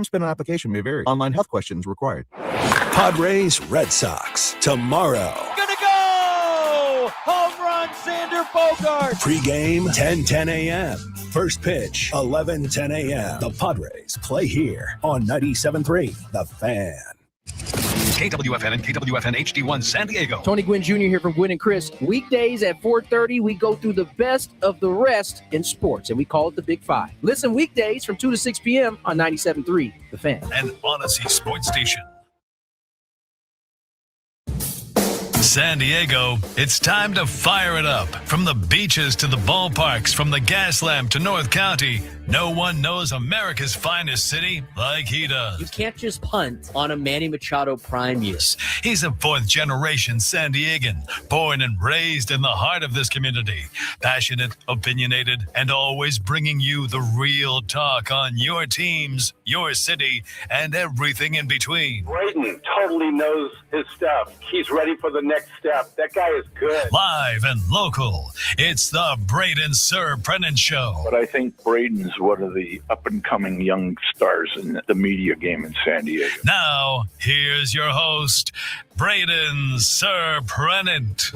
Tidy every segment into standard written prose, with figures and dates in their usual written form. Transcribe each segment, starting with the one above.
spend on application may vary. Online health questions required. Padres, Red Sox, tomorrow. Gonna go! Home run, Xander Bogaerts! Pre-game, 10:10 a.m. First pitch, 11:10 a.m. The Padres play here on 97.3 The Fan. KWFN and KWFN HD1 San Diego. Tony Gwynn Jr. here from Gwynn and Chris. Weekdays at 4:30, we go through the best of the rest in sports, and we call it the Big Five. Listen weekdays from 2 to 6 p.m. on 97.3 The Fan. And Odyssey Sports Station. San Diego, it's time to fire it up. From the beaches to the ballparks, from the Gaslamp to North County, no one knows America's finest city like he does. You can't just punt on a Manny Machado prime year. He's a fourth-generation San Diegan, born and raised in the heart of this community. Passionate, opinionated, and always bringing you the real talk on your teams, your city, and everything in between. Braden totally knows his stuff. He's ready for the next step. That guy is good. Live and local, it's the Braden Surprenant Show. But I think Braden's one of the up-and-coming young stars in the media game in San Diego. Now, here's your host, Braden Surprenant.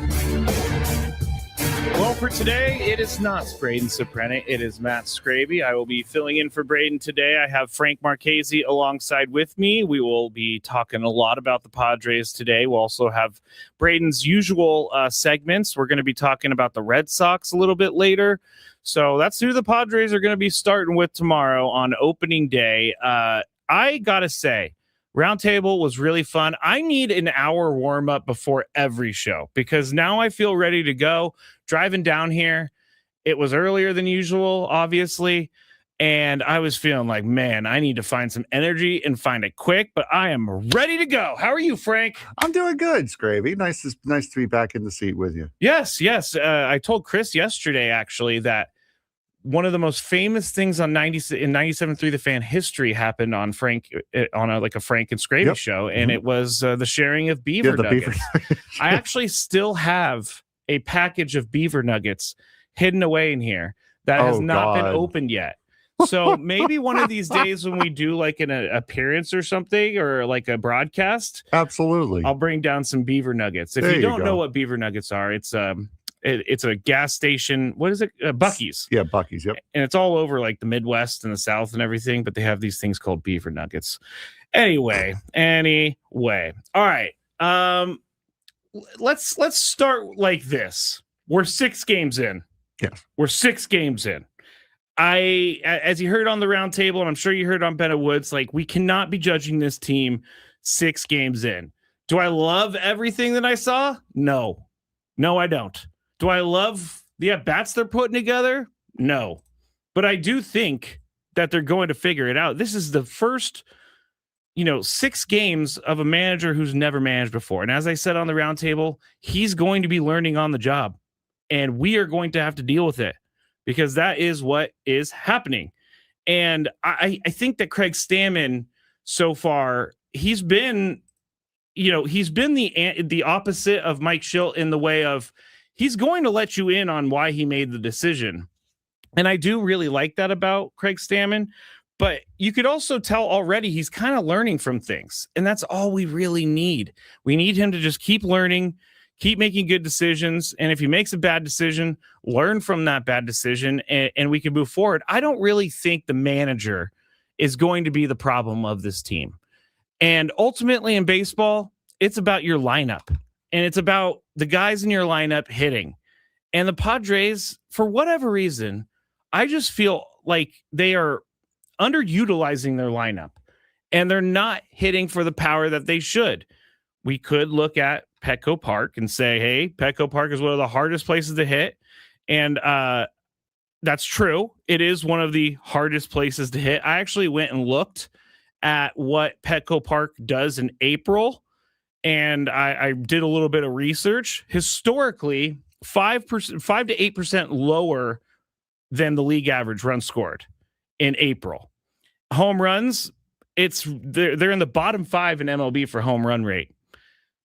Well, for today, it is not Braden Surprenant. It is Matt Skraby. I will be filling in for Braden today. I have Frank Marchese alongside with me. We will be talking a lot about the Padres today. We'll also have Braden's usual segments. We're going to be talking about the Red Sox a little bit later. So that's who the Padres are going to be starting with tomorrow on opening day. I got to say, Roundtable was really fun. I need an hour warm up before every show because now I feel ready to go. Driving down here, it was earlier than usual, obviously, and I was feeling like, man, I need to find some energy and find it quick, but I am ready to go. How are you, Frank? I'm doing good, Skraby. Nice to be back in the seat with you. Yes. I told Chris yesterday, actually, that one of the most famous things on 97.3 The Fan history happened on Frank on a Frank and Skraby show, and it was the sharing of beaver nuggets. I actually still have a package of beaver nuggets hidden away in here that has not been opened yet. So maybe one of these days when we do like an appearance or something or like a broadcast, absolutely, I'll bring down some beaver nuggets. If you don't know what beaver nuggets are, it's a gas station. What is it? Buc-ee's. Yeah, Buc-ee's. Yep. And it's all over like the Midwest and the South and everything, but they have these things called beaver nuggets. Anyway. All right. Let's start like this. We're 6 games in. Yes. We're 6 games in. As you heard on the round table, and I'm sure you heard on Bennett Woods, like we cannot be judging this team 6 games in. Do I love everything that I saw? No, I don't. Do I love the at-bats they're putting together? No. But I do think that they're going to figure it out. This is the first, 6 games of a manager who's never managed before. And as I said on the roundtable, he's going to be learning on the job. And we are going to have to deal with it because that is what is happening. And I think that Craig Stammen so far, he's been the opposite of Mike Schilt in the way of he's going to let you in on why he made the decision. And I do really like that about Craig Stammen, but you could also tell already he's kind of learning from things. And that's all we really need. We need him to just keep learning, keep making good decisions. And if he makes a bad decision, learn from that bad decision and we can move forward. I don't really think the manager is going to be the problem of this team. And ultimately in baseball, it's about your lineup. And it's about the guys in your lineup hitting. And the Padres, for whatever reason, I just feel like they are underutilizing their lineup. And they're not hitting for the power that they should. We could look at Petco Park and say, hey, Petco Park is one of the hardest places to hit. And that's true. It is one of the hardest places to hit. I actually went and looked at what Petco Park does in April. And I did a little bit of research. Historically, 5 to 8% lower than the league average runs scored in April. Home runs, they're in the bottom 5 in MLB for home run rate.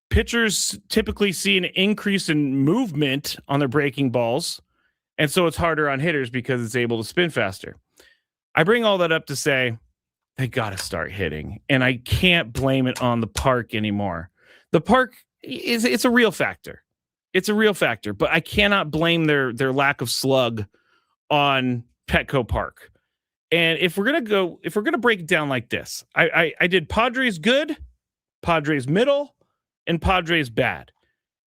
Pitchers typically see an increase in movement on their breaking balls, and so it's harder on hitters because it's able to spin faster. I bring all that up to say they got to start hitting. And I can't blame it on the park anymore. The park it's a real factor. It's a real factor, but I cannot blame their lack of slug on Petco Park. And if we're gonna break it down like this, I did Padres good, Padres middle, and Padres bad.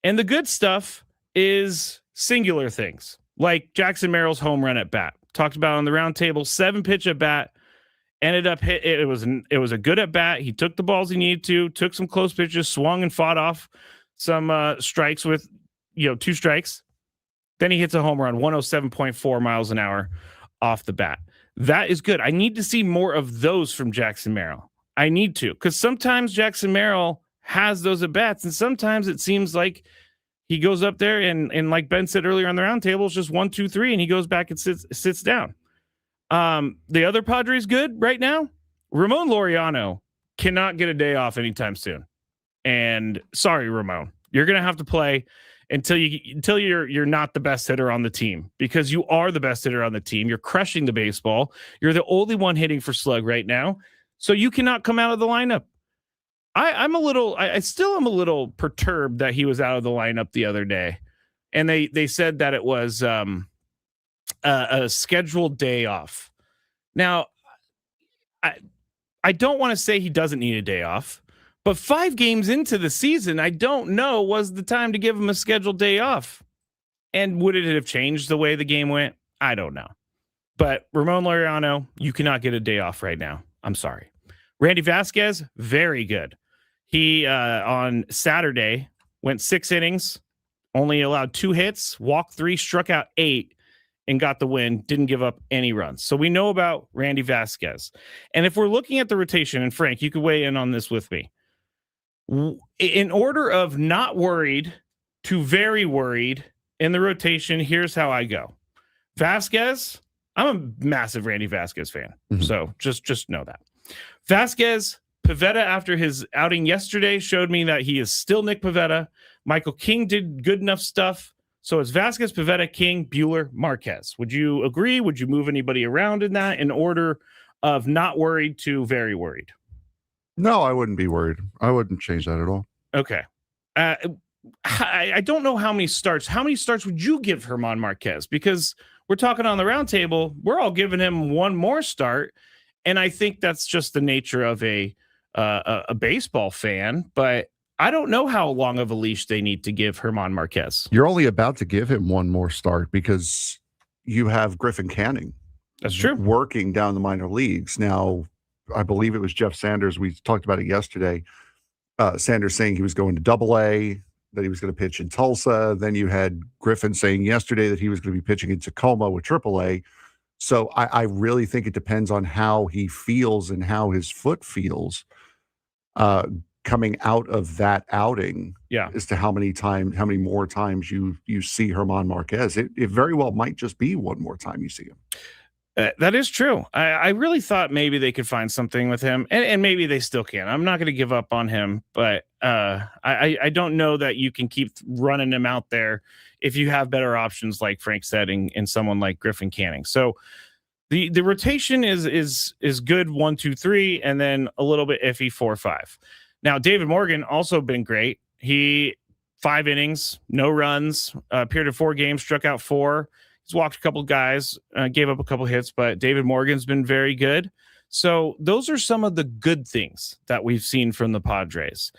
And the good stuff is singular things like Jackson Merrill's home run at bat. Talked about on the round table, 7-pitch at bat, ended up hit. It was a good at bat. He took the balls he needed to, took some close pitches, swung and fought off some strikes with 2 strikes. Then he hits a home run, 107.4 miles an hour off the bat. That is good. I need to see more of those from Jackson Merrill. I need to, because sometimes Jackson Merrill has those at bats, and sometimes it seems like he goes up there and like Ben said earlier on the round table, it's just 1, 2, 3, and he goes back and sits down. The other Padres good right now, Ramon Laureano cannot get a day off anytime soon. And sorry, Ramon, you're gonna have to play until you're not the best hitter on the team, because you are the best hitter on the team. You're crushing the baseball. You're the only one hitting for slug right now, so you cannot come out of the lineup. I still am a little perturbed that he was out of the lineup the other day, and they said that it was a scheduled day off. Now, I don't want to say he doesn't need a day off, but 5 games into the season, I don't know was the time to give him a scheduled day off. And would it have changed the way the game went? I don't know. But Ramon Laureano, you cannot get a day off right now. I'm sorry. Randy Vasquez, very good. He, on Saturday, went 6 innings, only allowed 2 hits, walked 3, struck out 8, and got the win, didn't give up any runs. So we know about Randy Vasquez. And if we're looking at the rotation, and Frank, you could weigh in on this with me. In order of not worried to very worried in the rotation, here's how I go. Vasquez, I'm a massive Randy Vasquez fan. Mm-hmm. So just know that. Vasquez, Pivetta, after his outing yesterday, showed me that he is still Nick Pivetta. Michael King did good enough stuff. So it's Vasquez, Pivetta, King, Buehler, Marquez. Would you agree? Would you move anybody around in that in order of not worried to very worried? No, I wouldn't be worried. I wouldn't change that at all. Okay. I don't know how many starts. How many starts would you give German Marquez? Because we're talking on the round table. We're all giving him one more start. And I think that's just the nature of a baseball fan. But I don't know how long of a leash they need to give German Marquez. You're only about to give him one more start because you have Griffin Canning. That's true. Working down the minor leagues. Now, I believe it was Jeff Sanders. We talked about it yesterday. Sanders saying he was going to AA, that he was going to pitch in Tulsa. Then you had Griffin saying yesterday that he was going to be pitching in Tacoma with AAA. So I really think it depends on how he feels and how his foot feels coming out of that outing. Yeah. As to how many more times you see German Marquez. It very well might just be one more time you see him. That is true. I really thought maybe they could find something with him, and maybe they still can. I'm not going to give up on him, but I don't know that you can keep running him out there if you have better options, like Frank said, in someone like Griffin Canning. So the rotation is good 1, 2, 3, and then a little bit iffy 4, 5. Now David Morgan also been great. He 5 innings, no runs, appeared in 4 games, struck out 4. He's walked a couple guys, gave up a couple hits, but David Morgan's been very good. So those are some of the good things that we've seen from the Padres.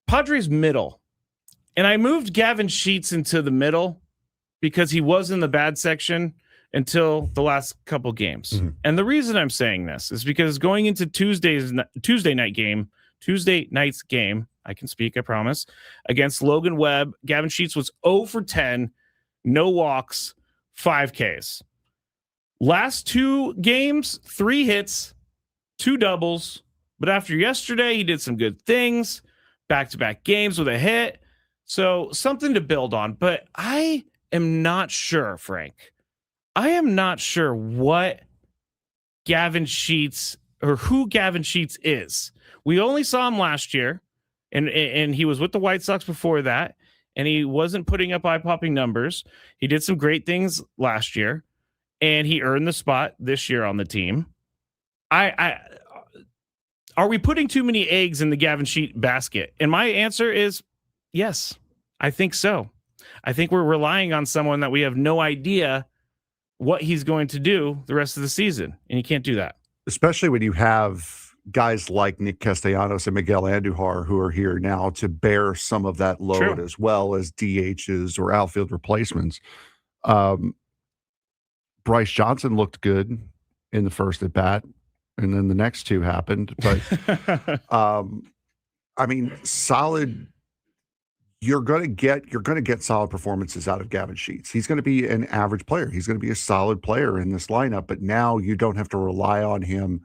Padres middle. And I moved Gavin Sheets into the middle because he was in the bad section until the last couple games. Mm-hmm. And the reason I'm saying this is because going into Tuesday night's game, I can speak, I promise, against Logan Webb, Gavin Sheets was 0 for 10, no walks, 5 Ks. Last 2 games, 3 hits, 2 doubles. But after yesterday, he did some good things. Back-to-back games with a hit. So something to build on. But I am not sure, Frank. I am not sure what Gavin Sheets or who Gavin Sheets is. We only saw him last year, and he was with the White Sox before that, and he wasn't putting up eye-popping numbers. He did some great things last year, and he earned the spot this year on the team. Are we putting too many eggs in the Gavin Sheet basket? And my answer is yes, I think so. I think we're relying on someone that we have no idea what he's going to do the rest of the season. And you can't do that. Especially when you have guys like Nick Castellanos and Miguel Andujar who are here now to bear some of that load. True. As well as DHs or outfield replacements. Bryce Johnson looked good in the first at bat, and then the next two happened. But I mean, solid. You're going to get solid performances out of Gavin Sheets. He's going to be an average player. He's going to be a solid player in this lineup. But now you don't have to rely on him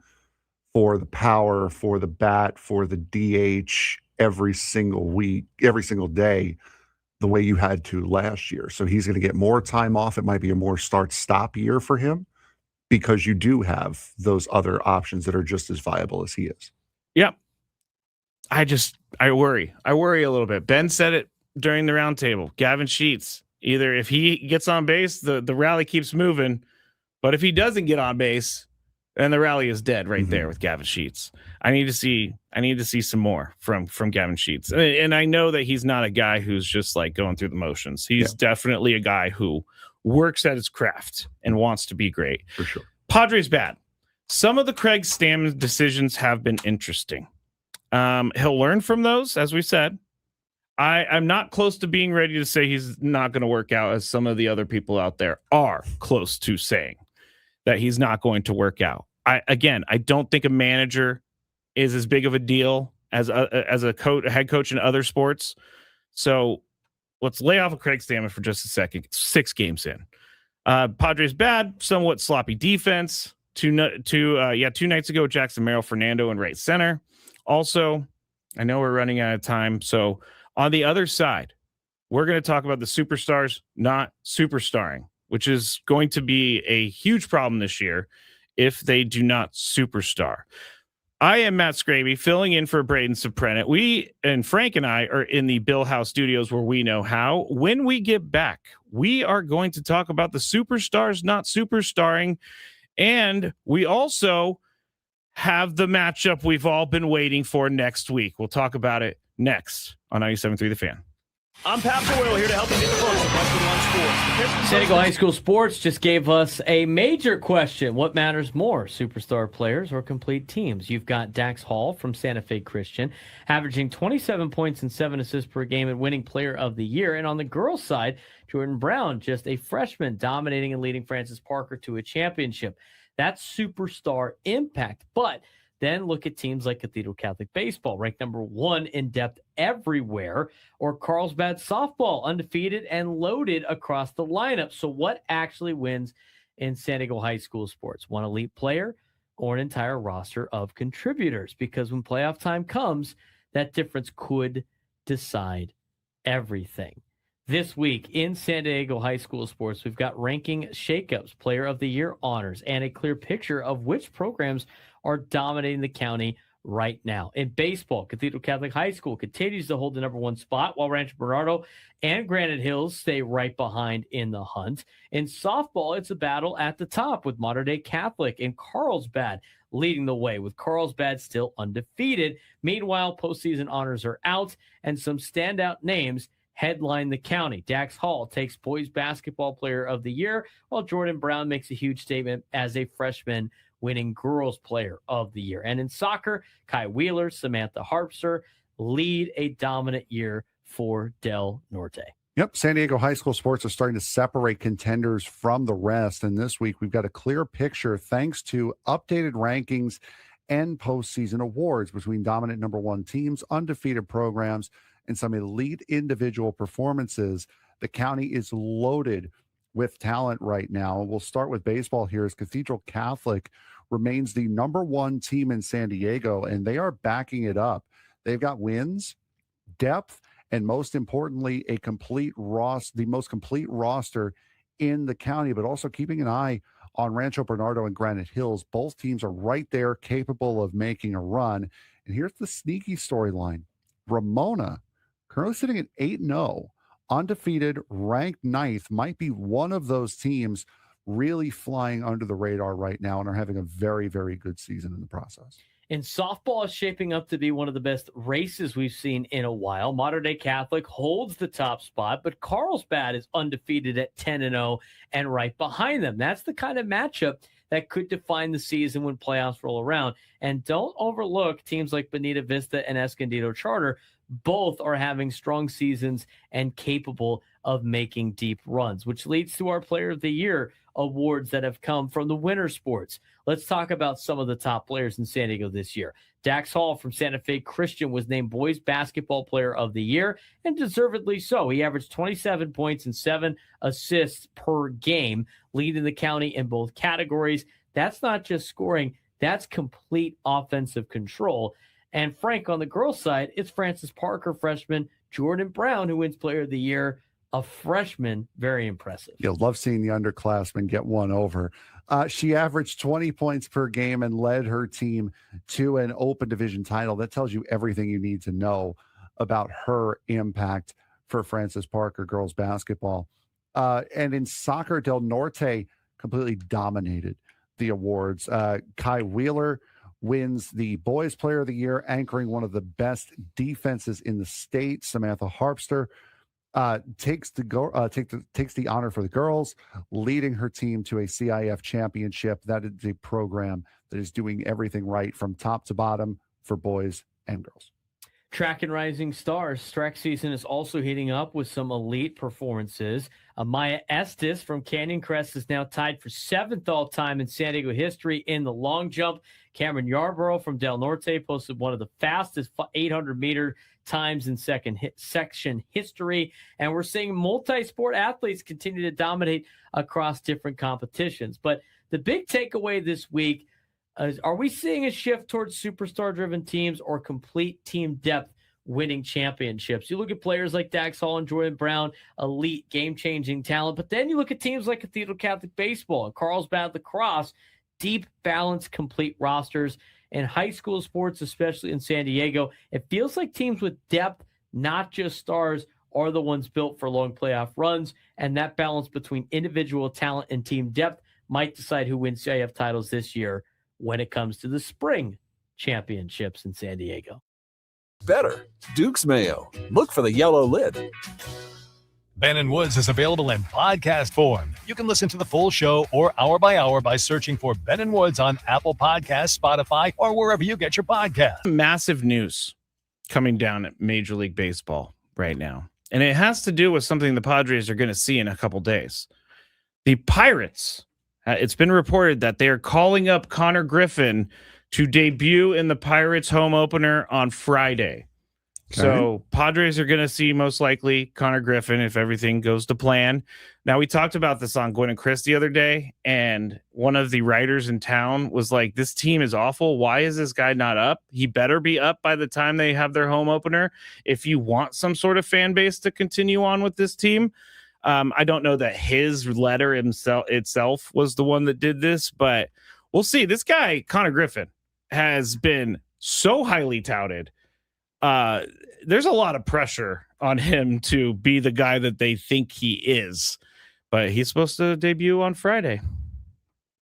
for the power, for the bat, for the DH every single week, every single day, the way you had to last year. So he's going to get more time off. It might be a more start-stop year for him because you do have those other options that are just as viable as he is. Yep. I worry. I worry a little bit. Ben said it during the roundtable. Gavin Sheets, either if he gets on base, the rally keeps moving. But if he doesn't get on base, then the rally is dead right there with Gavin Sheets. I need to see some more from Gavin Sheets. And I know that he's not a guy who's just like going through the motions. He's definitely a guy who works at his craft and wants to be great. For sure. Padres bad. Some of the Craig Stammen decisions have been interesting. He'll learn from those, as we said. I'm not close to being ready to say he's not going to work out, as some of the other people out there are close to saying that he's not going to work out. I don't think a manager is as big of a deal as a head coach in other sports. So let's lay off of Craig Stammen for just a second. 6 games in. Padres bad, somewhat sloppy defense. Two nights ago, Jackson Merrill, Fernando, and right center. Also, I know we're running out of time. So on the other side, we're going to talk about the superstars not superstarring, which is going to be a huge problem this year if they do not superstar. I am Matt Skraby, filling in for Braden Surprenant. We and Frank and I are in the Bill House studios where we know how. When we get back, we are going to talk about the superstars not superstarring. And we also have the matchup we've all been waiting for next week. We'll talk about it next on 97.3 The Fan. I'm Pat Boyle here to help you get the votes of Western One Sports. San Diego High School Sports just gave us a major question. What matters more, superstar players or complete teams? You've got Dax Hall from Santa Fe Christian, averaging 27 points and 7 assists per game and winning player of the year. And on the girls' side, Jordan Brown, just a freshman, dominating and leading Francis Parker to a championship. That's superstar impact. But then look at teams like Cathedral Catholic Baseball, ranked number 1 in depth everywhere, or Carlsbad Softball, undefeated and loaded across the lineup. So what actually wins in San Diego High School sports? One elite player or an entire roster of contributors? Because when playoff time comes, that difference could decide everything. This week in San Diego High School sports, we've got ranking shakeups, player of the year honors, and a clear picture of which programs are dominating the county right now. In baseball, Cathedral Catholic High School continues to hold the number 1 spot, while Rancho Bernardo and Granite Hills stay right behind in the hunt. In softball, it's a battle at the top with Mater Dei Catholic and Carlsbad leading the way, with Carlsbad still undefeated. Meanwhile, postseason honors are out, and some standout names headline the county. Dax Hall takes boys basketball player of the year, while Jordan Brown makes a huge statement as a freshman, winning girls player of the year. And in soccer, Kai Wheeler, Samantha Harpster lead a dominant year for Del Norte. Yep, San Diego High School sports are starting to separate contenders from the rest. And this week, we've got a clear picture thanks to updated rankings and postseason awards between dominant number 1 teams, undefeated programs, and some elite individual performances. The county is loaded with talent right now. We'll start with baseball here, as Cathedral Catholic remains the number 1 team in San Diego, and they are backing it up. They've got wins, depth, and most importantly, the most complete roster in the county, but also keeping an eye on Rancho Bernardo and Granite Hills. Both teams are right there, capable of making a run. And here's the sneaky storyline. Ramona, currently sitting at 8-0, undefeated, ranked 9th, might be one of those teams really flying under the radar right now and are having a very, very good season in the process. And softball is shaping up to be one of the best races we've seen in a while. Modern Day Catholic holds the top spot, but Carlsbad is undefeated at 10-0 and right behind them. That's the kind of matchup that could define the season when playoffs roll around. And don't overlook teams like Bonita Vista and Escondido Charter. Both are having strong seasons and capable of making deep runs, which leads to our Player of the Year awards that have come from the winter sports. Let's talk about some of the top players in San Diego this year. Dax Hall from Santa Fe Christian was named Boys Basketball Player of the Year, and deservedly so. He averaged 27 points and 7 assists per game, leading the county in both categories. That's not just scoring, that's complete offensive control. And Frank, on the girls' side, it's Francis Parker, freshman, Jordan Brown, who wins Player of the Year, a freshman. Very impressive. You'll love seeing the underclassmen get one over. She averaged 20 points per game and led her team to an open division title. That tells you everything you need to know about her impact for Francis Parker girls basketball. And in soccer, Del Norte completely dominated the awards. Kai Wheeler wins the Boys Player of the Year, anchoring one of the best defenses in the state. Samantha Harpster takes the honor for the girls, leading her team to a CIF championship. That is a program that is doing everything right from top to bottom for boys and girls. Track and Rising Stars. Track season is also heating up with some elite performances. Maya Estes from Canyon Crest is now tied for 7th all-time in San Diego history in the long jump. Cameron Yarborough from Del Norte posted one of the fastest 800-meter times in section history. And we're seeing multi-sport athletes continue to dominate across different competitions. But the big takeaway this week is, are we seeing a shift towards superstar-driven teams or complete team depth winning championships? You look at players like Dax Hall and Jordan Brown, elite game-changing talent, but then you look at teams like Cathedral Catholic Baseball and Carlsbad Lacrosse, deep, balanced, complete rosters. In high school sports, especially in San Diego, it feels like teams with depth, not just stars, are the ones built for long playoff runs, and that balance between individual talent and team depth might decide who wins CIF titles this year when it comes to the spring championships in San Diego. Better. Duke's Mayo. Look for the yellow lid. Ben & Woods is available in podcast form. You can listen to the full show or hour by hour by searching for Ben & Woods on Apple Podcasts, Spotify, or wherever you get your podcasts. Massive news coming down at Major League Baseball right now. And it has to do with something the Padres are going to see in a couple days. The Pirates, it's been reported that they are calling up Connor Griffin to debut in the Pirates home opener on Friday. Okay. So Padres are going to see most likely Connor Griffin if everything goes to plan. Now, we talked about this on Gwen and Chris the other day, and one of the writers in town was like, this team is awful. Why is this guy not up? He better be up by the time they have their home opener if you want some sort of fan base to continue on with this team. I don't know that his letter itself was the one that did this, but we'll see. This guy, Connor Griffin, has been so highly touted. There's a lot of pressure on him to be the guy that they think he is, but he's supposed to debut on Friday.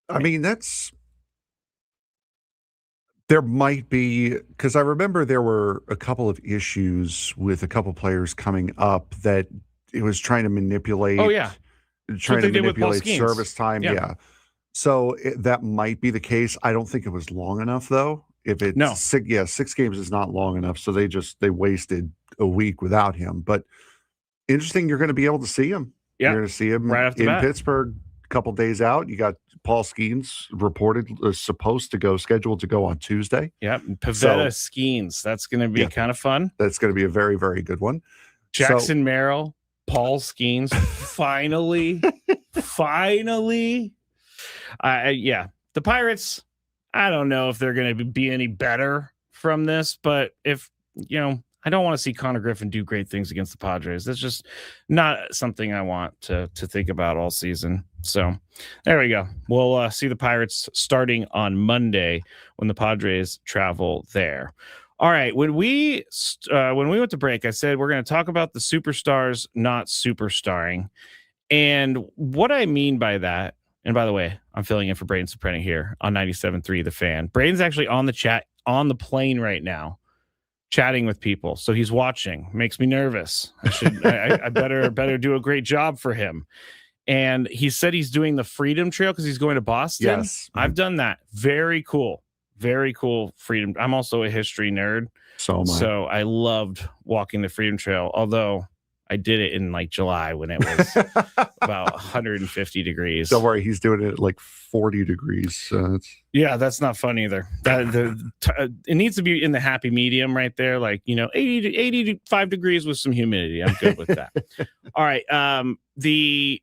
I mean, there might be, because I remember there were a couple of issues with a couple players coming up that it was trying to manipulate. Oh, yeah. Trying to manipulate service time. Yeah. So that might be the case. I don't think it was long enough, though. If it's 6 games is not long enough. So they wasted a week without him. But interesting, you're going to be able to see him. Yeah. You're going to see him right after in Pittsburgh a couple days out. You got Paul Skeens scheduled to go on Tuesday. Yeah. Pivetta Skeens. That's going to be kind of fun. That's going to be a very, very good one. Jackson Merrill, Paul Skeens. Finally. The Pirates, I don't know if they're going to be any better from this, but if, I don't want to see Connor Griffin do great things against the Padres. That's just not something I want to think about all season. So there we go. We'll see the Pirates starting on Monday when the Padres travel there. All right. When we went to break, I said we're going to talk about the superstars not superstarring. And what I mean by that, and by the way, I'm filling in for Braden Surprenant here on 97.3 The Fan. Braden's actually on the chat on the plane right now, chatting with people. So he's watching. Makes me nervous. I better do a great job for him. And he said he's doing the Freedom Trail because he's going to Boston. Yes. I've done that. Very cool. Very cool Freedom. I'm also a history nerd. So I loved walking the Freedom Trail, although I did it in like July when it was about 150 degrees. Don't worry, he's doing it at like 40 degrees. Yeah, that's not fun either. It needs to be in the happy medium right there, like 85 degrees with some humidity. I'm good with that. All right. The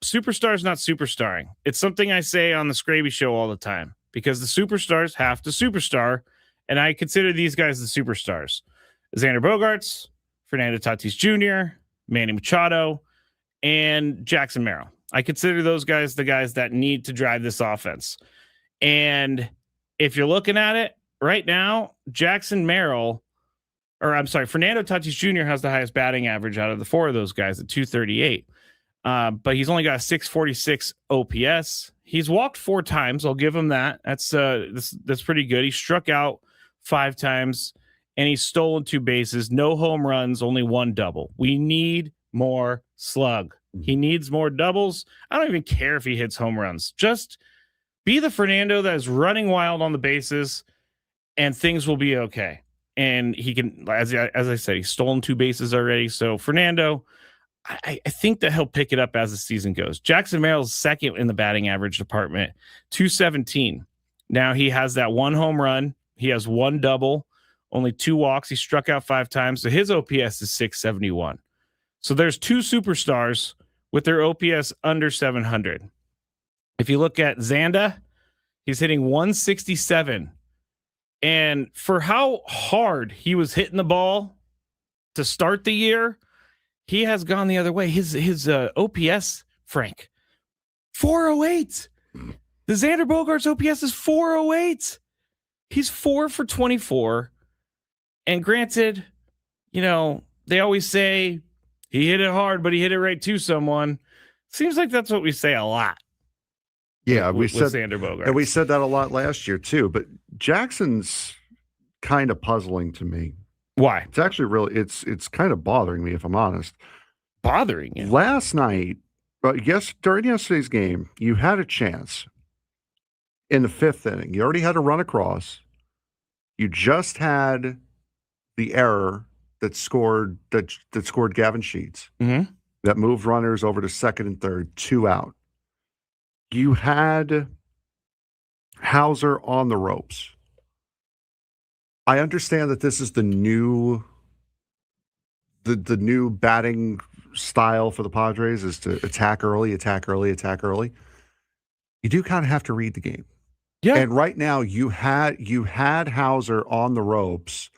superstar's not superstarring. It's something I say on the Skraby show all the time because the superstars have to superstar, and I consider these guys the superstars. Xander Bogaerts, Fernando Tatis Jr., Manny Machado, and Jackson Merrill. I consider those guys the guys that need to drive this offense. And if you're looking at it right now, Fernando Tatis Jr. has the highest batting average out of the four of those guys at 238. But he's only got a 646 OPS. He's walked 4 times. I'll give him that. That's pretty good. He struck out 5 times. And he's stolen 2 bases, no home runs, only 1 double. We need more slug. He needs more doubles. I don't even care if he hits home runs. Just be the Fernando that is running wild on the bases, and things will be okay. And he can, as I said, he's stolen 2 bases already. So Fernando, I think that he'll pick it up as the season goes. Jackson Merrill's second in the batting average department, 217. Now he has that 1 home run. He has 1 double. Only 2 walks. He struck out 5 times. So his OPS is 671. So there's 2 superstars with their OPS under 700. If you look at Xander, he's hitting 167. And for how hard he was hitting the ball to start the year, he has gone the other way. His OPS, Frank, 408. The Xander Bogaerts OPS is 408. He's 4 for 24. And granted, they always say he hit it hard, but he hit it right to someone. Seems like that's what we say a lot. Yeah, with Xander Bogaerts. And we said that a lot last year too. But Jackson's kind of puzzling to me. Why? It's actually it's kind of bothering me, if I'm honest. Bothering you? Last night, during yesterday's game, you had a chance in the 5th inning. You already had a run across. You just had the error that scored Gavin Sheets, that moved runners over to second and third, 2 out. You had Hauser on the ropes. I understand that this is the new batting style for the Padres is to attack early. You do kind of have to read the game. Yeah. And right now you had Hauser on the ropes,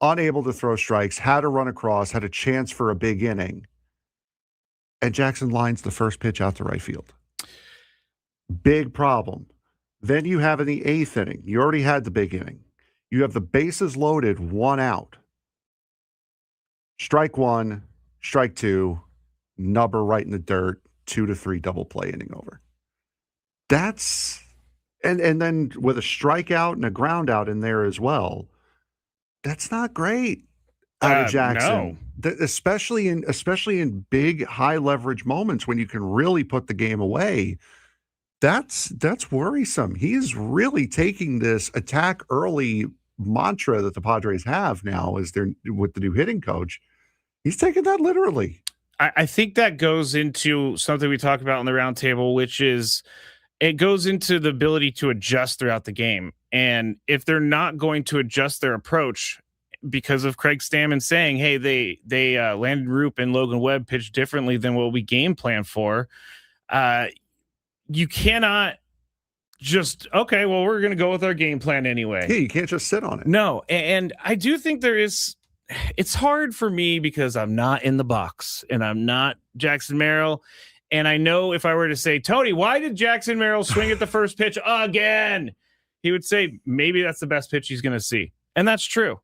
unable to throw strikes, had to run across, had a chance for a big inning. And Jackson lines the first pitch out to right field. Big problem. Then you have in the 8th inning, you already had the big inning. You have the bases loaded, 1 out. Strike 1, strike 2, nubber right in the dirt, 2-3 double play inning over. That's and then with a strikeout and a ground out in there as well. That's not great out of Jackson. No. Especially in big high leverage moments when you can really put the game away. That's worrisome. He's really taking this attack early mantra that the Padres have now with the new hitting coach. He's taking that literally. I think that goes into something we talk about on the roundtable, which is it goes into the ability to adjust throughout the game. And if they're not going to adjust their approach because of Craig Stammen saying, hey, they Landon Roop and Logan Webb pitched differently than what we game plan for, you cannot just, okay, well, we're going to go with our game plan anyway. Yeah, you can't just sit on it. No, and I do think it's hard for me because I'm not in the box and I'm not Jackson Merrill. And I know if I were to say, Tony, why did Jackson Merrill swing at the first pitch again? He would say, maybe that's the best pitch he's going to see. And that's true.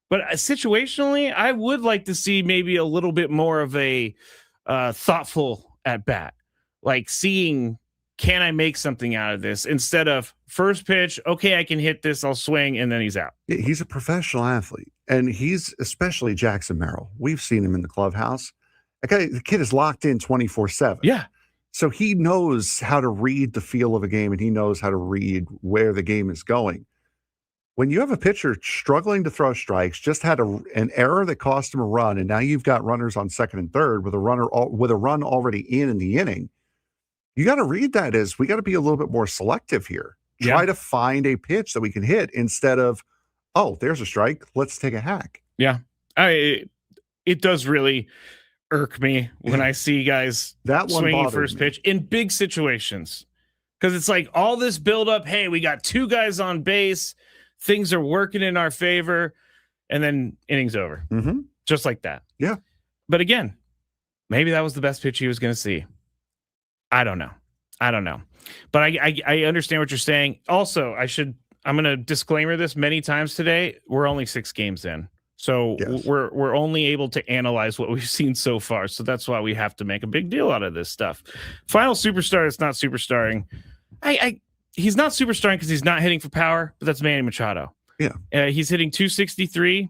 But situationally, I would like to see maybe a little bit more of a thoughtful at bat, like seeing, can I make something out of this instead of first pitch, okay, I can hit this, I'll swing, and then he's out. He's a professional athlete, and he's especially Jackson Merrill. We've seen him in the clubhouse. The kid is locked in 24/7. Yeah. So he knows how to read the feel of a game, and he knows how to read where the game is going. When you have a pitcher struggling to throw strikes, just had an error that cost him a run, and now you've got runners on second and third with a run already in the inning, you got to read that as we got to be a little bit more selective here. Try to find a pitch that we can hit instead of, oh, there's a strike, let's take a hack. Yeah. It does really irk me when I see guys swinging first pitch in big situations, because it's like all this build up. Hey, we got two guys on base. Things are working in our favor, and then innings over. Just like that. Yeah. But again, maybe that was the best pitch he was going to see. I don't know. But I understand what you're saying. Also, I'm going to disclaimer this many times today. We're only 6 games in. So we're only able to analyze what we've seen so far. So that's why we have to make a big deal out of this stuff. Final superstar is not superstarring. He's not superstarring because he's not hitting for power, but that's Manny Machado. Yeah. He's hitting 263.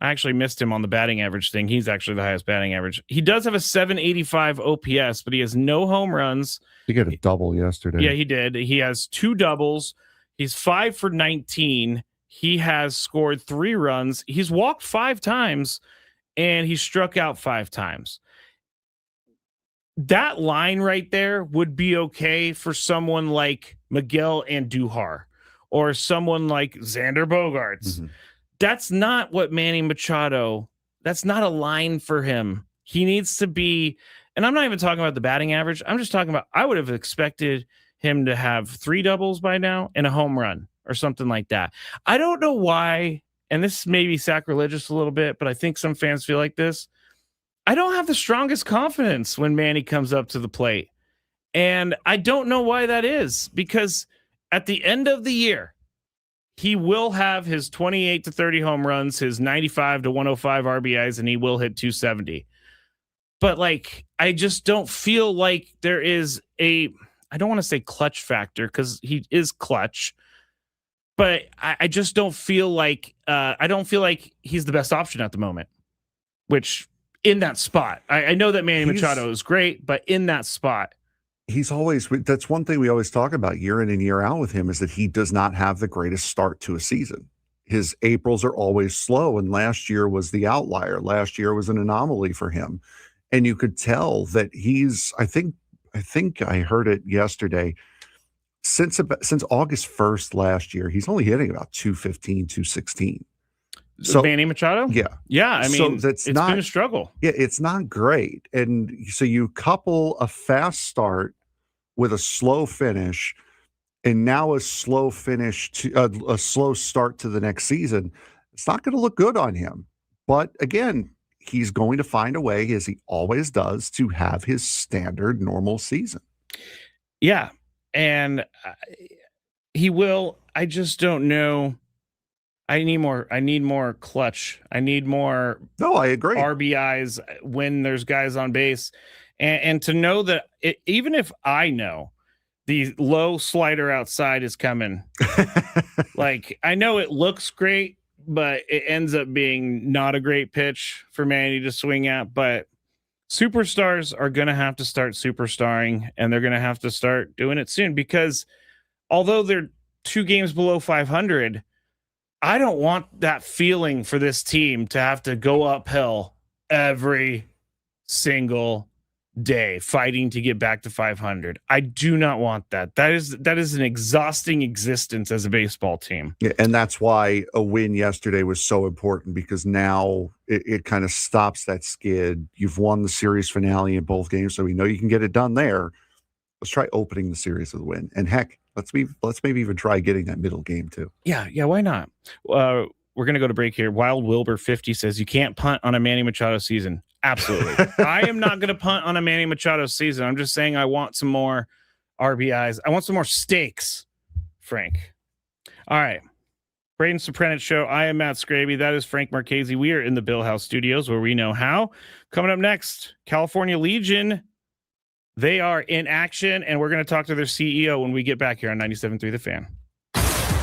I actually missed him on the batting average thing. He's actually the highest batting average. He does have a 785 OPS, but he has no home runs. He got a double yesterday. Yeah, he did. He has 2 doubles. He's 5 for 19. He has scored 3 runs. He's walked 5 times, and he struck out 5 times. That line right there would be okay for someone like Miguel Andujar or someone like Xander Bogaerts. That's not what Manny Machado, that's not a line for him. He needs to be, and I'm not even talking about the batting average. I'm just talking about, I would have expected him to have 3 doubles by now and a home run or something like that. I don't know why, and this may be sacrilegious a little bit, but I think some fans feel like this. I don't have the strongest confidence when Manny comes up to the plate. And I don't know why that is, because at the end of the year, he will have his 28 to 30 home runs, his 95 to 105 RBIs, and he will hit 270. But like, I just don't feel like there is I don't want to say clutch factor, because he is clutch, but I just don't feel like, I don't feel like he's the best option at the moment, which in that spot, I know that Manny Machado is great, but in that spot, that's one thing we always talk about year in and year out with him, is that he does not have the greatest start to a season. His Aprils are always slow, and last year was the outlier. Last year was an anomaly for him. And you could tell that I think I heard it yesterday, since August 1st last year, he's only hitting about 215, 216. So Manny Machado? Yeah. I mean, it's been a struggle. Yeah, it's not great. And so you couple a fast start with a slow finish, and now a slow finish to a slow start to the next season. It's not going to look good on him. But again, he's going to find a way, as he always does, to have his standard normal season. Yeah. And he will. I just don't know. I need more clutch. I need more. No, I agree. RBIs when there's guys on base, and to know that even if I know the low slider outside is coming, like I know it looks great, but it ends up being not a great pitch for Manny to swing at. But superstars are going to have to start superstarring, and they're going to have to start doing it soon, because although they're 2 games below 500, I don't want that feeling for this team to have to go uphill every single day fighting to get back to 500. I do not want that. That is an exhausting existence as a baseball team. Yeah, and that's why a win yesterday was so important, because now it kind of stops that skid. You've won the series finale in both games, so we know you can get it done there. Let's try opening the series with a win. And heck, let's maybe even try getting that middle game too. Yeah, why not? We're going to go to break here. Wild Wilbur 50 says you can't punt on a Manny Machado season. Absolutely. I am not going to punt on a Manny Machado season. I'm just saying I want some more RBIs. I want some more stakes, Frank. All right. Braden Surprenant Show. I am Matt Skraby. That is Frank Marchese. We are in the Bill House Studios, where we know how. Coming up next, California Legion. They are in action, and we're going to talk to their CEO when we get back here on 97.3 The Fan.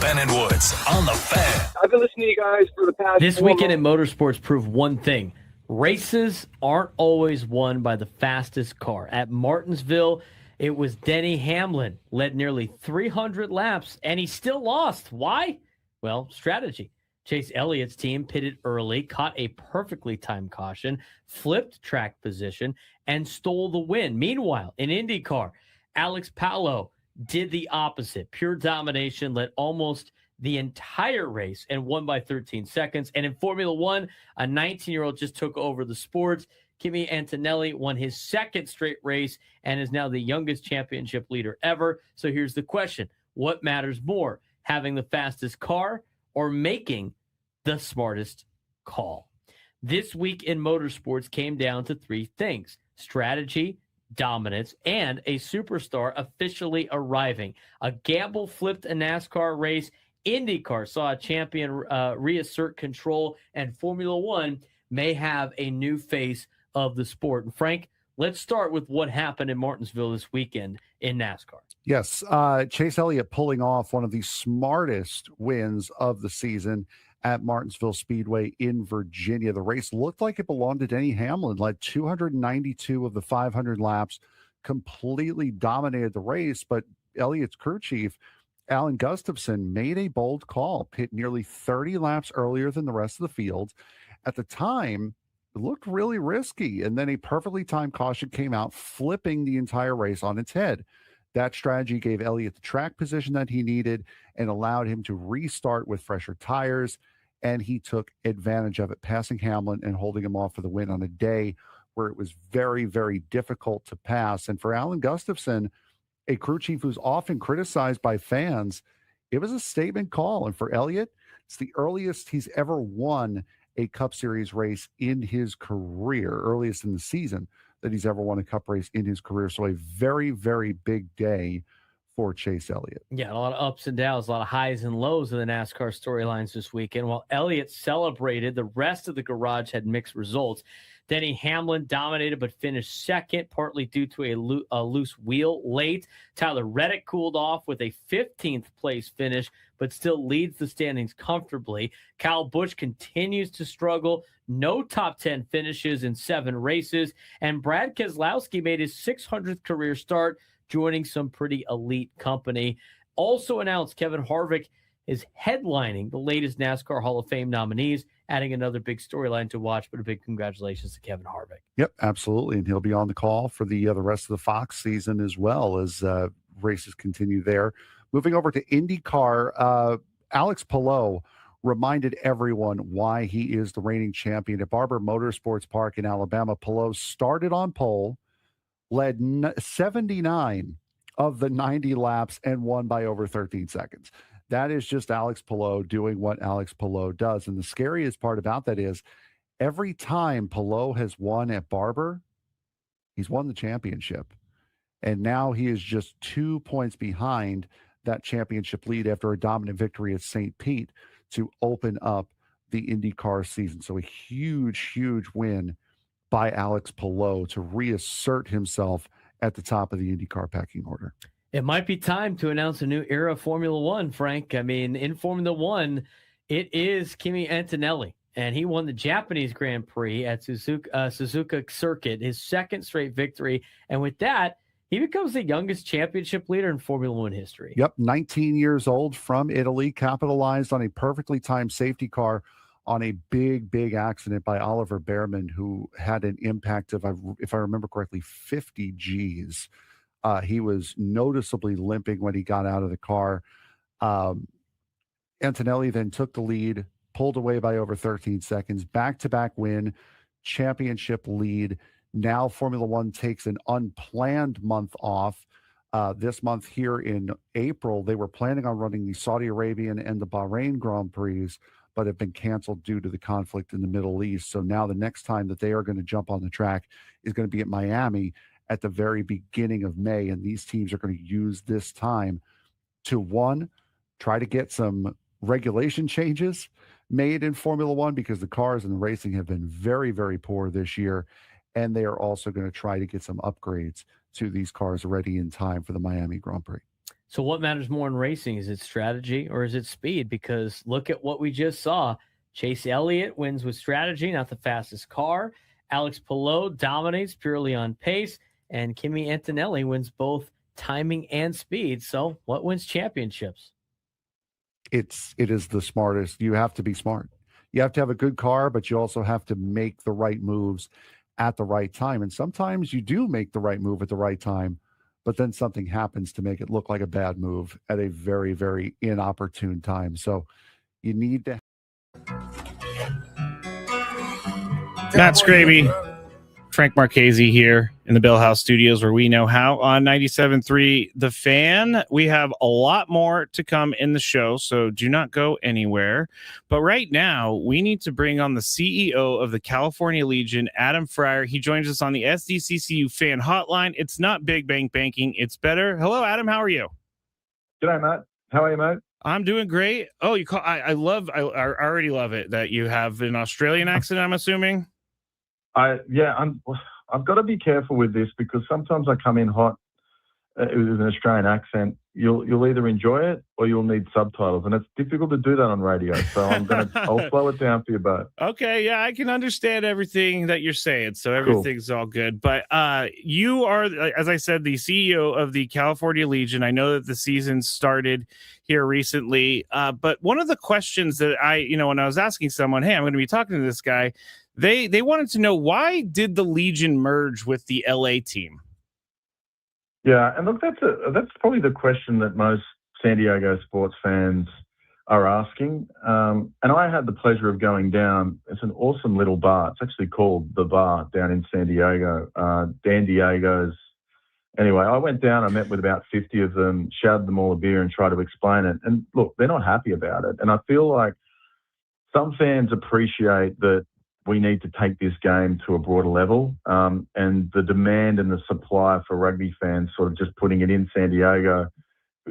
Ben and Woods on the Fan. I've been listening to you guys for the past This weekend in motorsports proved one thing. Races aren't always won by the fastest car. At Martinsville, it was Denny Hamlin, led nearly 300 laps, and he still lost. Why? Well, strategy. Chase Elliott's team pitted early, caught a perfectly timed caution, flipped track position, and stole the win. Meanwhile, in IndyCar, Alex Palou did the opposite. Pure domination, led almost the entire race and won by 13 seconds. And in Formula One, a 19-year-old just took over the sports. Kimi Antonelli won his second straight race and is now the youngest championship leader ever. So here's the question. What matters more, having the fastest car or making the smartest call? This week in motorsports came down to three things: strategy, dominance, and a superstar officially arriving. A gamble flipped a NASCAR race. IndyCar saw a champion reassert control, and Formula One may have a new face of the sport. And Frank, let's start with what happened in Martinsville this weekend in NASCAR. Yes, Chase Elliott pulling off one of the smartest wins of the season at Martinsville Speedway in Virginia. The race looked like it belonged to Denny Hamlin, led 292 of the 500 laps, completely dominated the race, but Elliott's crew chief, Alan Gustafson, made a bold call, pit nearly 30 laps earlier than the rest of the field. At the time, it looked really risky, and then a perfectly timed caution came out, flipping the entire race on its head. That strategy gave Elliott the track position that he needed and allowed him to restart with fresher tires, and he took advantage of it, passing Hamlin and holding him off for the win on a day where it was very, very difficult to pass. And for Alan Gustafson, a crew chief who's often criticized by fans, it was a statement call. And for Elliott, it's the earliest he's ever won a Cup Series race in his career, earliest in the season that he's ever won a Cup race in his career. So a very, very big day for Chase Elliott. Yeah, a lot of ups and downs, a lot of highs and lows in the NASCAR storylines this weekend. While Elliott celebrated, the rest of the garage had mixed results. Denny Hamlin dominated but finished second, partly due to a loose wheel late. Tyler Reddick cooled off with a 15th place finish, but still leads the standings comfortably. Kyle Busch continues to struggle. No top 10 finishes in 7 races. And Brad Keselowski made his 600th career start, joining some pretty elite company. Also announced Kevin Harvick is headlining the latest NASCAR Hall of Fame nominees, adding another big storyline to watch, but a big congratulations to Kevin Harvick. Yep, absolutely. And he'll be on the call for the rest of the Fox season as well as races continue there. Moving over to IndyCar, Alex Palou reminded everyone why he is the reigning champion. At Barber Motorsports Park in Alabama, Palou started on pole, led 79 of the 90 laps, and won by over 13 seconds. That is just Alex Palou doing what Alex Palou does. And the scariest part about that is every time Palou has won at Barber, he's won the championship. And now he is just 2 points behind that championship lead after a dominant victory at St. Pete to open up the IndyCar season. So a huge, huge win by Alex Palou to reassert himself at the top of the IndyCar pecking order. It might be time to announce a new era of Formula One, Frank. I mean, in Formula One, it is Kimi Antonelli, and he won the Japanese Grand Prix at Suzuka Circuit, his second straight victory. And with that, he becomes the youngest championship leader in Formula One history. Yep, 19 years old, from Italy, capitalized on a perfectly timed safety car on a big, big accident by Oliver Behrman, who had an impact of, if I remember correctly, 50 Gs. He was noticeably limping when he got out of the car. Antonelli then took the lead, pulled away by over 13 seconds, back-to-back win, championship lead. Now Formula One takes an unplanned month off. This month here in April, they were planning on running the Saudi Arabian and the Bahrain Grand Prix, but have been canceled due to the conflict in the Middle East. So now the next time that they are going to jump on the track is going to be at Miami at the very beginning of May. And these teams are going to use this time to, one, try to get some regulation changes made in Formula One, because the cars and the racing have been very, very poor this year. And they are also going to try to get some upgrades to these cars ready in time for the Miami Grand Prix. So what matters more in racing? Is it strategy or is it speed? Because look at what we just saw. Chase Elliott wins with strategy, not the fastest car. Alex Palou dominates purely on pace. And Kimi Antonelli wins both timing and speed. So what wins championships? It is the smartest. You have to be smart. You have to have a good car, but you also have to make the right moves at the right time. And sometimes you do make the right move at the right time, but then something happens to make it look like a bad move at a very, very inopportune time. So you need to. Matt Skraby, Frank Marchese here in the Bill House Studios, where we know how on 97.3 The Fan. We have a lot more to come in the show, so do not go anywhere. But right now, we need to bring on the CEO of the California Legion, Adam Freier. He joins us on the SDCCU fan hotline. It's not big bank banking, it's better. Hello, Adam. How are you? G'day, Matt. How are you, mate? I'm doing great. Oh, you call? I already love it that you have an Australian accent, I'm assuming. I've got to be careful with this because sometimes I come in hot with an Australian accent. You'll either enjoy it or you'll need subtitles, and it's difficult to do that on radio. So I'll slow it down for you both. Okay, yeah, I can understand everything that you're saying, so everything's all good. But you are, as I said, the CEO of the California Legion. I know that the season started here recently, but one of the questions that when I was asking someone, hey, I'm going to be talking to this guy, they wanted to know, why did the Legion merge with the LA team? Yeah, and look, that's probably the question that most San Diego sports fans are asking. And I had the pleasure of going down. It's an awesome little bar. It's actually called The Bar down in San Diego. Dan Diego's. Anyway, I went down. I met with about 50 of them, shouted them all a beer and tried to explain it. And look, they're not happy about it. And I feel like some fans appreciate that we need to take this game to a broader level. And the demand and the supply for rugby fans sort of just putting it in San Diego,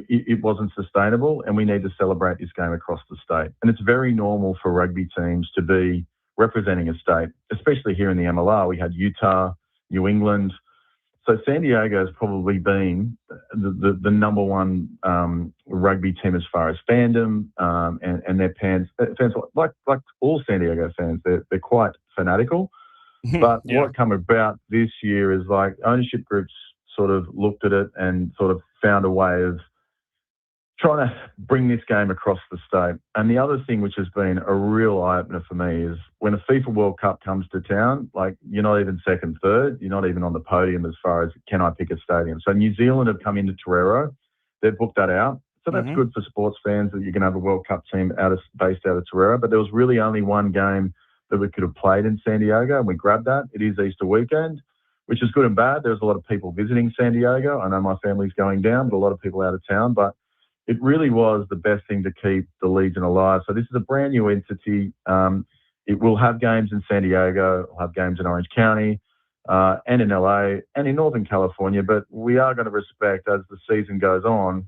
it wasn't sustainable, and we need to celebrate this game across the state. And it's very normal for rugby teams to be representing a state, especially here in the MLR. We had Utah, New England. So San Diego has probably been the number one rugby team as far as fandom, and their fans like all San Diego fans, they're quite fanatical. But what come about this year is like ownership groups sort of looked at it and sort of found a way of trying to bring this game across the state. And the other thing which has been a real eye-opener for me is when a FIFA World Cup comes to town, like you're not even second, third, you're not even on the podium as far as can I pick a stadium. So New Zealand have come into Torero. They've booked that out. So that's good for sports fans that you can have a World Cup team based out of Torero. But there was really only one game that we could have played in San Diego, and we grabbed that. It is Easter weekend, which is good and bad. There's a lot of people visiting San Diego. I know my family's going down, but a lot of people out of town. But it really was the best thing to keep the Legion alive. So this is a brand new entity. It will have games in San Diego, it'll have games in Orange County, and in LA, and in Northern California. But we are going to respect as the season goes on.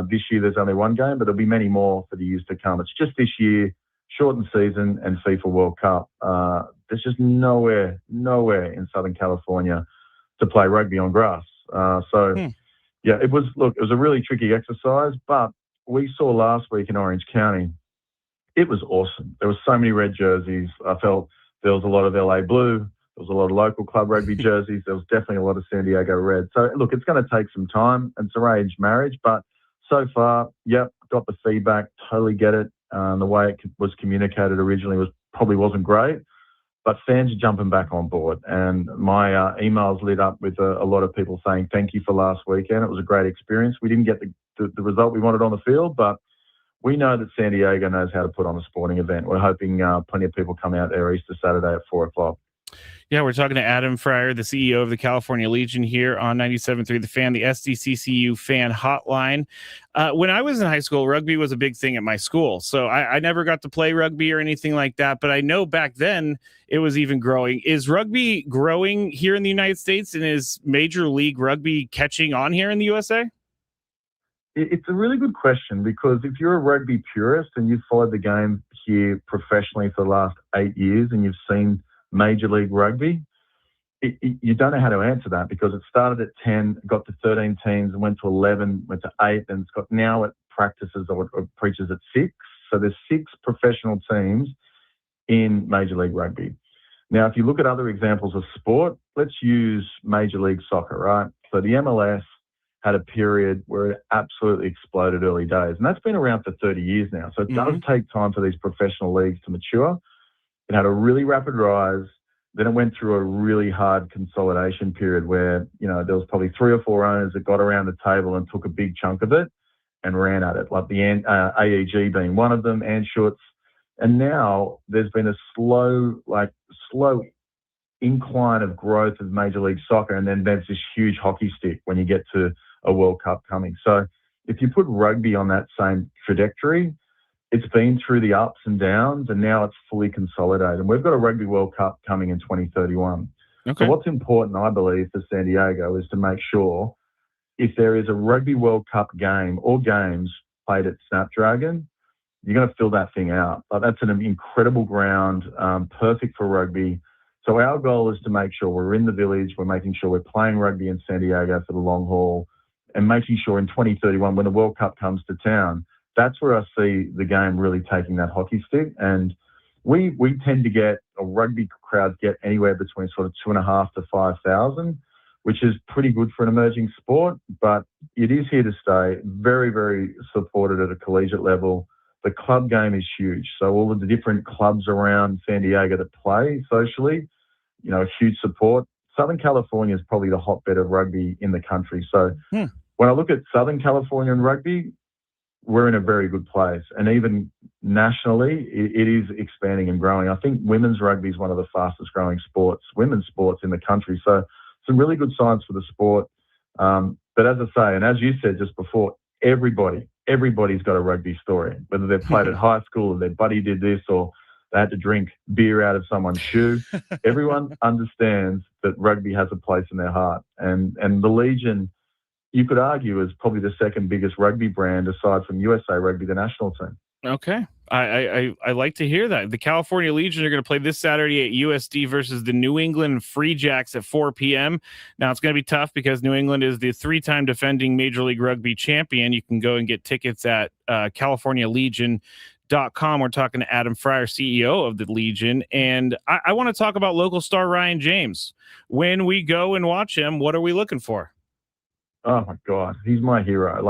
This year there's only one game, but there'll be many more for the years to come. It's just this year, shortened season and FIFA World Cup. There's just nowhere in Southern California to play rugby on grass. Yeah, it was a really tricky exercise, but we saw last week in Orange County, it was awesome. There were so many red jerseys. I felt there was a lot of LA blue. There was a lot of local club rugby jerseys. There was definitely a lot of San Diego red. So, look, it's going to take some time. It's arranged marriage, but so far, got the feedback, totally get it. The way it was communicated originally probably wasn't great. But fans are jumping back on board, and my emails lit up with a lot of people saying thank you for last weekend. It was a great experience. We didn't get the result we wanted on the field, but we know that San Diego knows how to put on a sporting event. We're hoping plenty of people come out there Easter Saturday at 4:00. Yeah, we're talking to Adam Freier, the CEO of the California Legion here on 97.3 The Fan, the SDCCU fan hotline. When I was in high school, rugby was a big thing at my school. So I never got to play rugby or anything like that. But I know back then it was even growing. Is rugby growing here in the United States, and is Major League Rugby catching on here in the USA? It's a really good question, because if you're a rugby purist and you've followed the game here professionally for the last 8 years and you've seen Major League Rugby, you don't know how to answer that because it started at 10, got to 13 teams, and went to 11, went to 8, and it's got now it practices or preaches at 6. So there's 6 professional teams in Major League Rugby. Now, if you look at other examples of sport, let's use Major League Soccer, right? So the MLS had a period where it absolutely exploded early days, and that's been around for 30 years now. So it does take time for these professional leagues to mature. It had a really rapid rise. Then it went through a really hard consolidation period where, there was probably 3 or 4 owners that got around the table and took a big chunk of it and ran at it, like the AEG being one of them, Anschutz. And now there's been a slow incline of growth of Major League Soccer, and then there's this huge hockey stick when you get to a World Cup coming. So if you put rugby on that same trajectory, it's been through the ups and downs, and now it's fully consolidated. And we've got a Rugby World Cup coming in 2031. Okay. So what's important, I believe, for San Diego is to make sure if there is a Rugby World Cup game or games played at Snapdragon, you're going to fill that thing out. That's an incredible ground, perfect for rugby. So our goal is to make sure we're in the village, we're making sure we're playing rugby in San Diego for the long haul, and making sure in 2031, when the World Cup comes to town, that's where I see the game really taking that hockey stick. And we tend to get, rugby crowds get anywhere between sort of 2,500 to 5,000, which is pretty good for an emerging sport, but it is here to stay. Very, very supported at a collegiate level. The club game is huge. So all of the different clubs around San Diego that play socially, huge support. Southern California is probably the hotbed of rugby in the country. So when I look at Southern California and rugby, we're in a very good place. And even nationally, it is expanding and growing. I think women's rugby is one of the fastest growing women's sports in the country. So some really good signs for the sport. But as I say, and as you said just before, everybody's got a rugby story, whether they've played at high school or their buddy did this or they had to drink beer out of someone's shoe. Everyone understands that rugby has a place in their heart. And the Legion, you could argue, is probably the second biggest rugby brand aside from USA Rugby, the national team. Okay. I like to hear that. The California Legion are going to play this Saturday at USD versus the New England Free Jacks at 4 p.m. Now, it's going to be tough because New England is the 3-time defending Major League Rugby champion. You can go and get tickets at CaliforniaLegion.com. We're talking to Adam Freier, CEO of the Legion. And I want to talk about local star Ryan James. When we go and watch him, what are we looking for? Oh my God, he's my hero.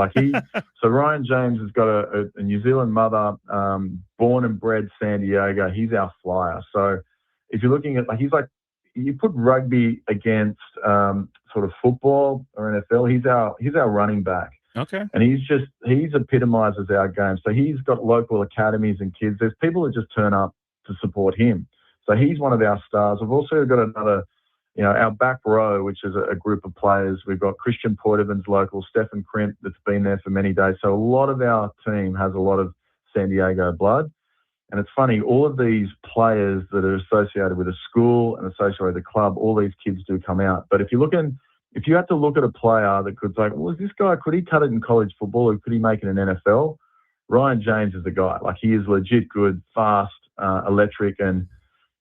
So Ryan James has got a New Zealand mother, born and bred San Diego. He's our flyer. So if you're looking at, you put rugby against sort of football or NFL, he's our running back. Okay. And he epitomizes our game. So he's got local academies and kids. There's people that just turn up to support him. So he's one of our stars. We've also got another, our back row, which is a group of players. We've got Christian Portevins local, Stefan Krint that's been there for many days. So a lot of our team has a lot of San Diego blood. And it's funny, all of these players that are associated with a school and associated with a club, all these kids do come out. But if you had to look at a player that could say, well, is this guy, could he cut it in college football or could he make it in NFL? Ryan James is the guy. He is legit good, fast, electric. And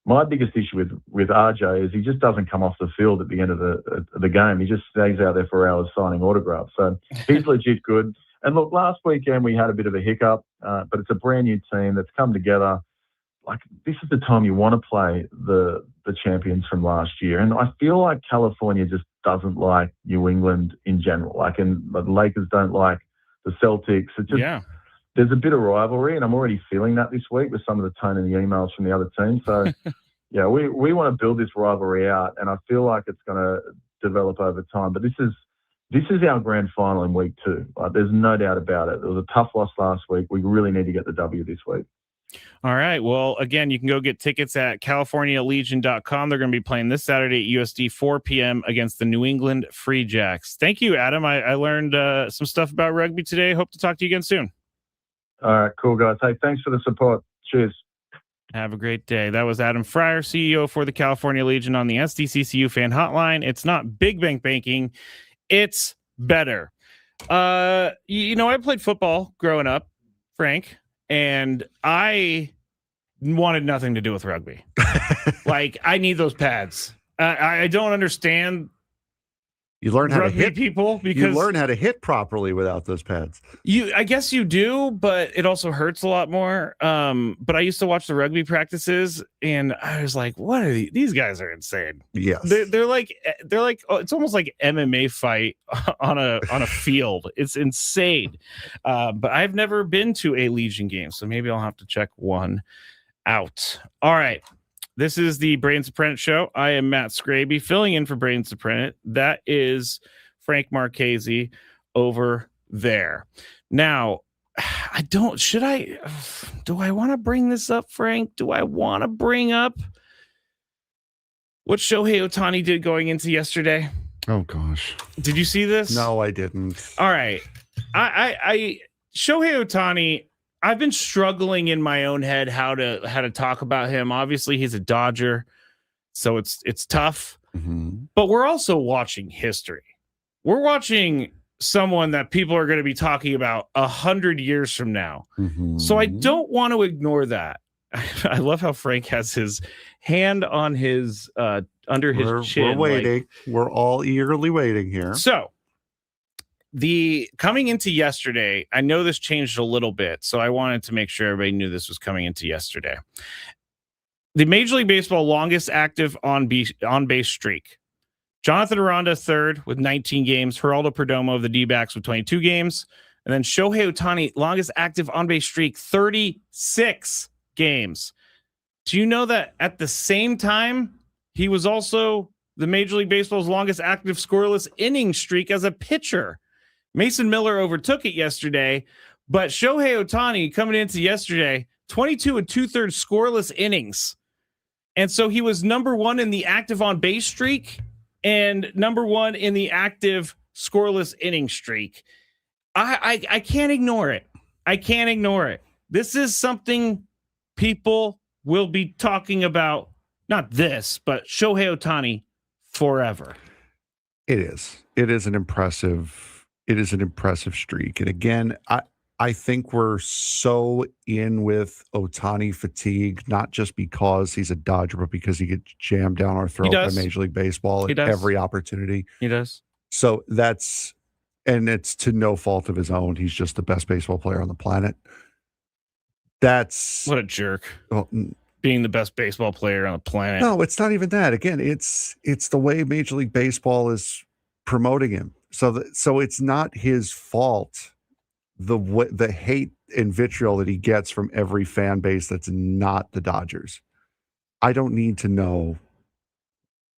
my biggest issue with RJ is he just doesn't come off the field at the end of the game. He just stays out there for hours signing autographs. So he's legit good. And look, last weekend we had a bit of a hiccup, but it's a brand new team that's come together. This is the time you want to play the champions from last year. And I feel like California just doesn't like New England in general. And the Lakers don't like the Celtics. There's a bit of rivalry, and I'm already feeling that this week with some of the tone in the emails from the other team. So, we want to build this rivalry out, and I feel like it's going to develop over time. But this is our grand final in week 2. There's no doubt about it. It was a tough loss last week. We really need to get the W this week. All right. Well, again, you can go get tickets at CaliforniaLegion.com. They're going to be playing this Saturday at USD 4 p.m. against the New England Free Jacks. Thank you, Adam. I learned some stuff about rugby today. Hope to talk to you again soon. All right, cool, guys. Hey, thanks for the support. Cheers. Have a great day. That was Adam Freier, CEO for the California Legion on the SDCCU fan hotline. It's not big bank banking. It's better. I played football growing up, Frank, and I wanted nothing to do with rugby. I need those pads. I don't understand. You learn how to hit people because you learn how to hit properly without those pads. I guess you do, but it also hurts a lot more. But I used to watch the rugby practices, and I was like, "What are these guys are insane." Yes, they're like it's almost like MMA fight on a field. It's insane. But I've never been to a Legion game, so maybe I'll have to check one out. All right. This is the Braden Surprenant Show. I am Matt Skraby, filling in for Braden Surprenant. That is Frank Marchese over there. Now, do I want to bring this up, Frank? Do I want to bring up what Shohei Ohtani did going into yesterday? Oh, gosh. Did you see this? No, I didn't. All right. I Shohei Ohtani, I've been struggling in my own head how to talk about him. Obviously, he's a Dodger, so it's tough. Mm-hmm. But we're also watching history. We're watching someone that people are going to be talking about 100 years from now. Mm-hmm. So I don't want to ignore that. I love how Frank has his hand on his under his chin. We're waiting. We're all eagerly waiting here. So coming into yesterday, I know this changed a little bit, so I wanted to make sure everybody knew this was coming into yesterday. The Major League Baseball longest active on base streak. Jonathan Aranda third with 19 games. Geraldo Perdomo of the D-backs with 22 games. And then Shohei Ohtani, longest active on base streak, 36 games. Do you know that at the same time, he was also the Major League Baseball's longest active scoreless inning streak as a pitcher? Mason Miller overtook it yesterday, but Shohei Ohtani coming into yesterday, 22 2/3 scoreless innings. And so he was number one in the active on base streak and number one in the active scoreless inning streak. I can't ignore it. I can't ignore it. This is something people will be talking about, not this, but Shohei Ohtani forever. It is. It is an impressive streak. And again, I think we're so in with Ohtani fatigue, not just because he's a Dodger, but because he gets jammed down our throat by Major League Baseball at every opportunity. He does. So it's to no fault of his own. He's just the best baseball player on the planet. What a jerk. Well, being the best baseball player on the planet. No, it's not even that. Again, it's the way Major League Baseball is promoting him. So it's not his fault. The hate and vitriol that he gets from every fan base that's not the Dodgers. I don't need to know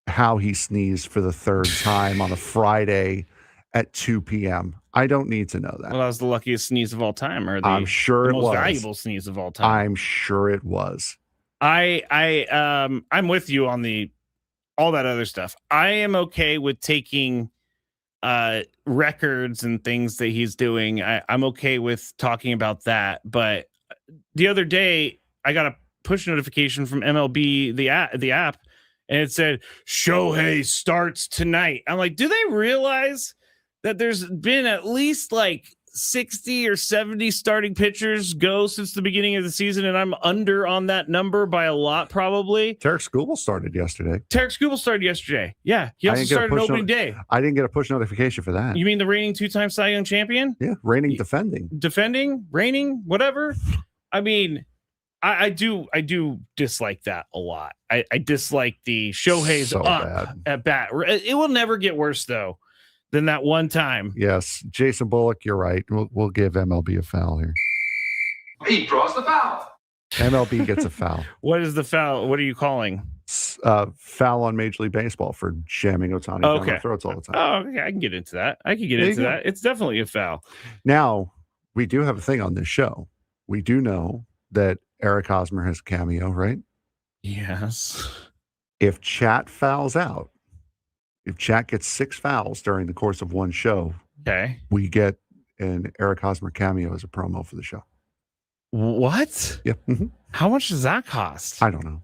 how he sneezed for the third time on a Friday at 2 p.m. I don't need to know that. Well, that was the luckiest sneeze of all time, or I'm sure the it most was. valuable sneeze of all time. I'm sure it was. I'm with you on all that other stuff. I am okay with taking records and things that he's doing. I'm okay with talking about that. But the other day, I got a push notification from MLB, the app, and it said Shohei starts tonight. I'm like, do they realize that there's been at least like 60 or 70 starting pitchers go since the beginning of the season, and I'm under on that number by a lot, probably. Tarek Skubal started yesterday. Yeah, he also started opening day. I didn't get a push notification for that. You mean the reigning two-time Cy Young champion? Yeah, defending, reigning, whatever. I mean, I do dislike that a lot. I dislike the Shohei's so up bad. At bat. It will never get worse though than that one time. Yes, Jason Bullock, you're right. We'll give MLB a foul here. He draws the foul. MLB gets a foul. What is the foul? What are you calling? Foul on Major League Baseball for jamming Ohtani down their throats all the time. Oh, okay. I can get into that. It's definitely a foul. Now, we do have a thing on this show. We do know that Eric Hosmer has a cameo, right? Yes. If Chat fouls out, if Chat gets 6 fouls during the course of one show, okay, we get an Eric Hosmer cameo as a promo for the show. What? Yeah. Mm-hmm. How much does that cost? I don't know.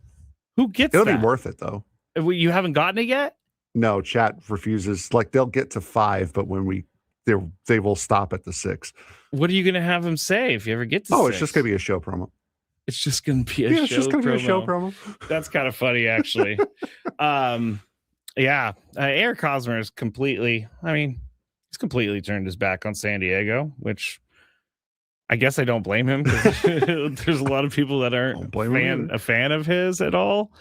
Who gets It'll that? be worth it, though. You haven't gotten it yet? No, Chat refuses. Like, they'll get to 5, but when they will stop at the 6. What are you going to have him say if you ever get to 6? It's just going to be a show promo. It's just going to be a show promo. It's just going to be a show promo. That's kind of funny, actually. Yeah, Eric Hosmer is completely. I mean, he's completely turned his back on San Diego, which I guess I don't blame him because there's a lot of people that aren't a fan of his at all.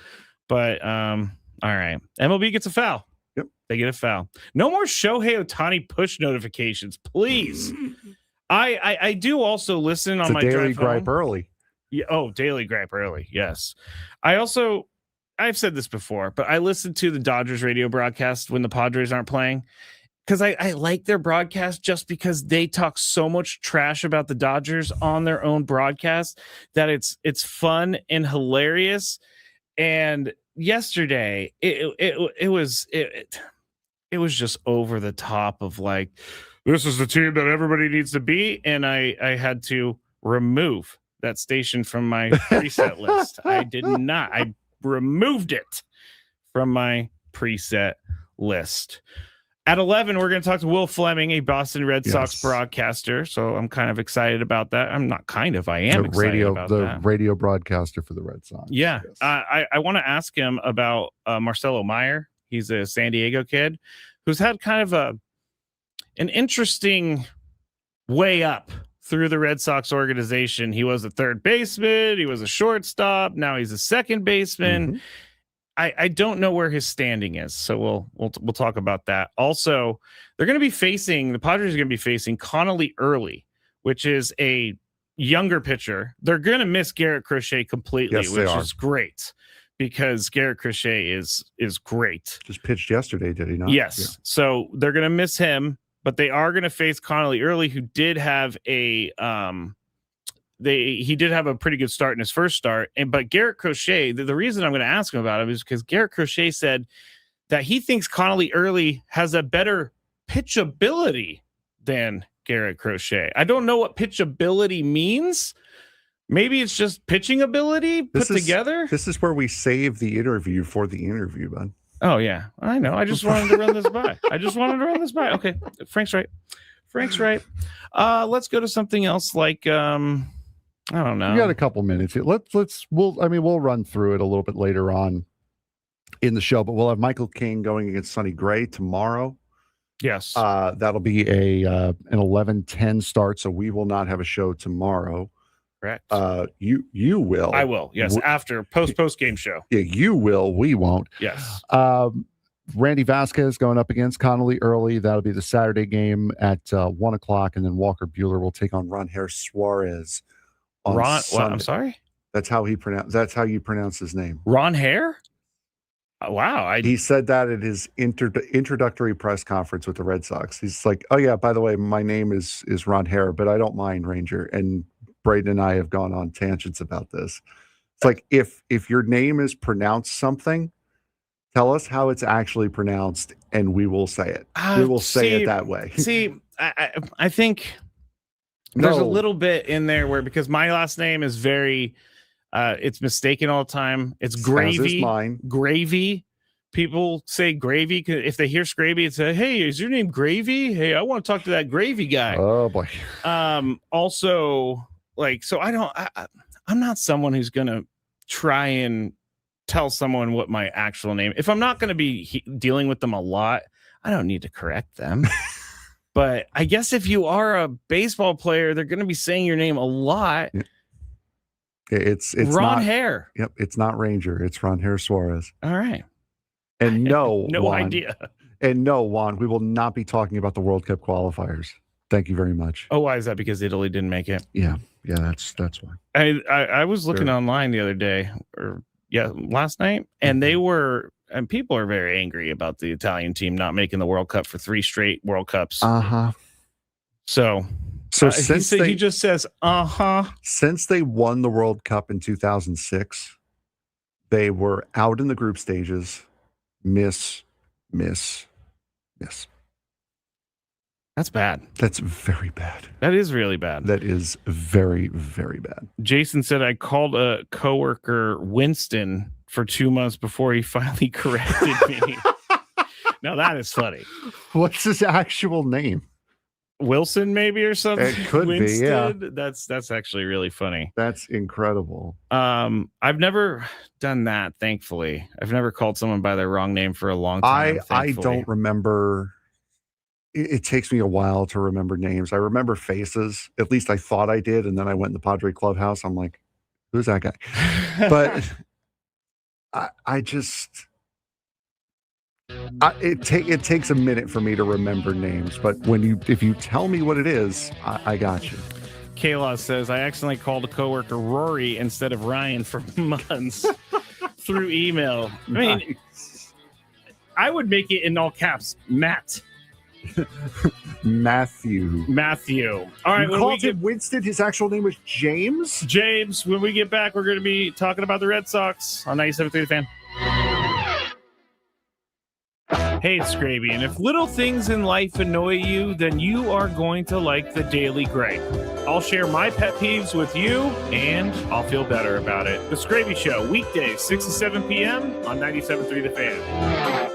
But all right, MLB gets a foul. Yep, they get a foul. No more Shohei Ohtani push notifications, please. I do also listen on my daily drive gripe home. early. Yeah. Oh, daily gripe early. Yes. I've said this before, but I listen to the Dodgers radio broadcast when the Padres aren't playing because I like their broadcast just because they talk so much trash about the Dodgers on their own broadcast that it's fun and hilarious. And yesterday it was just over the top of like, this is the team that everybody needs to be. And I had to remove that station from my preset list. I did not. I removed it from my preset list. At 11, we're going to talk to Will Flemming, a Boston Red Sox broadcaster. So I'm kind of excited about that. I'm not kind of. I am excited about that. The radio broadcaster for the Red Sox. Yeah. Yes. I want to ask him about Marcelo Meyer. He's a San Diego kid who's had kind of an interesting way up through the Red Sox organization. He was a third baseman. He was a shortstop. Now he's a second baseman. Mm-hmm. I don't know where his standing is. So we'll talk about that. Also, the Padres are going to be facing Connolly Early, which is a younger pitcher. They're going to miss Garrett Crochet completely, yes, which is great because Garrett Crochet is great. Just pitched yesterday, did he not? Yes. Yeah. So they're going to miss him. But they are going to face Connolly Early, who did have he did have a pretty good start in his first start. But Garrett Crochet, the reason I'm going to ask him about him is because Garrett Crochet said that he thinks Connolly Early has a better pitchability than Garrett Crochet. I don't know what pitchability means. Maybe it's just pitching ability put together. This is where we save the interview for the interview, bud. Oh, yeah, I know. I just wanted to run this by. Okay, Frank's right. Let's go to something else like, I don't know. We got a couple minutes here. We'll run through it a little bit later on in the show, but we'll have Michael King going against Sonny Gray tomorrow. Yes. That'll be an 11:10 start, so we will not have a show tomorrow. Correct. You will. I will. Yes. After post game show. Yeah, you will. We won't. Yes. Randy Vasquez going up against Connolly Early. That'll be the Saturday game at 1:00, and then Walker Buehler will take on Ronher Suarez. What? I'm sorry. That's how you pronounce his name. Ronher. Wow. He said that at his introductory press conference with the Red Sox. He's like, "Oh yeah, by the way, my name is Ronher, but I don't mind, Ranger." And Braden and I have gone on tangents about this. It's like if your name is pronounced something, tell us how it's actually pronounced, and we will say it. We will say it that way. See, I think there's a little bit in there where because my last name is very, it's mistaken all the time. It's Gravy. Gravy. People say Gravy. If they hear Skraby, it's hey, is your name Gravy? Hey, I want to talk to that Gravy guy. Oh boy. Also, so I'm not someone who's gonna try and tell someone what my actual name. If I'm not going to be dealing with them a lot, I don't need to correct them. But I guess if you are a baseball player, they're going to be saying your name a lot. It's Ronher. Yep, it's not Ranger. It's Ronher Suarez. All right. And no idea. And no, Juan, we will not be talking about the World Cup qualifiers. Thank you very much. Oh, why is that? Because Italy didn't make it. Yeah, that's why. I was looking online the other day, last night, and people are very angry about the Italian team not making the World Cup for 3 straight World Cups. So since he just says since they won the World Cup in 2006, they were out in the group stages. Miss. That's bad. That's very bad. That is really bad. That is very, very bad. Jason said I called a coworker Winston for 2 months before he finally corrected me. Now that is funny. What's his actual name? Wilson maybe or something. It could be, yeah. That's actually really funny. That's incredible. I've never done that, thankfully. I've never called someone by their wrong name for a long time. I don't remember. It takes me a while to remember names. I remember faces. At least I thought I did, and then I went in the Padre clubhouse. I'm like, who's that guy? But it takes a minute for me to remember names. But if you tell me what it is, I got you. Kayla says, I accidentally called a coworker Rory instead of Ryan for months through email. I mean, I would make it in all caps, Matt. Matthew. All right. You called him Winston. His actual name was James. When we get back, we're going to be talking about the Red Sox on 97.3 The Fan. Hey, it's Skraby, and if little things in life annoy you, then you are going to like the Daily Greg. I'll share my pet peeves with you, and I'll feel better about it. The Skraby Show, weekdays, 6 to 7 p.m. on 97.3 The Fan.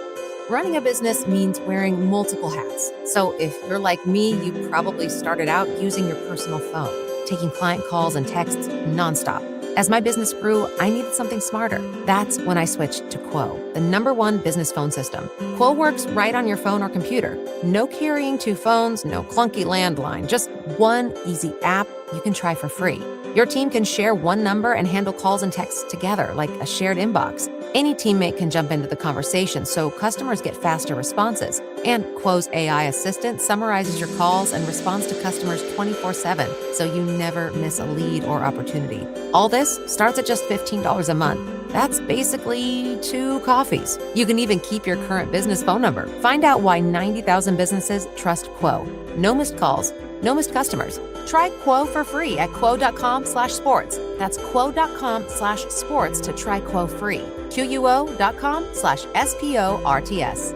Running a business means wearing multiple hats. So if you're like me, you probably started out using your personal phone, taking client calls and texts nonstop. As my business grew, I needed something smarter. That's when I switched to Quo, the #1 business phone system. Quo works right on your phone or computer. No carrying 2 phones, no clunky landline, just one easy app you can try for free. Your team can share one number and handle calls and texts together like a shared inbox. Any teammate can jump into the conversation, so customers get faster responses. And Quo's AI assistant summarizes your calls and responds to customers 24/7, so you never miss a lead or opportunity. All this starts at just $15 a month. That's basically 2 coffees. You can even keep your current business phone number. Find out why 90,000 businesses trust Quo. No missed calls, no missed customers. Try Quo for free at quo.com/sports. That's quo.com/sports to try Quo free. QUO.com/SPORTS.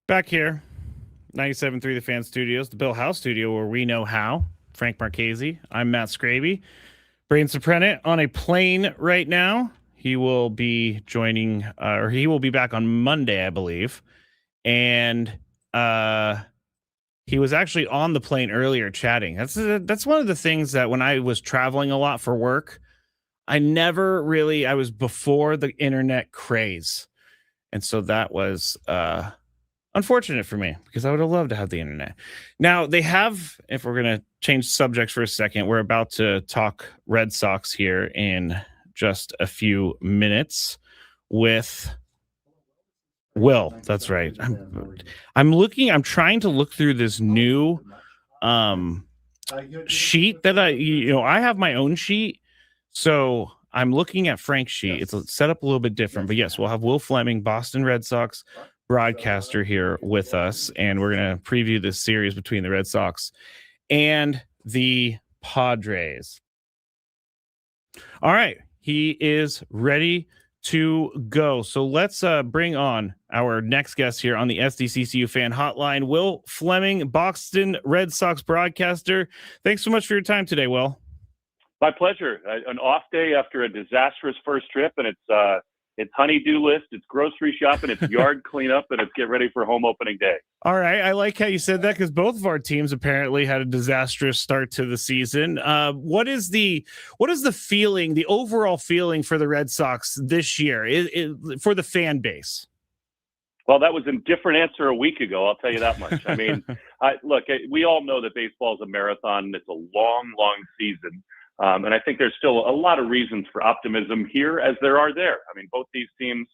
Back here, 97.3 The Fan Studios, the Bill House Studio, where we know how. Frank Marchese. I'm Matt Skraby. Braden Surprenant on a plane right now. He will be joining, or he will be back on Monday, I believe. And he was actually on the plane earlier chatting. That's one of the things that when I was traveling a lot for work, I was before the internet craze. And so that was unfortunate for me because I would have loved to have the internet. Now they have, if we're going to change subjects for a second, we're about to talk Red Sox here in just a few minutes with Will. That's right. I'm trying to look through this new sheet that I have my own sheet. So I'm looking at Frank's sheet. It's set up a little bit different, but yes, we'll have Will Flemming, Boston Red Sox broadcaster, here with us, and we're going to preview this series between the Red Sox and the Padres. All right, he is ready to go. So let's bring on our next guest here on the SDCCU fan hotline, Will Flemming, Boston Red Sox broadcaster. Thanks so much for your time today, Will. My pleasure. An off day after a disastrous first trip, and it's honey-do list, it's grocery shopping, it's yard cleanup, and it's get ready for home opening day. All right. I like how you said that because both of our teams apparently had a disastrous start to the season. What is the feeling, the overall feeling for the Red Sox this year for the fan base? Well, that was a different answer a week ago, I'll tell you that much. I mean, look, we all know that baseball is a marathon. It's a long, long season. And I think there's still a lot of reasons for optimism here as there are there. I mean, both these teams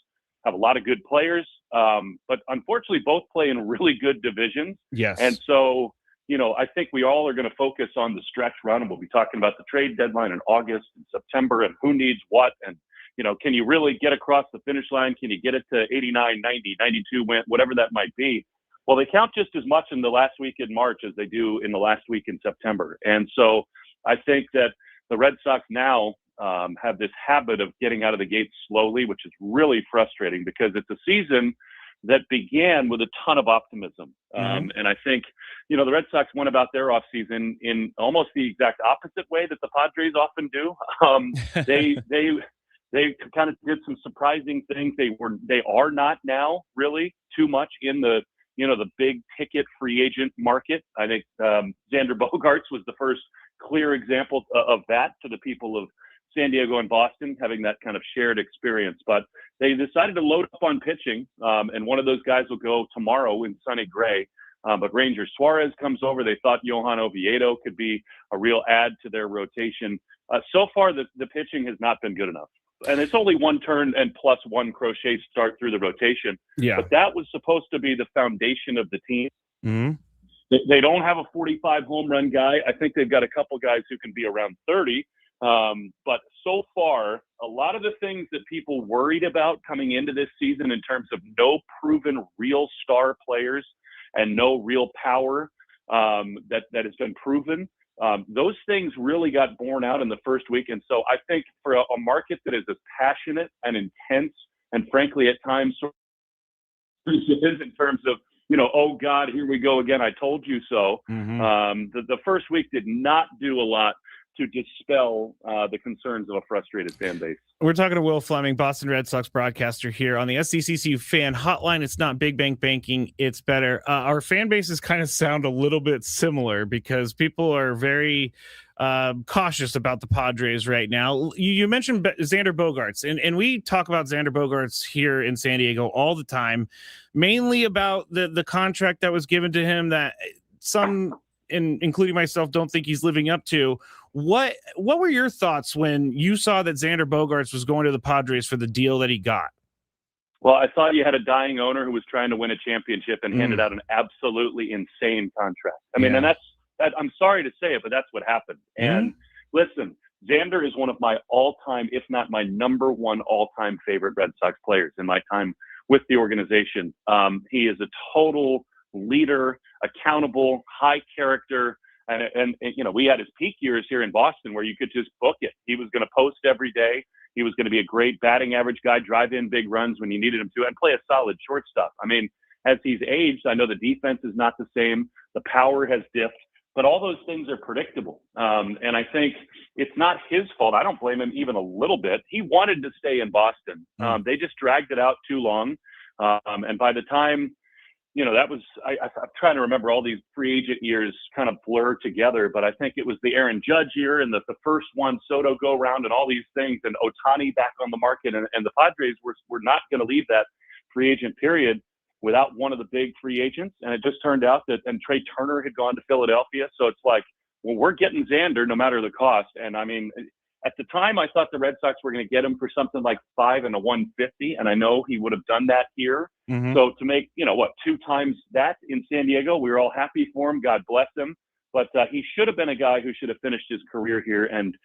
have a lot of good players, but unfortunately both play in really good divisions. Yes. And so, I think we all are going to focus on the stretch run, and we'll be talking about the trade deadline in August and September and who needs what. And, can you really get across the finish line? Can you get it to 89, 90, 92, whatever that might be? Well, they count just as much in the last week in March as they do in the last week in September. And so I think that the Red Sox now have this habit of getting out of the gate slowly, which is really frustrating because it's a season that began with a ton of optimism. And I think, the Red Sox went about their offseason in almost the exact opposite way that the Padres often do. They kind of did some surprising things. They are not now really too much in the big ticket free agent market. I think Xander Bogaerts was the first clear example of that to the people of San Diego and Boston, having that kind of shared experience. But they decided to load up on pitching, and one of those guys will go tomorrow in Sonny Gray. But Ranger Suarez comes over. They thought Johan Oviedo could be a real add to their rotation. So far, the pitching has not been good enough. And it's only one turn and plus one crochet start through the rotation. Yeah. But that was supposed to be the foundation of the team. Mm-hmm. They don't have a 45 home run guy. I think they've got a couple guys who can be around 30. But so far, a lot of the things that people worried about coming into this season in terms of no proven real star players and no real power that has been proven, those things really got borne out in the first week. And so I think for a market that is as passionate and intense and frankly at times in terms of, oh God, here we go again, I told you so. Mm-hmm. The first week did not do a lot to dispel the concerns of a frustrated fan base. We're talking to Will Flemming, Boston Red Sox broadcaster here on the SDCCU fan hotline. It's not big bank banking, it's better. Our fan bases kind of sound a little bit similar because people are very cautious about the Padres right now. You mentioned Xander Bogaerts, and we talk about Xander Bogaerts here in San Diego all the time, mainly about the contract that was given to him that some, including myself, don't think he's living up to. What were your thoughts when you saw that Xander Bogaerts was going to the Padres for the deal that he got? Well, I thought you had a dying owner who was trying to win a championship and handed out an absolutely insane contract. I mean, and I'm sorry to say it, but that's what happened. And listen, Xander is one of my all-time, if not my number one all-time favorite Red Sox players in my time with the organization. He is a total leader, accountable, high character. And we had his peak years here in Boston where you could just book it. He was going to post every day. He was going to be a great batting average guy, drive in big runs when you needed him to, and play a solid shortstop. I mean, as he's aged, I know the defense is not the same. The power has dipped, but all those things are predictable. And I think it's not his fault. I don't blame him even a little bit. He wanted to stay in Boston. They just dragged it out too long. And by the time, that was, I'm trying to remember, all these free agent years kind of blur together, but I think it was the Aaron Judge year and the first Juan Soto go round and all these things, and Ohtani back on the market. And the Padres were not going to leave that free agent period without one of the big free agents. And it just turned out that, and Trey Turner had gone to Philadelphia. So it's like, well, we're getting Xander no matter the cost. And I mean, at the time, I thought the Red Sox were going to get him for something like $5 and a $150, and I know he would have done that here. Mm-hmm. So to make, 2 times that in San Diego, we were all happy for him. God bless him. But he should have been a guy who should have finished his career here and,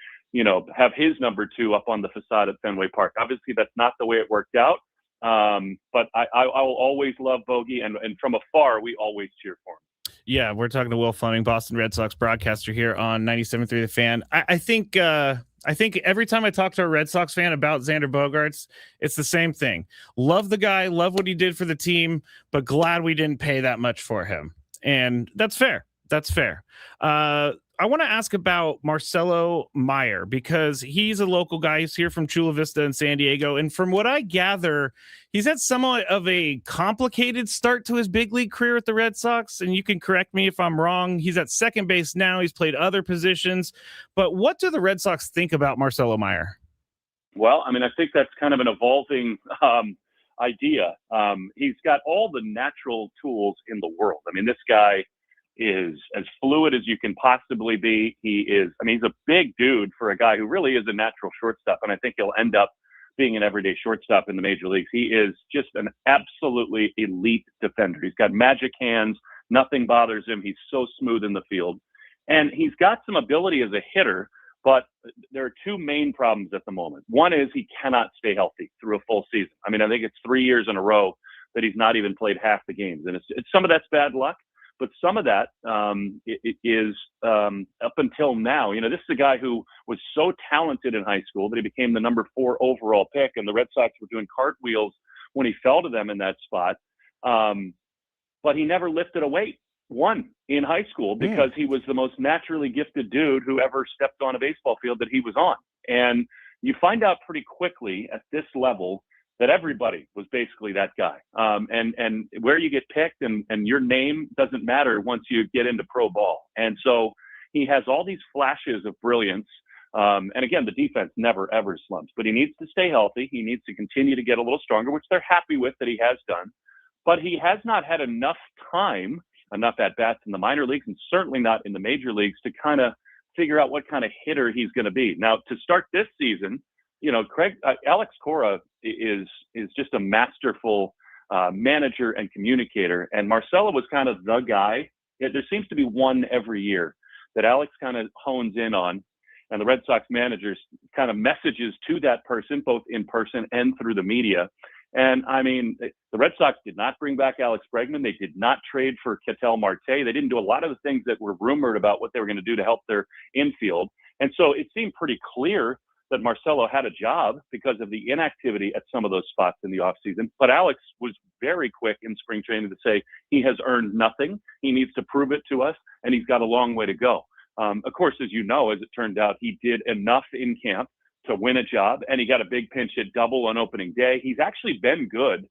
have his number 2 up on the facade at Fenway Park. Obviously, that's not the way it worked out. But I will always love Bogey, and from afar, we always cheer for him. Yeah, we're talking to Will Flemming, Boston Red Sox broadcaster here on 97.3 The Fan. I think every time I talk to a Red Sox fan about Xander Bogaerts, it's the same thing. Love the guy, love what he did for the team, but glad we didn't pay that much for him. And that's fair. That's fair. I want to ask about Marcelo Meyer, because he's a local guy. He's here from Chula Vista in San Diego. And from what I gather, he's had somewhat of a complicated start to his big league career with the Red Sox. And you can correct me if I'm wrong. He's at second base now. He's played other positions. But what do the Red Sox think about Marcelo Meyer? Well, I mean, I think that's kind of an evolving idea. He's got all the natural tools in the world. I mean, this guy is as fluid as you can possibly be. He's a big dude for a guy who really is a natural shortstop, and I think he'll end up being an everyday shortstop in the major leagues. He is just an absolutely elite defender. He's got magic hands. Nothing bothers him. He's so smooth in the field, and he's got some ability as a hitter, but there are 2 main problems at the moment. One is he cannot stay healthy through a full season. I mean, I think it's 3 years in a row that he's not even played half the games, and it's some of that's bad luck. But some of that is up until now. This is a guy who was so talented in high school that he became the number 4 overall pick, and the Red Sox were doing cartwheels when he fell to them in that spot. But he never lifted a weight, in high school, because he was the most naturally gifted dude who ever stepped on a baseball field that he was on. And you find out pretty quickly at this level that everybody was basically that guy. And where you get picked and your name doesn't matter once you get into pro ball. And so he has all these flashes of brilliance. And again, the defense never, ever slumps. But he needs to stay healthy. He needs to continue to get a little stronger, which they're happy with that he has done. But he has not had enough at-bats in the minor leagues, and certainly not in the major leagues, to kind of figure out what kind of hitter he's going to be. Now, to start this season, Alex Cora is just a masterful manager and communicator, and Marcelo was kind of the guy. There seems to be one every year that Alex kind of hones in on, and the Red Sox managers kind of messages to that person, both in person and through the media. And I mean, the Red Sox did not bring back Alex Bregman. They did not trade for Ketel Marte. They didn't do a lot of the things that were rumored about what they were going to do to help their infield. And so it seemed pretty clear that Marcelo had a job because of the inactivity at some of those spots in the offseason. But Alex was very quick in spring training to say he has earned nothing. He needs to prove it to us, and he's got a long way to go. Of course, as you know, as it turned out, he did enough in camp to win a job, and he got a big pinch hit double on opening day. He's actually been good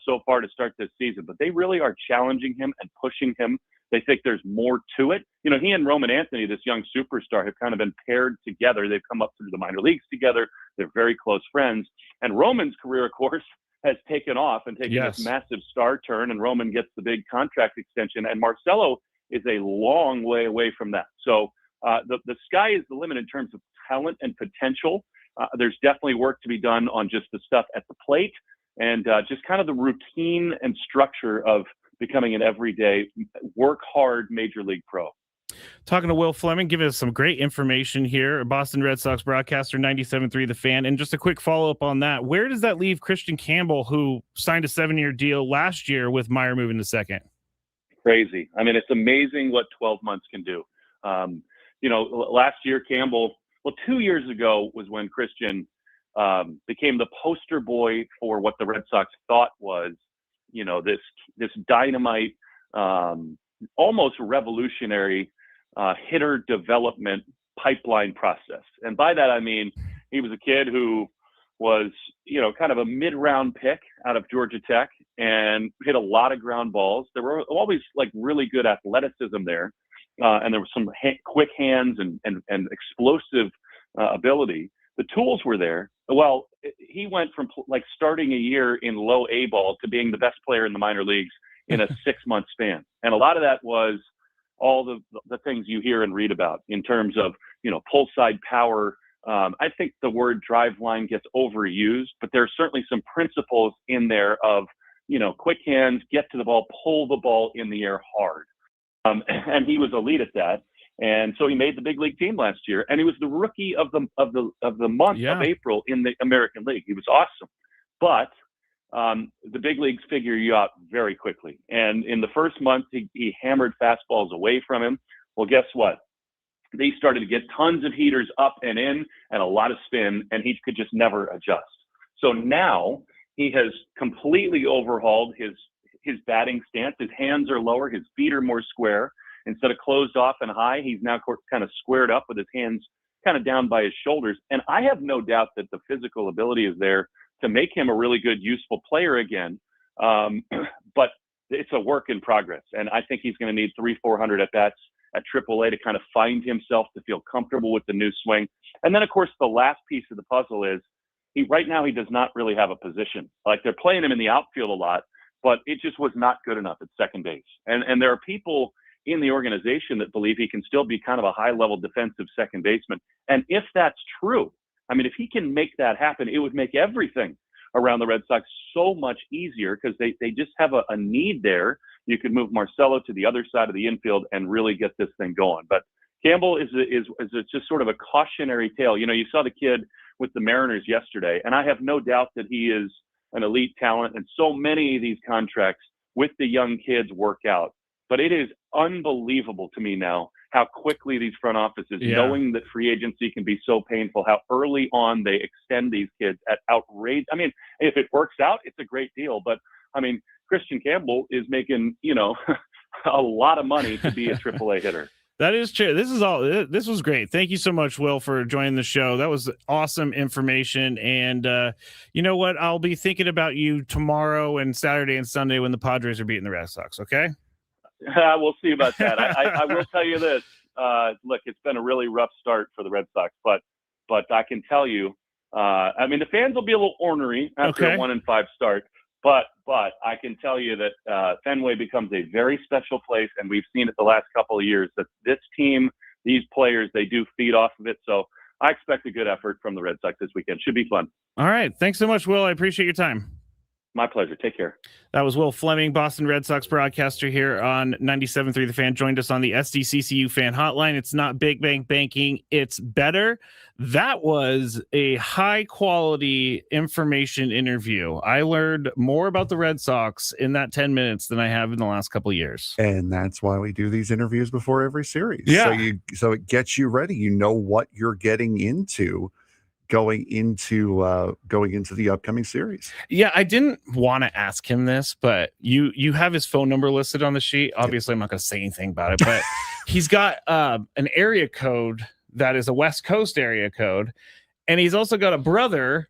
so far to start this season, but they really are challenging him and pushing him. They think there's more to it. He and Roman Anthony, this young superstar, have kind of been paired together. They've come up through the minor leagues together. They're very close friends. And Roman's career, of course, has taken off and taken this massive star turn, and Roman gets the big contract extension. And Marcelo is a long way away from that. So the sky is the limit in terms of talent and potential. There's definitely work to be done on just the stuff at the plate and just kind of the routine and structure of becoming an everyday, work hard major league pro. Talking to Will Flemming, giving us some great information here. Boston Red Sox broadcaster, 97.3 The Fan. And just a quick follow-up on that. Where does that leave Christian Campbell, who signed a 7-year deal last year with Meyer moving to second? Crazy. I mean, it's amazing what 12 months can do. Last year, Campbell, 2 years ago was when Christian became the poster boy for what the Red Sox thought was, this dynamite, almost revolutionary hitter development pipeline process. And by that, I mean, he was a kid who was, kind of a mid-round pick out of Georgia Tech and hit a lot of ground balls. There were always like really good athleticism there. And there was some quick hands and explosive ability. The tools were there. Well, he went from like starting a year in low A ball to being the best player in the minor leagues in a 6-month span. And a lot of that was all the things you hear and read about in terms of, pull side power. I think the word drive line gets overused, but there's certainly some principles in there of, quick hands, get to the ball, pull the ball in the air hard. And he was elite at that. And so he made the big league team last year, and he was the rookie of the month of April in the American League. He was awesome. But the big leagues figure you out very quickly. And in the first month, he hammered fastballs away from him. Well, guess what? They started to get tons of heaters up and in and a lot of spin, and he could just never adjust. So now he has completely overhauled his batting stance. His hands are lower. His feet are more square. Instead of closed off and high, he's now kind of squared up with his hands kind of down by his shoulders. And I have no doubt that the physical ability is there to make him a really good, useful player again. But it's a work in progress. And I think he's going to need 300-400 at-bats at AAA to kind of find himself, to feel comfortable with the new swing. And then, of course, the last piece of the puzzle is right now he does not really have a position. Like, they're playing him in the outfield a lot, but it just was not good enough at second base. And there are people in the organization that believe he can still be kind of a high-level defensive second baseman. And if that's true, I mean, if he can make that happen, it would make everything around the Red Sox so much easier, because they just have a need there. You could move Marcelo to the other side of the infield and really get this thing going. But Campbell is just sort of a cautionary tale. You saw the kid with the Mariners yesterday, and I have no doubt that he is an elite talent, and so many of these contracts with the young kids work out. But it is unbelievable to me now how quickly these front offices, knowing that free agency can be so painful, how early on they extend these kids at outrage. I mean, if it works out, it's a great deal. But, I mean, Christian Campbell is making, a lot of money to be a AAA hitter. That is true. This was great. Thank you so much, Will, for joining the show. That was awesome information. And you know what? I'll be thinking about you tomorrow and Saturday and Sunday when the Padres are beating the Red Sox. Okay. We'll see about that. I will tell you this. Look, it's been a really rough start for the Red Sox, but I can tell you, I mean, the fans will be a little ornery after a 1-5 start, but I can tell you that Fenway becomes a very special place, and we've seen it the last couple of years that this team, these players, they do feed off of it. So I expect a good effort from the Red Sox this weekend. Should be fun. All right. Thanks so much, Will. I appreciate your time. My pleasure. Take care. That was Will Flemming, Boston Red Sox broadcaster here on 97.3 The Fan. Joined us on the SDCCU fan hotline. It's not big bank banking, it's better. That was a high quality information interview. I learned more about the Red Sox in that 10 minutes than I have in the last couple of years. And that's why we do these interviews before every series. Yeah. So it gets you ready. You know what you're getting into going into the upcoming series. Yeah, I didn't want to ask him this, but you have his phone number listed on the sheet. Obviously, I'm not going to say anything about it, but he's got an area code that is a West Coast area code, and he's also got a brother.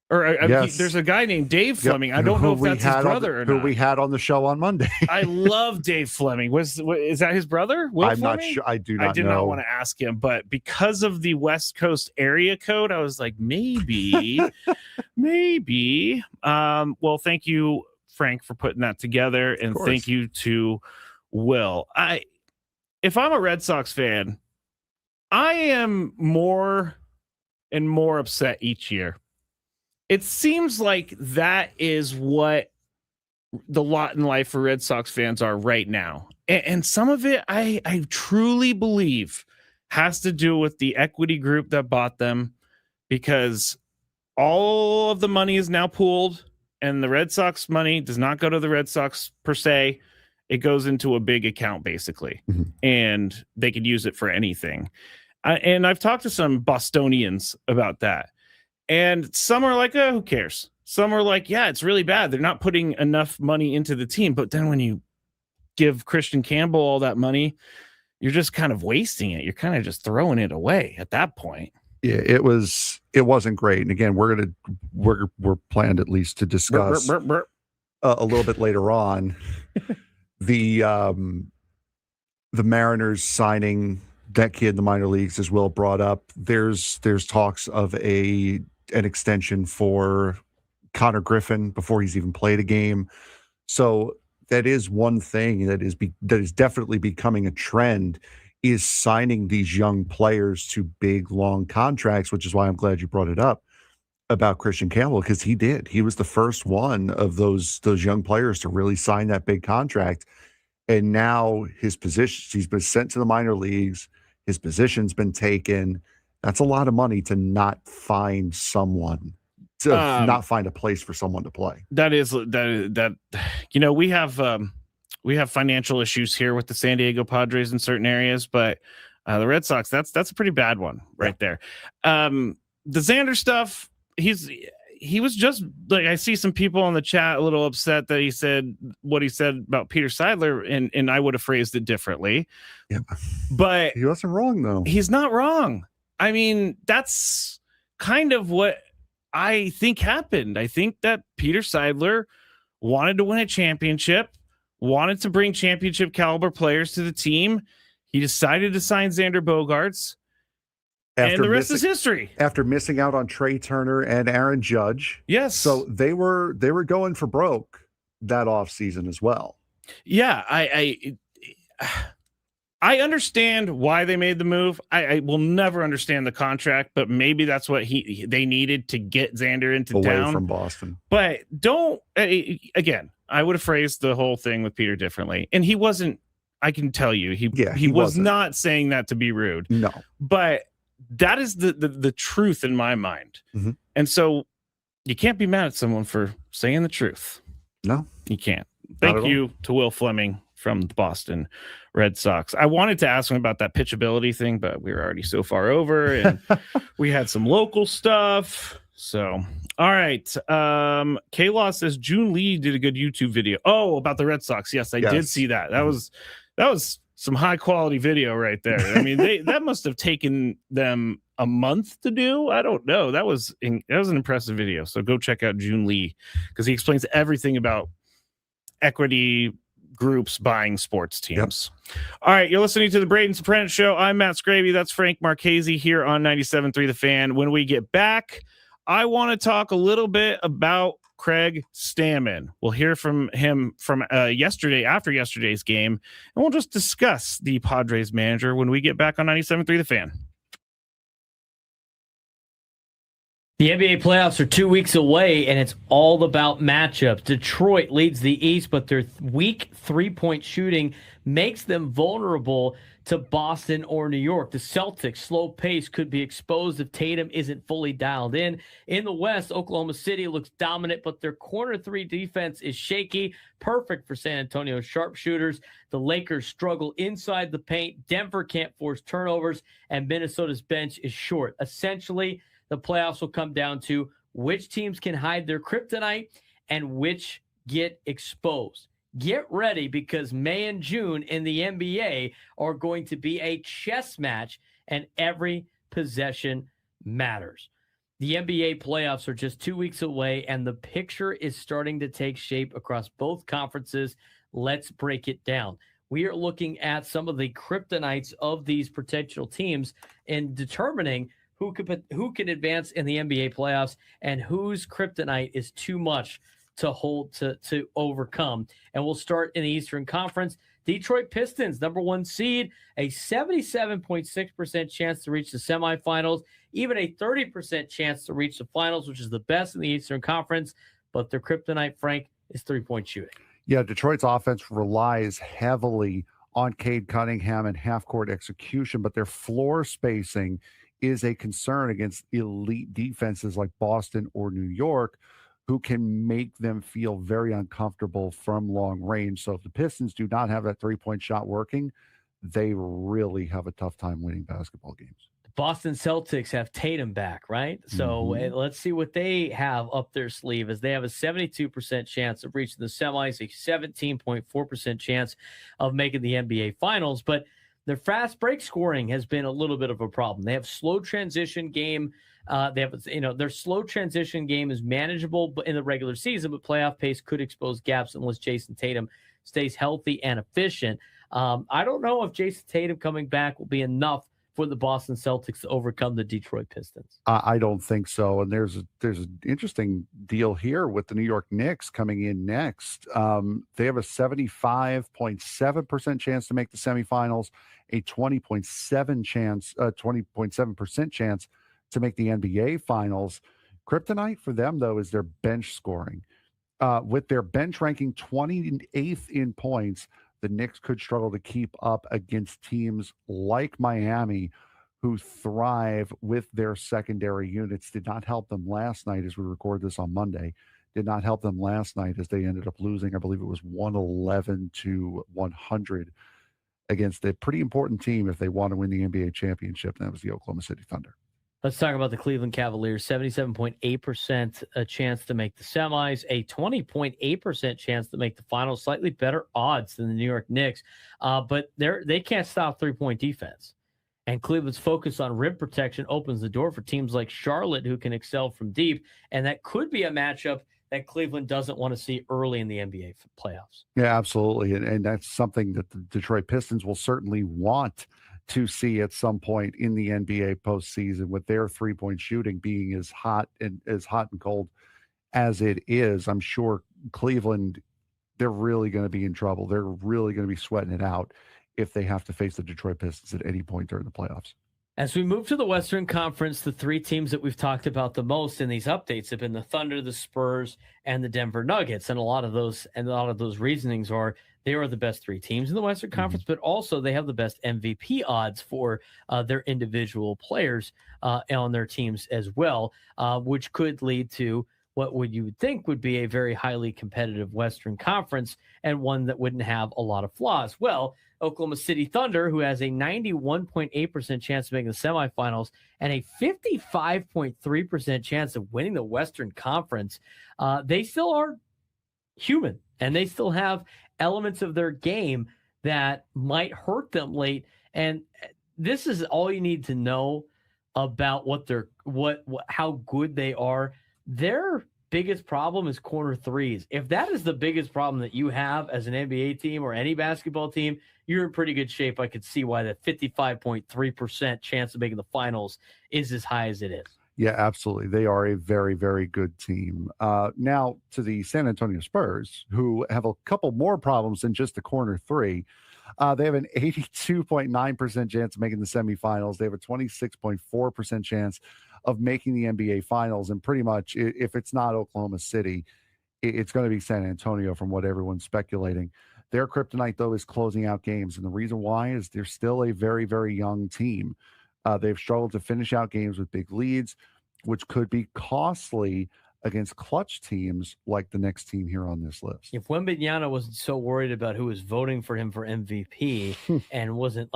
There's a guy named Dave Flemming. I don't know if that's his brother or not. Who we had on the show on Monday. I love Dave Flemming. Is that his brother? Will I'm Flemming? not sure. I did not want to ask him, but because of the West Coast area code, I was like, maybe. Well, thank you, Frank, for putting that together, and thank you to Will. If I'm a Red Sox fan, I am more and more upset each year. It seems like that is what the lot in life for Red Sox fans are right now. And some of it, I truly believe, has to do with the equity group that bought them, because all of the money is now pooled, and the Red Sox money does not go to the Red Sox per se. It goes into a big account, basically, and they could use it for anything. And I've talked to some Bostonians about that. And some are like, oh, who cares? Some are like, yeah, it's really bad. They're not putting enough money into the team. But then when you give Christian Campbell all that money, you're just kind of wasting it. You're kind of just throwing it away at that point. Yeah, it wasn't great. And again, we're planned at least to discuss a little bit later on the Mariners signing that kid in the minor leagues, as Will brought up. There's talks of an extension for Connor Griffin before he's even played a game. So that is one thing that is definitely becoming a trend, is signing these young players to big, long contracts, which is why I'm glad you brought it up about Christian Campbell, because he did. He was the first one of those young players to really sign that big contract. And now his position, he's been sent to the minor leagues. His position's been taken. That's a lot of money to not find someone, to not find a place for someone to play. That we have financial issues here with the San Diego Padres in certain areas, but the Red Sox, that's a pretty bad one right there. The Xander stuff, he was just like, I see some people in the chat a little upset that he said what he said about Peter Seidler, and I would have phrased it differently. Yeah, but he wasn't wrong though. He's not wrong. I mean, that's kind of what I think happened. I think that Peter Seidler wanted to win a championship, wanted to bring championship caliber players to the team. He decided to sign Xander Bogaerts. And the rest is history. After missing out on Trey Turner and Aaron Judge. Yes. So they were going for broke that offseason as well. Yeah, I understand why they made the move. I will never understand the contract, but maybe that's what they needed to get Xander into away town from Boston. But again, I would have phrased the whole thing with Peter differently. And he wasn't, I can tell you, he was not saying that to be rude. No. But that is the truth in my mind. Mm-hmm. And so you can't be mad at someone for saying the truth. No, you can't. Thank you to Will Flemming from the Boston Red Sox. I wanted to ask him about that pitchability thing, but we were already so far over, and we had some local stuff. So, all right. K-Law says June Lee did a good YouTube video. Oh, about the Red Sox. Yes, I did see that. That was some high quality video right there. I mean, that must have taken them a month to do. I don't know. That was an impressive video. So go check out June Lee, because he explains everything about equity groups buying sports teams. Yep. All right, you're listening to the Braden Surprenant Show. I'm Matt Skraby. That's Frank Marchese here on 97.3 The Fan. When we get back, I want to talk a little bit about Craig Stammen. We'll hear from him from yesterday, after yesterday's game, and we'll just discuss the Padres manager when we get back on 97.3 The Fan. The NBA playoffs are 2 weeks away, and it's all about matchups. Detroit leads the East, but their weak three-point shooting makes them vulnerable to Boston or New York. The Celtics' slow pace could be exposed if Tatum isn't fully dialed in. In the West, Oklahoma City looks dominant, but their corner three defense is shaky, perfect for San Antonio's sharpshooters. The Lakers struggle inside the paint. Denver can't force turnovers, and Minnesota's bench is short. Essentially, the playoffs will come down to which teams can hide their kryptonite and which get exposed. Get ready, because May and June in the NBA are going to be a chess match, and every possession matters. The NBA playoffs are just 2 weeks away, and the picture is starting to take shape across both conferences. Let's break it down. We are looking at some of the kryptonites of these potential teams and determining who can advance in the NBA playoffs and whose kryptonite is too much to hold to overcome. And we'll start in the Eastern Conference. Detroit Pistons, number one seed, a 77.6% chance to reach the semifinals, even a 30% chance to reach the finals, which is the best in the Eastern Conference. But their kryptonite, Frank, is three-point shooting. Yeah, Detroit's offense relies heavily on Cade Cunningham and half-court execution, but their floor spacing is a concern against elite defenses like Boston or New York, who can make them feel very uncomfortable from long range. So if the Pistons do not have that three-point shot working, they really have a tough time winning basketball games. The Boston Celtics have Tatum back, right? So let's see what they have up their sleeve, as they have a 72% chance of reaching the semis, a 17.4% chance of making the NBA Finals. But their fast break scoring has been a little bit of a problem. They have slow transition game. Their slow transition game is manageable in the regular season, but playoff pace could expose gaps unless Jason Tatum stays healthy and efficient. I don't know if Jason Tatum coming back will be enough for the Boston Celtics to overcome the Detroit Pistons. I don't think so. And there's an interesting deal here with the New York Knicks coming in next. They have a 75.7% chance to make the semifinals, a 20.7% chance to make the NBA Finals. Kryptonite for them, though, is their bench scoring. With their bench ranking 28th in points, the Knicks could struggle to keep up against teams like Miami, who thrive with their secondary units. Did not help them last night as we record this on Monday. Did not help them last night as they ended up losing, I believe it was 111-100 against a pretty important team if they want to win the NBA championship, and that was the Oklahoma City Thunder. Let's talk about the Cleveland Cavaliers. 77.8% a chance to make the semis, a 20.8% chance to make the finals. Slightly better odds than the New York Knicks, but they can't stop three-point defense. And Cleveland's focus on rim protection opens the door for teams like Charlotte, who can excel from deep, and that could be a matchup that Cleveland doesn't want to see early in the NBA playoffs. Yeah, absolutely, and that's something that the Detroit Pistons will certainly want to see at some point in the NBA postseason, with their three-point shooting being as hot and cold as it is. I'm sure Cleveland, they're really going to be in trouble. They're really going to be sweating it out if they have to face the Detroit Pistons at any point during the playoffs. As we move to the Western Conference, the three teams that we've talked about the most in these updates have been the Thunder, the Spurs, and the Denver Nuggets. And a lot of those reasonings are they are the best three teams in the Western Conference, but also they have the best MVP odds for their individual players on their teams as well, which could lead to what you would think would be a very highly competitive Western Conference, and one that wouldn't have a lot of flaws. Well, Oklahoma City Thunder, who has a 91.8% chance of making the semifinals and a 55.3% chance of winning the Western Conference, they still are human, and they still have elements of their game that might hurt them late. And this is all you need to know about how good they are. Their biggest problem is corner threes. If that is the biggest problem that you have as an NBA team or any basketball team, you're in pretty good shape. I could see why that 55.3% chance of making the finals is as high as it is. Yeah, absolutely. They are a very, very good team. Now to the San Antonio Spurs, who have a couple more problems than just the corner three. They have an 82.9% chance of making the semifinals. They have a 26.4% chance of making the NBA Finals. And pretty much, if it's not Oklahoma City, it's going to be San Antonio from what everyone's speculating. Their kryptonite, though, is closing out games. And the reason why is they're still a very, very young team. They've struggled to finish out games with big leads, which could be costly against clutch teams like the next team here on this list. If Wembanyama wasn't so worried about who was voting for him for MVP and wasn't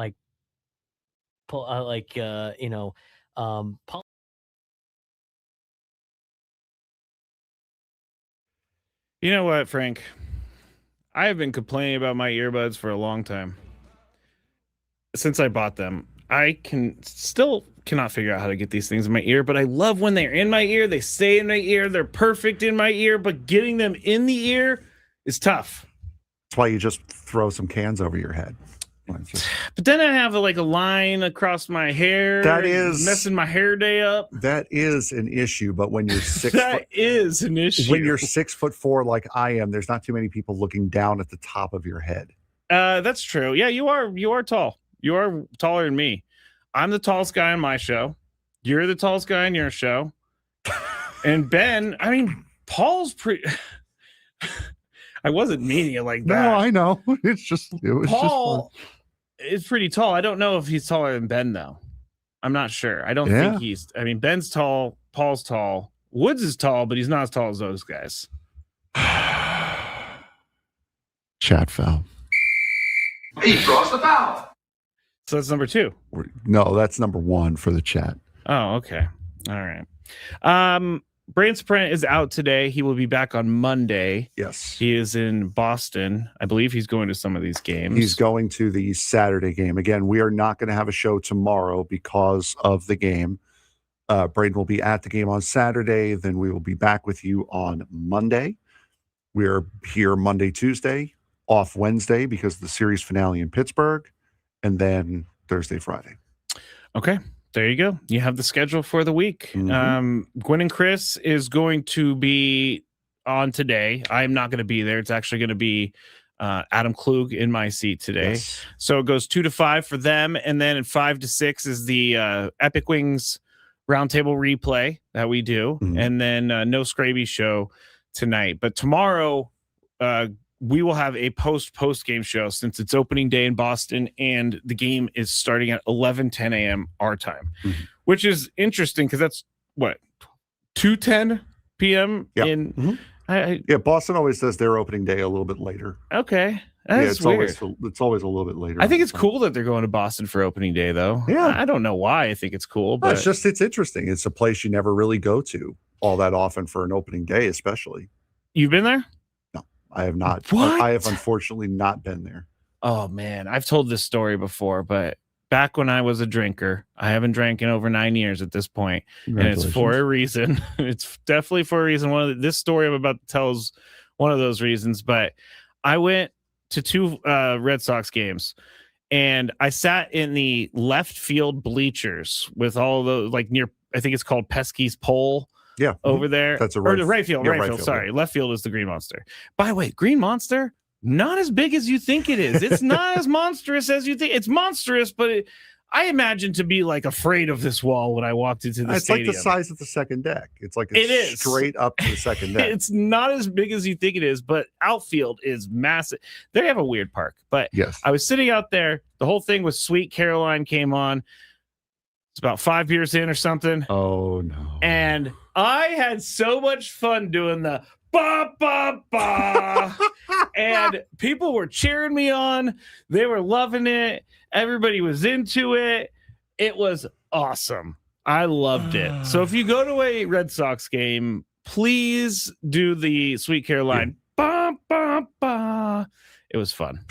You know what, Frank? I have been complaining about my earbuds for a long time. Since I bought them, I cannot figure out how to get these things in my ear, but I love when they're in my ear. They stay in my ear. They're perfect in my ear, but getting them in the ear is tough. That's why you just throw some cans over your head. But then I have a line across my hair. That is messing my hair day up. That is an issue. But when you're 6 that is an issue. When you're 6'4" like I am, there's not too many people looking down at the top of your head. That's true. Yeah, you are tall. You are taller than me. I'm the tallest guy on my show. You're the tallest guy on your show. And Ben, Paul's pretty. I wasn't meaning it like that. No, I know. Paul is pretty tall. I don't know if he's taller than Ben, though. I'm not sure. I don't think he's. Ben's tall. Paul's tall. Woods is tall, but he's not as tall as those guys. Chat fell. He draws the foul. So that's number 2. No, that's number 1 for the chat. Oh, okay. All right. Braden Surprenant is out today. He will be back on Monday. Yes. He is in Boston. I believe he's going to some of these games. He's going to the Saturday game. Again, we are not going to have a show tomorrow because of the game. Braden will be at the game on Saturday. Then we will be back with you on Monday. We're here Monday, Tuesday, off Wednesday because of the series finale in Pittsburgh, and then Thursday, Friday. Okay. There you go. You have the schedule for the week. Mm-hmm. Gwen and Chris is going to be on today. I'm not going to be there. It's actually going to be Adam Klug in my seat today. Yes. So it goes 2 to 5 for them. And then at 5 to 6 is the Epic Wings roundtable replay that we do. Mm-hmm. And then no Skraby show tonight. But tomorrow, we will have a post game show since it's opening day in Boston and the game is starting at 10 a.m. our time, which is interesting because that's what 2:10 p.m. in. Yeah, Boston always does their opening day a little bit later. Okay, that's it's weird. always a little bit later. I think it's cool that they're going to Boston for opening day, though. Yeah, I don't know why. I think it's cool, but it's interesting. It's a place you never really go to all that often for an opening day, especially. You've been there? I have not. What? I have unfortunately not been there. Oh man, I've told this story before, but back when I was a drinker, I haven't drank in over 9 years at this point, and it's for a reason. It's definitely for a reason. This story I'm about to tell is one of those reasons. But I went to 2 Red Sox games, and I sat in the left field bleachers with all the near. I think it's called Pesky's Pole. Yeah, over there. That's a or the right field. Right field. Sorry, left field is the Green Monster. By the way, Green Monster, not as big as you think it is. It's not as monstrous as you think. It's monstrous, but I imagine to be afraid of this wall when I walked into the stadium. It's like the size of the second deck. It's is straight up to the second deck. It's not as big as you think it is, but outfield is massive. They have a weird park, but yes, I was sitting out there. The whole thing with Sweet Caroline came on. It's about 5 beers in or something. Oh no! And I had so much fun doing the ba ba ba, and people were cheering me on. They were loving it. Everybody was into it. It was awesome. I loved it. So if you go to a Red Sox game, please do the Sweet Caroline. Ba ba ba. It was fun.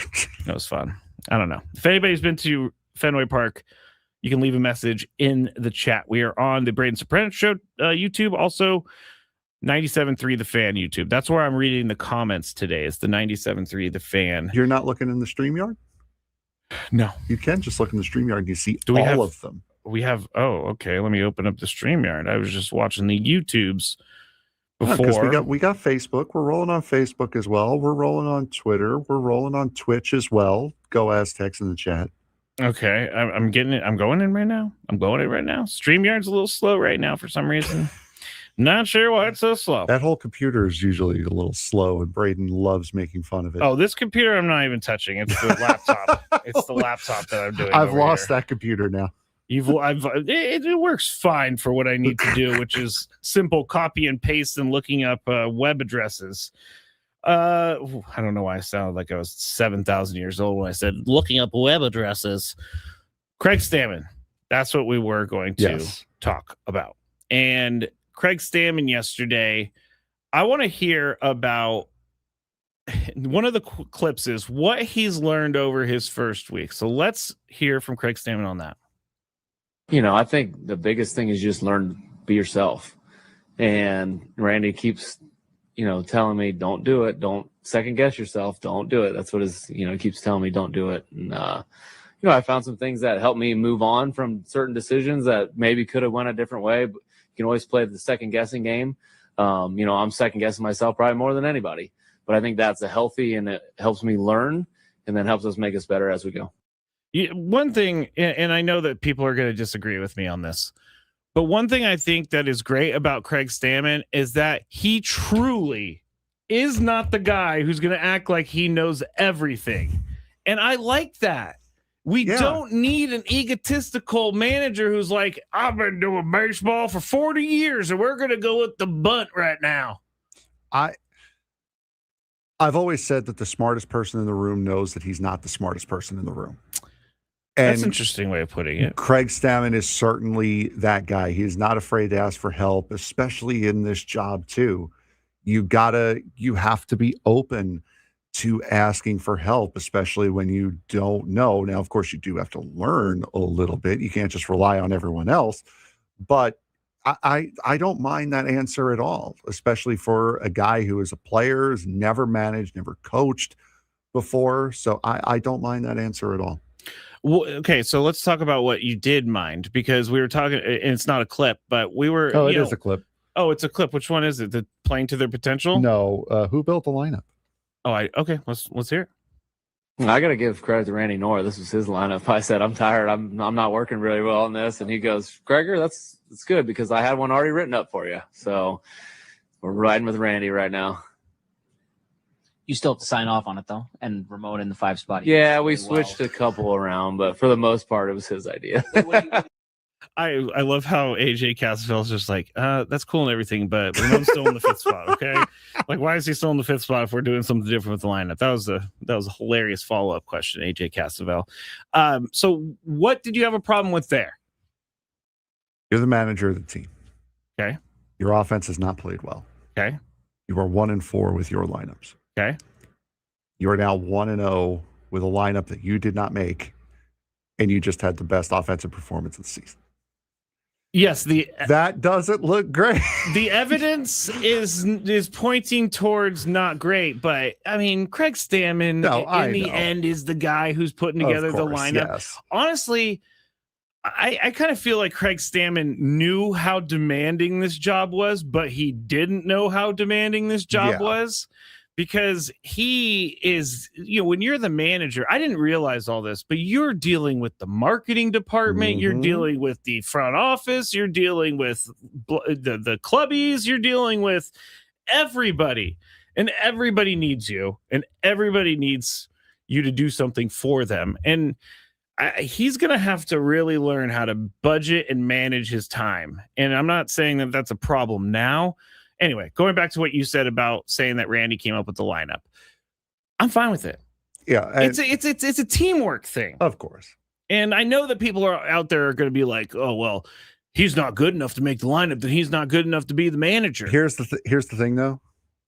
It was fun. I don't know if anybody's been to Fenway Park. You can leave a message in the chat. We are on the Braden Surprenant Show YouTube, also 97.3 The Fan YouTube. That's where I'm reading the comments today. It's the 97.3 The Fan. You're not looking in the StreamYard? No. You can just look in the StreamYard and you see all of them. We have, okay, let me open up the StreamYard. I was just watching the YouTubes before. Because we got Facebook. We're rolling on Facebook as well. We're rolling on Twitter. We're rolling on Twitch as well. Go Aztecs in the chat. Okay, I'm getting it. I'm going in right now. StreamYard's a little slow right now for some reason. Not sure why it's so slow. That whole computer is usually a little slow, and Braden loves making fun of it. Oh, this computer I'm not even touching. It's the laptop. It's the laptop that I'm doing. I've lost that computer now. It works fine for what I need to do, which is simple copy and paste and looking up web addresses. I don't know why I sounded like I was 7,000 years old when I said looking up web addresses. Craig Stammen, that's what we were going to talk about. And Craig Stammen yesterday, I want to hear about one of the clips is what he's learned over his first week. So let's hear from Craig Stammen on that. I think the biggest thing is just learn to be yourself. And Randy keeps telling me, don't do it. Don't second guess yourself. Don't do it. That's what he keeps telling me, don't do it. And, I found some things that helped me move on from certain decisions that maybe could have went a different way, but you can always play the second guessing game. I'm second guessing myself probably more than anybody, but I think that's a healthy, and it helps me learn and then helps us make us better as we go. One thing, and I know that people are going to disagree with me on this, but one thing I think that is great about Craig Stammen is that he truly is not the guy who's going to act like he knows everything. And I like that. We don't need an egotistical manager who's like, I've been doing baseball for 40 years and we're going to go with the bunt right now. I've always said that the smartest person in the room knows that he's not the smartest person in the room. That's an interesting way of putting it. Craig Stammen is certainly that guy. He's not afraid to ask for help, especially in this job too. You have to be open to asking for help, especially when you don't know. Now, of course, you do have to learn a little bit. You can't just rely on everyone else. But I don't mind that answer at all, especially for a guy who is a player, has never managed, never coached before. So I don't mind that answer at all. Well, okay, so let's talk about what you did mind, because we were talking, and it's not a clip, but we were. Oh, it is a clip. Oh, it's a clip. Which one is it? The Playing to Their Potential? No. Who built the lineup? Oh, okay. Let's hear it. I got to give credit to Randy Nora. This was his lineup. I said, I'm tired. I'm not working really well on this. And he goes, Gregor, that's good, because I had one already written up for you. So we're riding with Randy right now. You still have to sign off on it, though, and Ramon in the 5 spot. Yeah, we switched a couple around, but for the most part, it was his idea. I love how AJ Cassavell's just like, that's cool and everything, but Ramon's still in the 5th spot, okay? Like, why is he still in the 5th spot if we're doing something different with the lineup? That was a hilarious follow-up question, AJ Cassavell. So what did you have a problem with there? You're the manager of the team. Okay. Your offense has not played well. Okay. You are 1-4 with your lineups. Okay. You are now 1-0 with a lineup that you did not make, and you just had the best offensive performance of the season. Yes, that doesn't look great. The evidence is pointing towards not great, but I mean, Craig Stammen in the end is the guy who's putting together the lineup. Yes. Honestly, I kind of feel like Craig Stammen knew how demanding this job was, but he didn't know how demanding this job was. Because he is, when you're the manager, I didn't realize all this, but you're dealing with the marketing department, you're dealing with the front office, you're dealing with the clubbies, you're dealing with everybody, and everybody needs you, and everybody needs you to do something for them. And he's going to have to really learn how to budget and manage his time. And I'm not saying that that's a problem now. Anyway, going back to what you said about saying that Randy came up with the lineup, I'm fine with it. Yeah, it's a teamwork thing, of course. And I know that people are out there are going to be like, "Oh, well, he's not good enough to make the lineup. Then he's not good enough to be the manager." Here's the thing, though.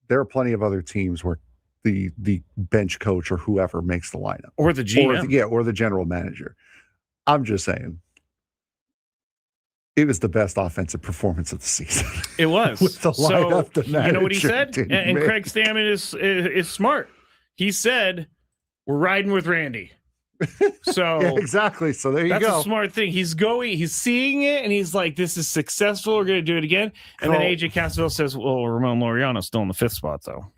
There are plenty of other teams where the bench coach or whoever makes the lineup, or the GM, or the general manager. I'm just saying. It was the best offensive performance of the season. It was. With the lineup, the you know what he said? And Craig Stammen is smart. He said, "We're riding with Randy." So yeah, exactly. So there you go. That's a smart thing. He's seeing it, and he's like, "This is successful. We're going to do it again." And then AJ Cassavell says, "Well, Ramon Laureano's still in the 5th spot, though."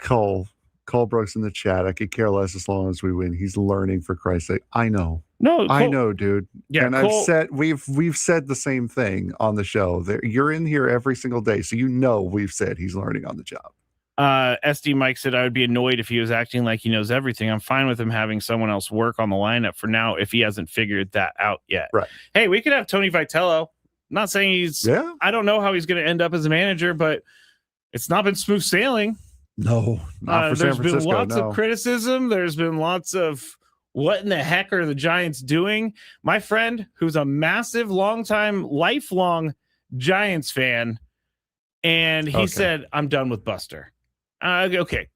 Cole Brooks in the chat. I could care less as long as we win. He's learning, for Christ's sake. I know. No, I know, dude. Yeah, and we've said the same thing on the show. You're in here every single day, so we've said he's learning on the job. SD Mike said, I would be annoyed if he was acting like he knows everything. I'm fine with him having someone else work on the lineup for now if he hasn't figured that out yet. Right. Hey, we could have Tony Vitello. I'm not saying I don't know how he's going to end up as a manager, but it's not been smooth sailing. No, not for San Francisco. There's been lots of criticism. There's been lots of what in the heck are the Giants doing? My friend, who's a massive, lifelong Giants fan, and he said, I'm done with Buster. Okay,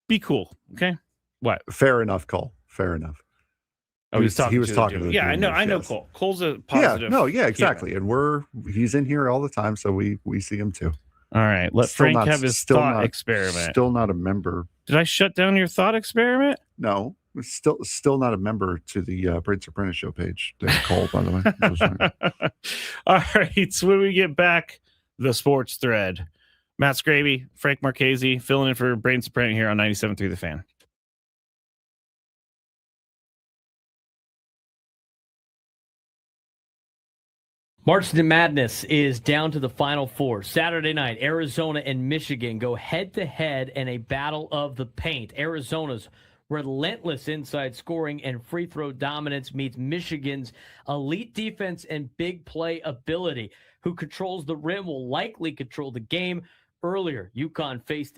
be cool. Okay, what? Fair enough, Cole. Fair enough. Oh, he was talking to the yeah, I know yes. Cole. Cole's a positive. Exactly. And he's in here all the time, so we see him too. All right, let Frank have his thought experiment. Still not a member. Did I shut down your thought experiment? No, still not a member to the Braden Surprenant show page. Cole, by the way. All right, so when we get back, the sports thread. Matt Skraby, Frank Marchese, filling in for Braden Surprenant here on 97.3 The Fan. March to Madness is down to the Final Four. Saturday night, Arizona and Michigan go head-to-head in a battle of the paint. Arizona's relentless inside scoring and free throw dominance meets Michigan's elite defense and big play ability. Who controls the rim will likely control the game. Earlier, UConn faces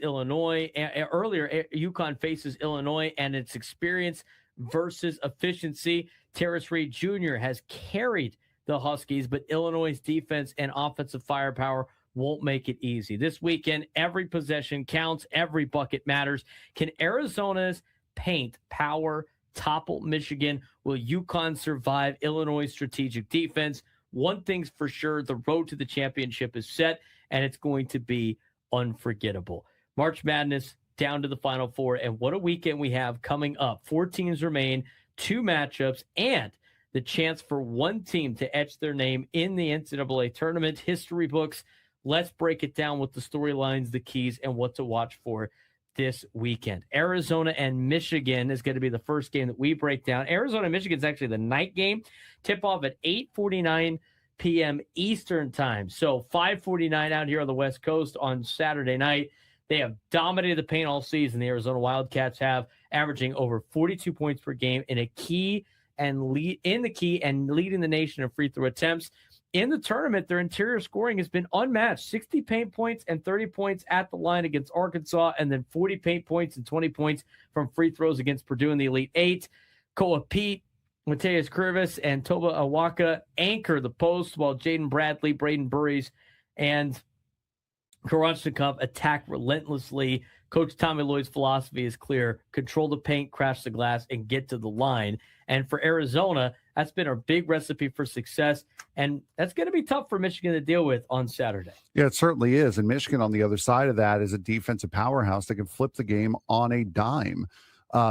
Illinois, and its experience versus efficiency. Terrace Reed Jr. has carried the Huskies, but Illinois' defense and offensive firepower won't make it easy. This weekend, every possession counts. Every bucket matters. Can Arizona's paint power topple Michigan? Will UConn survive Illinois' strategic defense? One thing's for sure, the road to the championship is set, and it's going to be unforgettable. March Madness down to the Final Four, and what a weekend we have coming up. 4 teams remain, 2 matchups, and the chance for one team to etch their name in the NCAA tournament. History books. Let's break it down with the storylines, the keys, and what to watch for this weekend. Arizona and Michigan is going to be the first game that we break down. Arizona and Michigan is actually the night game. Tip-off at 8:49 p.m. Eastern time. So 5:49 out here on the West Coast on Saturday night. They have dominated the paint all season. The Arizona Wildcats have, averaging over 42 points per game in leading the nation in free throw attempts. In the tournament, their interior scoring has been unmatched. 60 paint points and 30 points at the line against Arkansas, and then 40 paint points and 20 points from free throws against Purdue in the Elite Eight. Koa Pete, Mateus Curvis, and Toba Awaka anchor the post, while Jaden Bradley, Braden Burries, and Karachnikov attack relentlessly. Coach Tommy Lloyd's philosophy is clear: control the paint, crash the glass, and get to the line. And for Arizona, that's been our big recipe for success, and that's going to be tough for Michigan to deal with on Saturday. Yeah, it certainly is. And Michigan, on the other side of that, is a defensive powerhouse that can flip the game on a dime.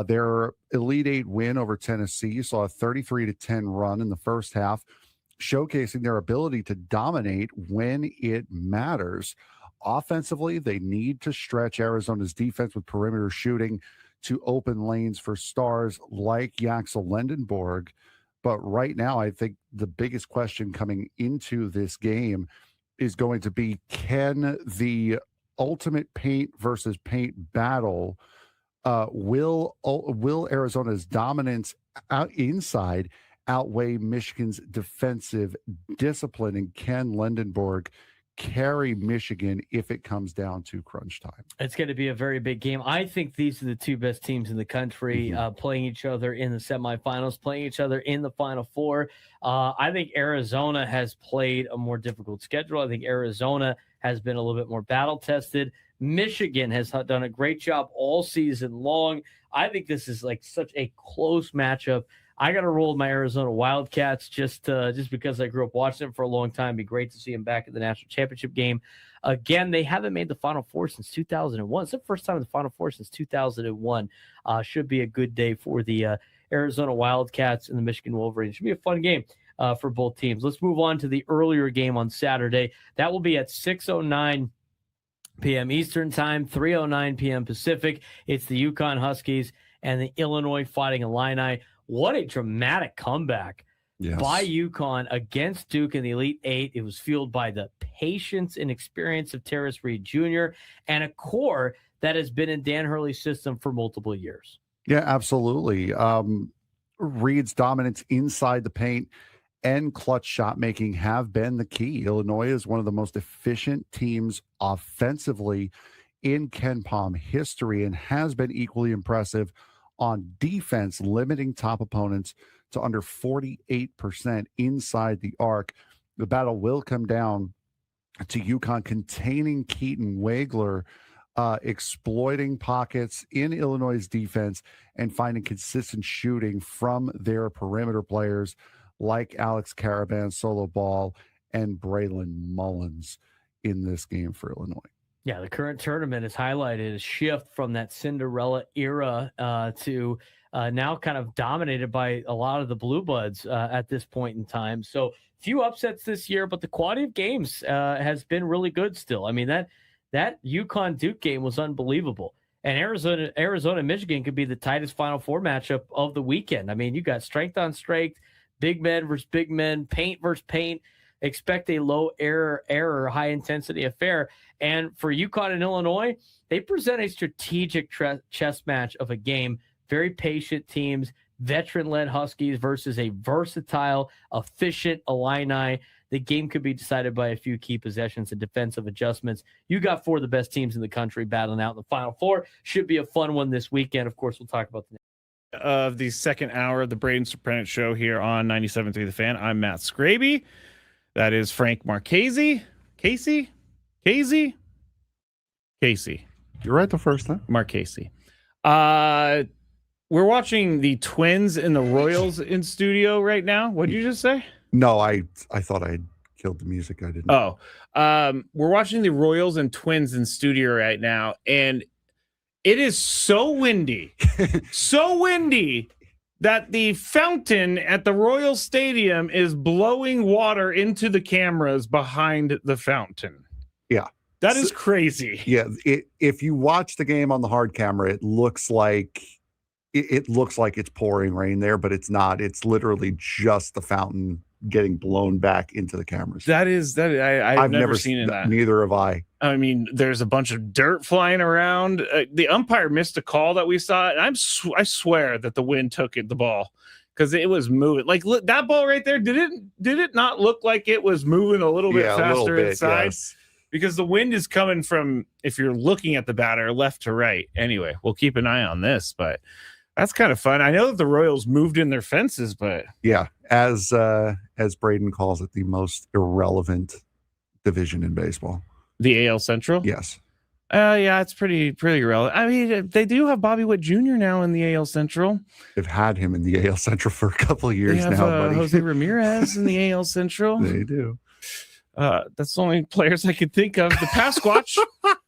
Their Elite Eight win over Tennessee saw a 33-10 run in the first half, showcasing their ability to dominate when it matters. Offensively, they need to stretch Arizona's defense with perimeter shooting to open lanes for stars like Yaxel Lendenborg. But right now, I think the biggest question coming into this game is going to be, can the ultimate paint versus paint battle, will Arizona's dominance inside outweigh Michigan's defensive discipline? And can Lendenborg carry Michigan if it comes down to crunch time? It's going to be a very big game. I think these are the 2 best teams in the country, playing each other in the semifinals, playing each other in the Final Four. I think Arizona has played a more difficult schedule. I think Arizona has been a little bit more battle-tested. Michigan has done a great job all season long. I think this is like such a close matchup. I got to roll my Arizona Wildcats just because I grew up watching them for a long time. It'd be great to see them back in the national championship game. Again, they haven't made the Final Four since 2001. It's the first time in the Final Four since 2001. Should be a good day for the Arizona Wildcats and the Michigan Wolverines. Should be a fun game for both teams. Let's move on to the earlier game on Saturday. That will be at 6:09 p.m. Eastern time, 3:09 p.m. Pacific. It's the UConn Huskies and the Illinois Fighting Illini. What a dramatic comeback by UConn against Duke in the Elite Eight. It was fueled by the patience and experience of Terrace Reed Jr. and a core that has been in Dan Hurley's system for multiple years. Yeah, absolutely. Reed's dominance inside the paint and clutch shot making have been the key. Illinois is one of the most efficient teams offensively in KenPom history and has been equally impressive on defense, limiting top opponents to under 48% inside the arc. The battle will come down to UConn containing Keaton Wagler, exploiting pockets in Illinois' defense and finding consistent shooting from their perimeter players like Alex Caravan, Solo Ball, and Braylon Mullins in this game for Illinois. Yeah, the current tournament has highlighted a shift from that Cinderella era to now kind of dominated by a lot of the Blue Bloods at this point in time. So few upsets this year, but the quality of games has been really good still. I mean, that UConn Duke game was unbelievable. And Arizona and Michigan could be the tightest Final Four matchup of the weekend. I mean, you got strength on strength, big men versus big men, paint versus paint. Expect a low error, high intensity affair. And for UConn and Illinois, they present a strategic chess match of a game. Very patient teams, veteran-led Huskies versus a versatile, efficient Illini. The game could be decided by a few key possessions and defensive adjustments. You got 4 of the best teams in the country battling out in the Final Four. Should be a fun one this weekend. Of course, we'll talk about the of the second hour of the Braden Surprenant show here on 97.3 The Fan. I'm Matt Skraby. That is Frank Marchese. Casey. You're right the first time. Marchese. We're watching the Twins and the Royals in studio right now. What did you just say? No, I thought I had killed the music. I didn't. Oh, we're watching the Royals and Twins in studio right now, and it is so windy, that the fountain at the Royal Stadium is blowing water into the cameras behind the fountain. Yeah. That is crazy. Yeah. If you watch the game on the hard camera, it looks like it's pouring rain there, but it's not. It's literally just the fountain getting blown back into the cameras. I've never seen that. Neither have I. I mean, there's a bunch of dirt flying around. The umpire missed a call that we saw, and I swear that the wind took the ball because it was moving. Like, look, that ball right there, did it not look like it was moving a little bit faster inside? Yes. Because the wind is coming from, if you're looking at the batter, left to right. Anyway, we'll keep an eye on this, but that's kind of fun. I know that the Royals moved in their fences, but yeah, as Braden calls it, the most irrelevant division in baseball. The AL Central? Yes. Yeah, it's pretty irrelevant. I mean, they do have Bobby Witt Jr. now in the AL Central. They've had him in the AL Central for a couple of years now, buddy. Jose Ramirez in the AL Central. They do. That's the only players I could think of. The Pasquatch.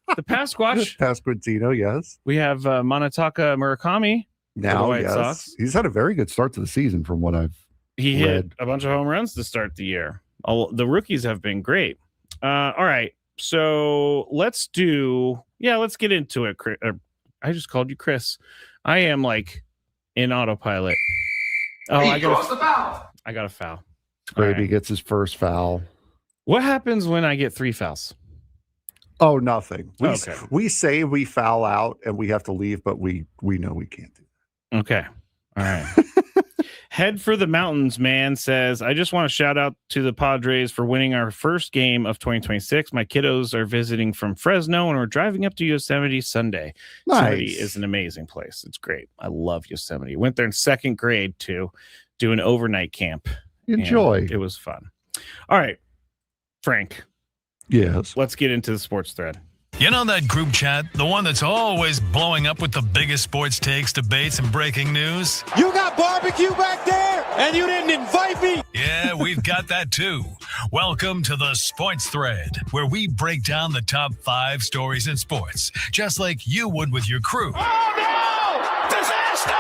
Pasquantino, yes. We have Manataka Murakami. Now, White yes. Sox. He's had a very good start to the season from what I've read. Hit a bunch of home runs to start the year. The rookies have been great. All right. So let's get into it. I just called you Chris. I am like in autopilot. Oh, I got a foul. Skraby gets his first foul. What happens when I get 3 fouls? Oh, nothing. Okay. We say we foul out and we have to leave, but we know we can't do that. Okay. All right. Head for the mountains, man, says, I just want to shout out to the Padres for winning our first game of 2026. My kiddos are visiting from Fresno and we're driving up to Yosemite Sunday. Nice. Yosemite is an amazing place. It's great. I love Yosemite. Went there in 2nd grade to do an overnight camp. Enjoy. It was fun. All right, Frank. Yes. Let's get into the sports thread. You know that group chat? The one that's always blowing up with the biggest sports takes, debates, and breaking news? You got barbecue back there, and you didn't invite me? Yeah, we've got that too. Welcome to the Sports Thread, where we break down the top 5 stories in sports, just like you would with your crew. Oh, no! Disaster!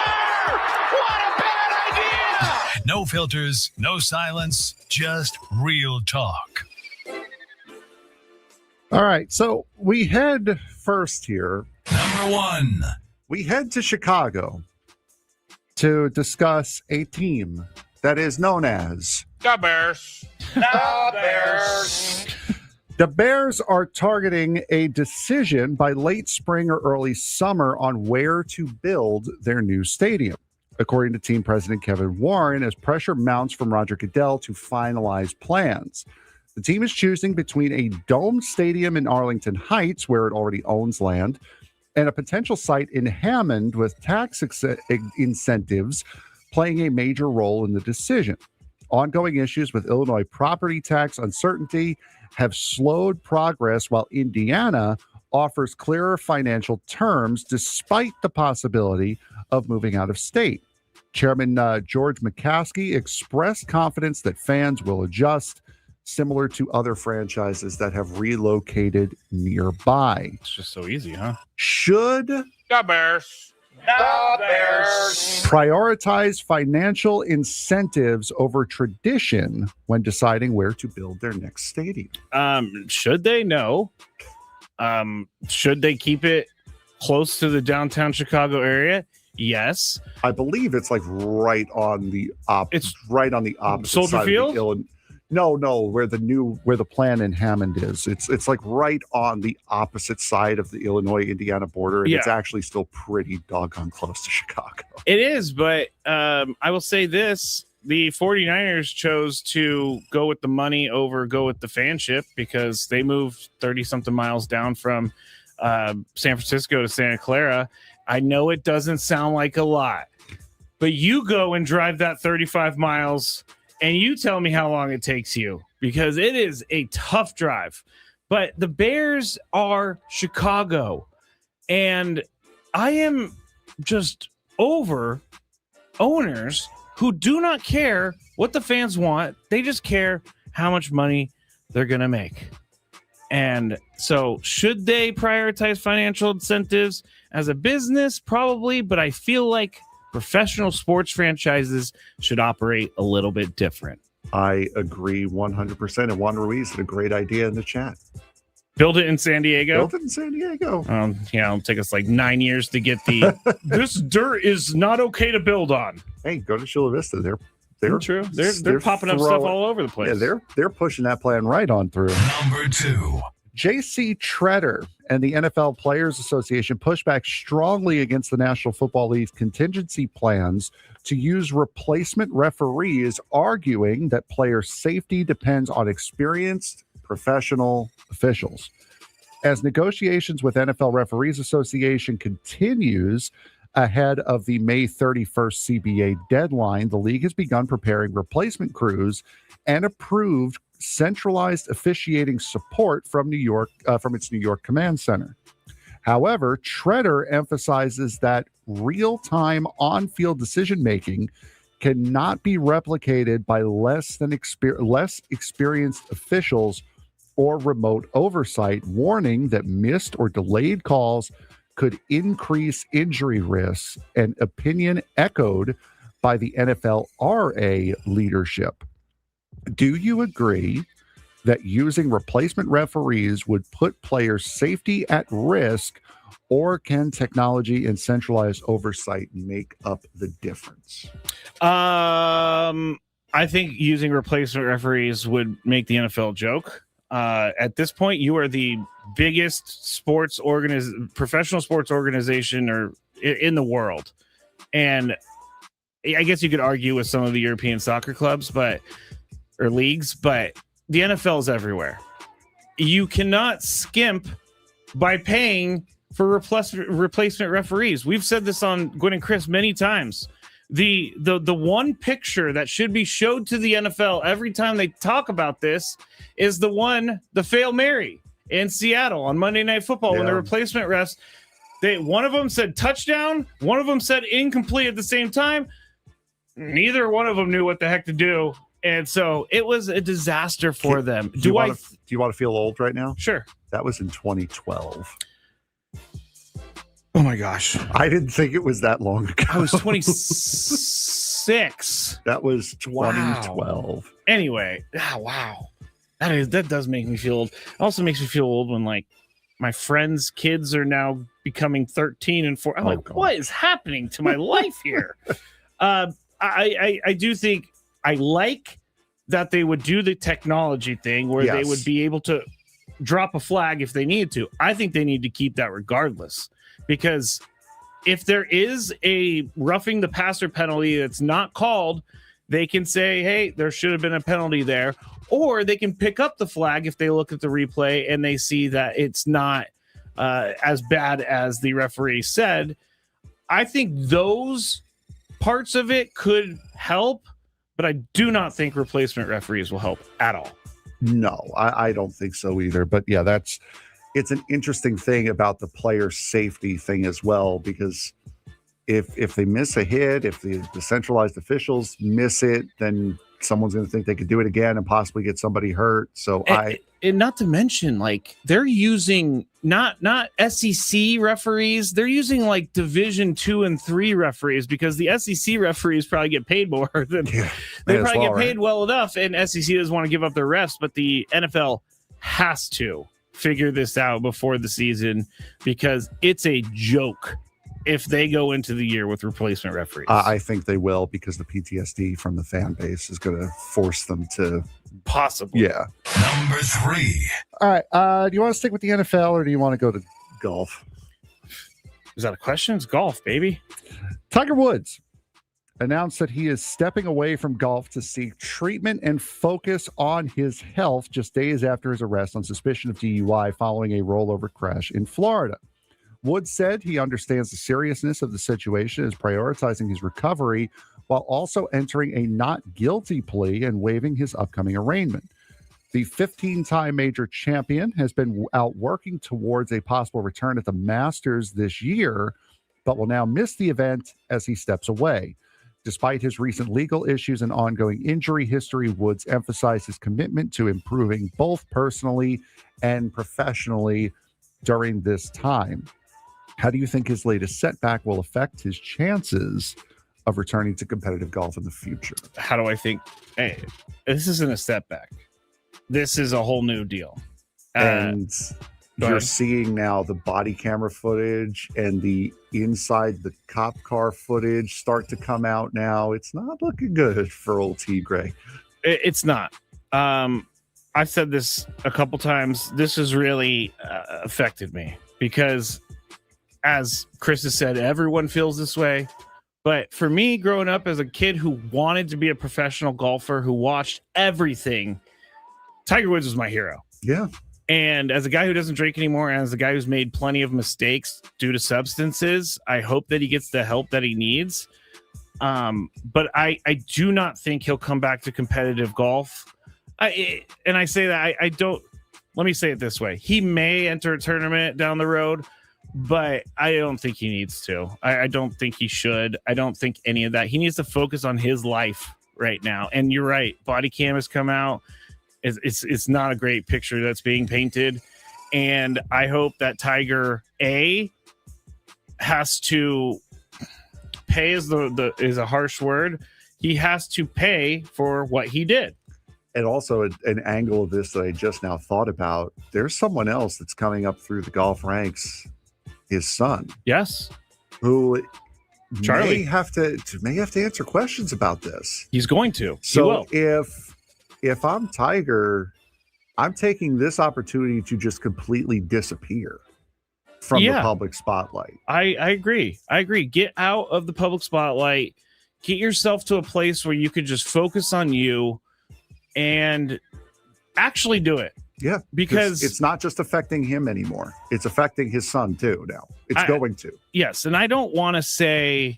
What a bad idea! No filters, no silence, just real talk. All right, so we head first here. Number 1. We head to Chicago to discuss a team that is known as The Bears. The Bears. The Bears are targeting a decision by late spring or early summer on where to build their new stadium, according to team president Kevin Warren, as pressure mounts from Roger Goodell to finalize plans. The team is choosing between a domed stadium in Arlington Heights, where it already owns land, and a potential site in Hammond with tax incentives playing a major role in the decision. Ongoing issues with Illinois property tax uncertainty have slowed progress, while Indiana offers clearer financial terms despite the possibility of moving out of state. Chairman George McCaskey expressed confidence that fans will adjust, similar to other franchises that have relocated nearby. It's just so easy, huh? Should The Bears. The Bears. prioritize financial incentives over tradition when deciding where to build their next stadium? Should they? No. Should they keep it close to the downtown Chicago area? Yes. I believe it's like right on the opposite Soldier side Field? of the Illinois. No, where the plan in Hammond is. It's like right on the opposite side of the Illinois-Indiana border, and it's actually still pretty doggone close to Chicago. It is, but I will say this. The 49ers chose to go with the money over go with the fanship because they moved 30-something miles down from San Francisco to Santa Clara. I know it doesn't sound like a lot, but you go and drive that 35 miles and you tell me how long it takes you, because it is a tough drive. But the Bears are Chicago, and I am just over owners who do not care what the fans want. They just care how much money they're going to make. And so should they prioritize financial incentives as a business? Probably, but I feel like professional sports franchises should operate a little bit different. I agree 100%. And Juan Ruiz had a great idea in the chat. Build it in San Diego. Build it in San Diego. Yeah, it'll take us like 9 years to get the. This dirt is not okay to build on. Hey, go to Chula Vista. They're true. They're popping up stuff all over the place. Yeah, they're pushing that plan right on through. Number 2. J.C. Tretter and the NFL Players Association pushed back strongly against the National Football League's contingency plans to use replacement referees, arguing that player safety depends on experienced professional officials. As negotiations with NFL Referees Association continues ahead of the May 31st CBA deadline, the league has begun preparing replacement crews and approved centralized officiating support from New York, from its New York command center. However, Tretter emphasizes that real-time on-field decision-making cannot be replicated by less experienced officials or remote oversight, warning that missed or delayed calls could increase injury risks, an opinion echoed by the NFLRA leadership. Do you agree that using replacement referees would put players' safety at risk, or can technology and centralized oversight make up the difference? I think using replacement referees would make the NFL joke. At this point, you are the biggest professional sports organization in the world. And I guess you could argue with some of the European soccer clubs, or leagues, but the NFL is everywhere. You cannot skimp by paying for replacement referees. We've said this on Gwen and Chris many times. The one picture that should be showed to the NFL every time they talk about this is the Fail Mary in Seattle on Monday Night Football, when the replacement refs, one of them said touchdown, one of them said incomplete at the same time. Neither one of them knew what the heck to do. And so it was a disaster for them. Do you want to feel old right now? Sure. That was in 2012. Oh my gosh. I didn't think it was that long ago. I was 26. That was 2012. Wow. Anyway, wow. That does make me feel old. It also makes me feel old when like my friends' kids are now becoming 13 and 4. I'm like, what is happening to my life here? I do think I like that they would do the technology thing where they would be able to drop a flag if they need to. I think they need to keep that regardless, because if there is a roughing the passer penalty that's not called, they can say, hey, there should have been a penalty there. Or they can pick up the flag if they look at the replay and they see that it's not as bad as the referee said. I think those parts of it could help, but I do not think replacement referees will help at all. No, I don't think so either. But yeah, it's an interesting thing about the player safety thing as well, because if they miss a hit, if the centralized officials miss it, then someone's going to think they could do it again and possibly get somebody hurt. So and not to mention, like, they're using not SEC referees, they're using like Division 2 and 3 referees, because the SEC referees probably get paid more than they probably get paid well enough, and SEC doesn't want to give up their refs, but the NFL has to figure this out before the season, because it's a joke if they go into the year with replacement referees. I think they will, because the PTSD from the fan base is going to force them to. Possibly. Yeah. Number 3. All right. Do you want to stick with the NFL, or do you want to go to golf? Is that a question? It's golf, baby. Tiger Woods announced that he is stepping away from golf to seek treatment and focus on his health just days after his arrest on suspicion of DUI following a rollover crash in Florida. Woods said he understands the seriousness of the situation, is prioritizing his recovery while also entering a not guilty plea and waiving his upcoming arraignment. The 15-time major champion has been out working towards a possible return at the Masters this year, but will now miss the event as he steps away. Despite his recent legal issues and ongoing injury history, Woods emphasized his commitment to improving both personally and professionally during this time. How do you think his latest setback will affect his chances of returning to competitive golf in the future? How do I think? Hey, this isn't a setback. This is a whole new deal. And you're seeing now the body camera footage and the inside the cop car footage start to come out now. It's not looking good for old T. Gray. It's not. I've said this a couple times. This has really affected me because, as Chris has said, everyone feels this way. But for me, growing up as a kid who wanted to be a professional golfer, who watched everything, Tiger Woods was my hero. Yeah. And as a guy who doesn't drink anymore, and as a guy who's made plenty of mistakes due to substances, I hope that he gets the help that he needs. But I do not think he'll come back to competitive golf. And I say that I don't. Let me say it this way: he may enter a tournament down the road, but I don't think he needs to. I don't think he should. I don't think any of that. He needs to focus on his life right now. And you're right. Body cam has come out. It's not a great picture that's being painted. And I hope that Tiger has to pay is a harsh word. He has to pay for what he did. And also an angle of this that I just now thought about, there's someone else that's coming up through the golf ranks, his son. Yes. Who Charlie may have to answer questions about this. He's going to. So if I'm Tiger, I'm taking this opportunity to just completely disappear from the public spotlight. I agree. Get out of the public spotlight. Get yourself to a place where you could just focus on you and actually do it. Yeah, because it's not just affecting him anymore. It's affecting his son too now. It's going to. Yes, and I don't want to say,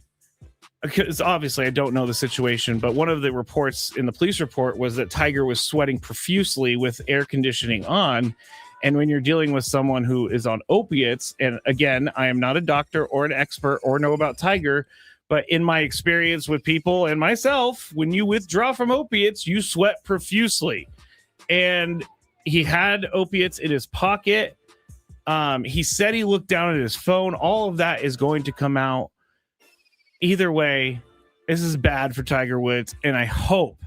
because obviously I don't know the situation, but one of the reports in the police report was that Tiger was sweating profusely with air conditioning on. And when you're dealing with someone who is on opiates, and again, I am not a doctor or an expert or know about Tiger, but in my experience with people and myself, when you withdraw from opiates, you sweat profusely. And he had opiates in his pocket. He said he looked down at his phone. All of that is going to come out. Either way, this is bad for Tiger Woods, and I hope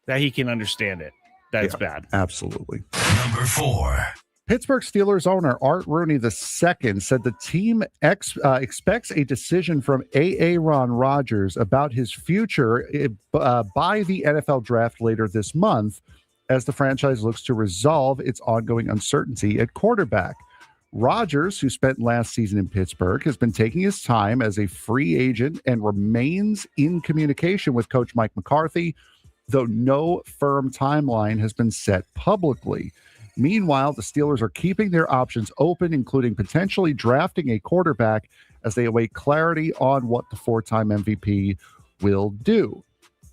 that he can understand it. That's bad. Absolutely. Number 4. Pittsburgh Steelers owner Art Rooney II said the team expects a decision from Aaron Rodgers about his future by the NFL draft later this month, as the franchise looks to resolve its ongoing uncertainty at quarterback. Rodgers, who spent last season in Pittsburgh, has been taking his time as a free agent and remains in communication with Coach Mike McCarthy, though no firm timeline has been set publicly. Meanwhile, the Steelers are keeping their options open, including potentially drafting a quarterback as they await clarity on what the 4-time MVP will do.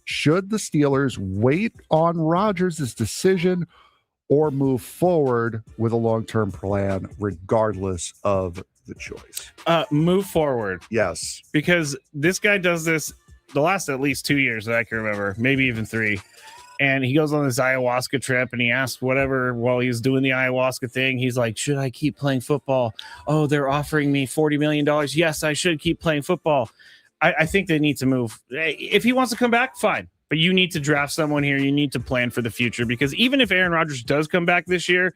Should the Steelers wait on Rodgers' decision or move forward with a long-term plan regardless of the choice? Move forward. Yes. Because this guy does this the last at least 2 years that I can remember, maybe even 3. And he goes on this ayahuasca trip and he asks whatever while he's doing the ayahuasca thing. He's like, should I keep playing football? Oh, they're offering me $40 million. Yes, I should keep playing football. I think they need to move. If he wants to come back, fine. But you need to draft someone here. You need to plan for the future, because even if Aaron Rodgers does come back this year,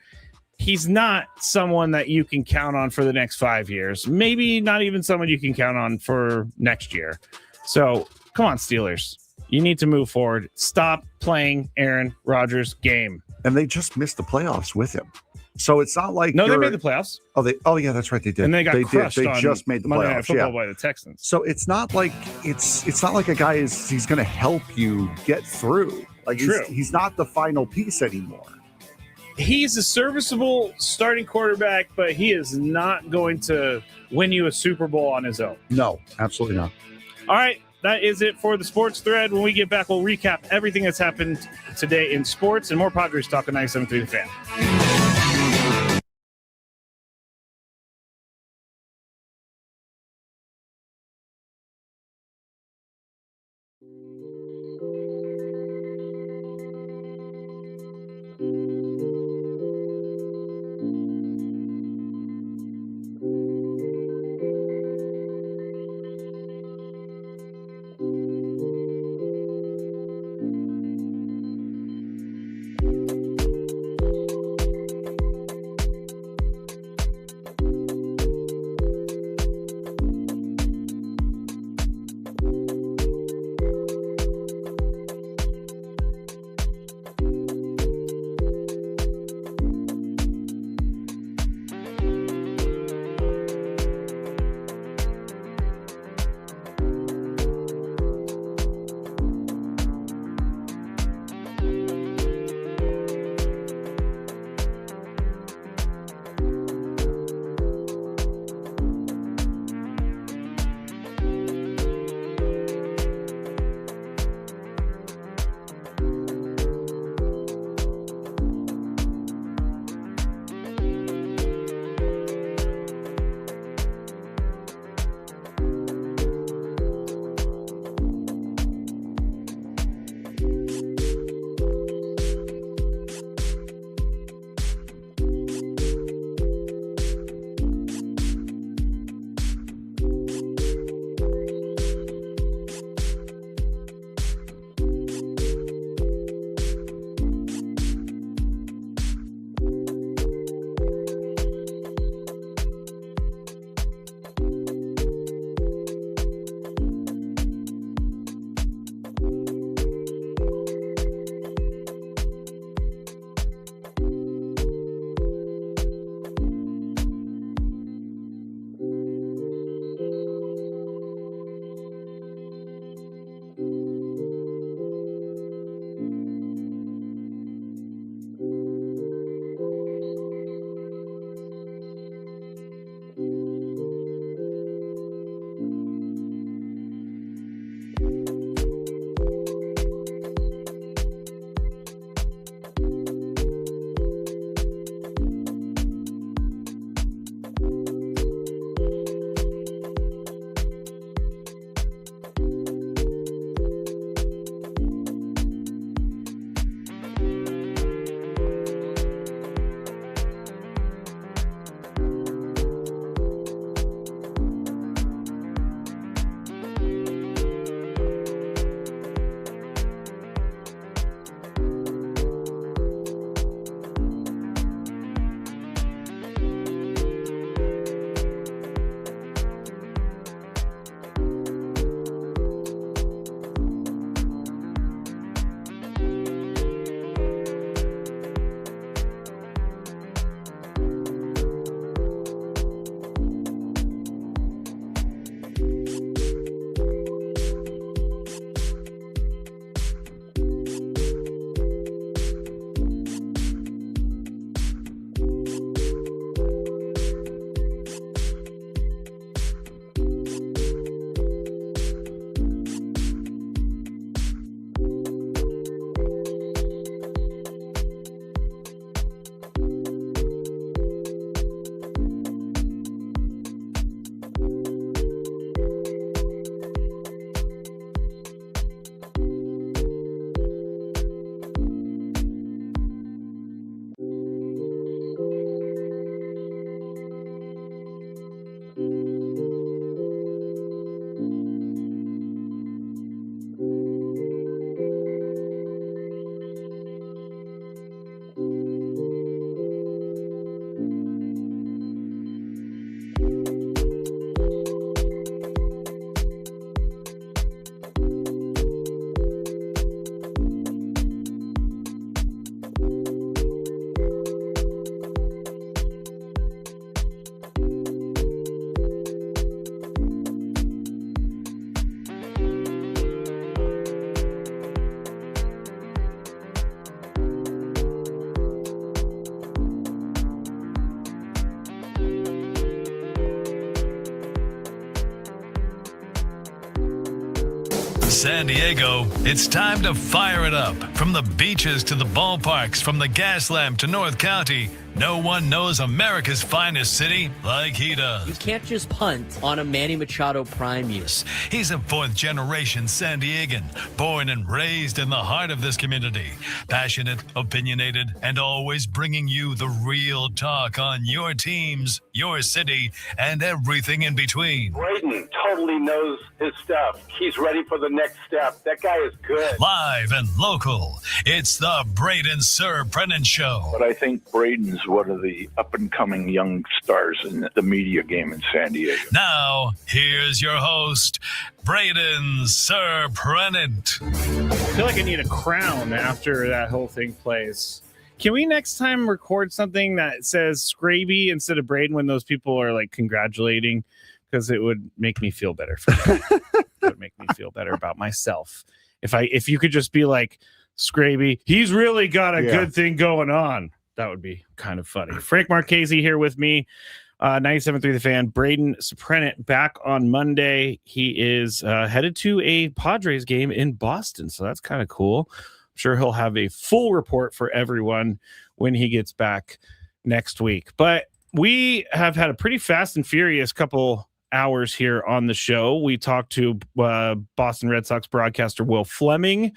he's not someone that you can count on for the next 5 years. Maybe not even someone you can count on for next year. So come on, Steelers. You need to move forward. Stop playing Aaron Rodgers' game. And they just missed the playoffs with him. So it's not like they made the playoffs. Oh yeah, that's right. They did. And they got crushed. They on just made the Monday playoffs. Night Football by the Texans. So it's not like it's not like a guy he's going to help you get through. Like he's not the final piece anymore. he's a serviceable starting quarterback, but he is not going to win you a Super Bowl on his own. No, absolutely not. All right, that is it for the sports thread. When we get back, we'll recap everything that's happened today in sports and more Padres talk on 97.3 The Fan. San Diego, it's time to fire it up. From the beaches to the ballparks, from the Gaslamp to North County, no one knows America's finest city like he does. You can't just punt on a Manny Machado prime year. He's a fourth-generation San Diegan, born and raised in the heart of this community. Passionate, opinionated, and always bringing you the real talk on your teams, your city, and everything in between. Braden totally knows his stuff. He's ready for the next step. That guy is good. Live and local, it's the Braden Surprenant Show. But I think Braden's one of the up-and-coming young stars in the media game in San Diego. Now, here's your host, Braden Surprenant. I feel like I need a crown after that whole thing plays. Can we next time record something that says Skraby instead of Braden when those people are like congratulating? Because it would make me feel better. It would make me feel better about myself. If you could just be like, Skraby, he's really got a good thing going on. That would be kind of funny. Frank Marchese here with me. 97.3 The Fan. Braden Surprenant back on Monday. He is headed to a Padres game in Boston, so that's kind of cool. I'm sure he'll have a full report for everyone when he gets back next week. But we have had a pretty fast and furious couple hours here on the show. We talked to Boston Red Sox broadcaster Will Flemming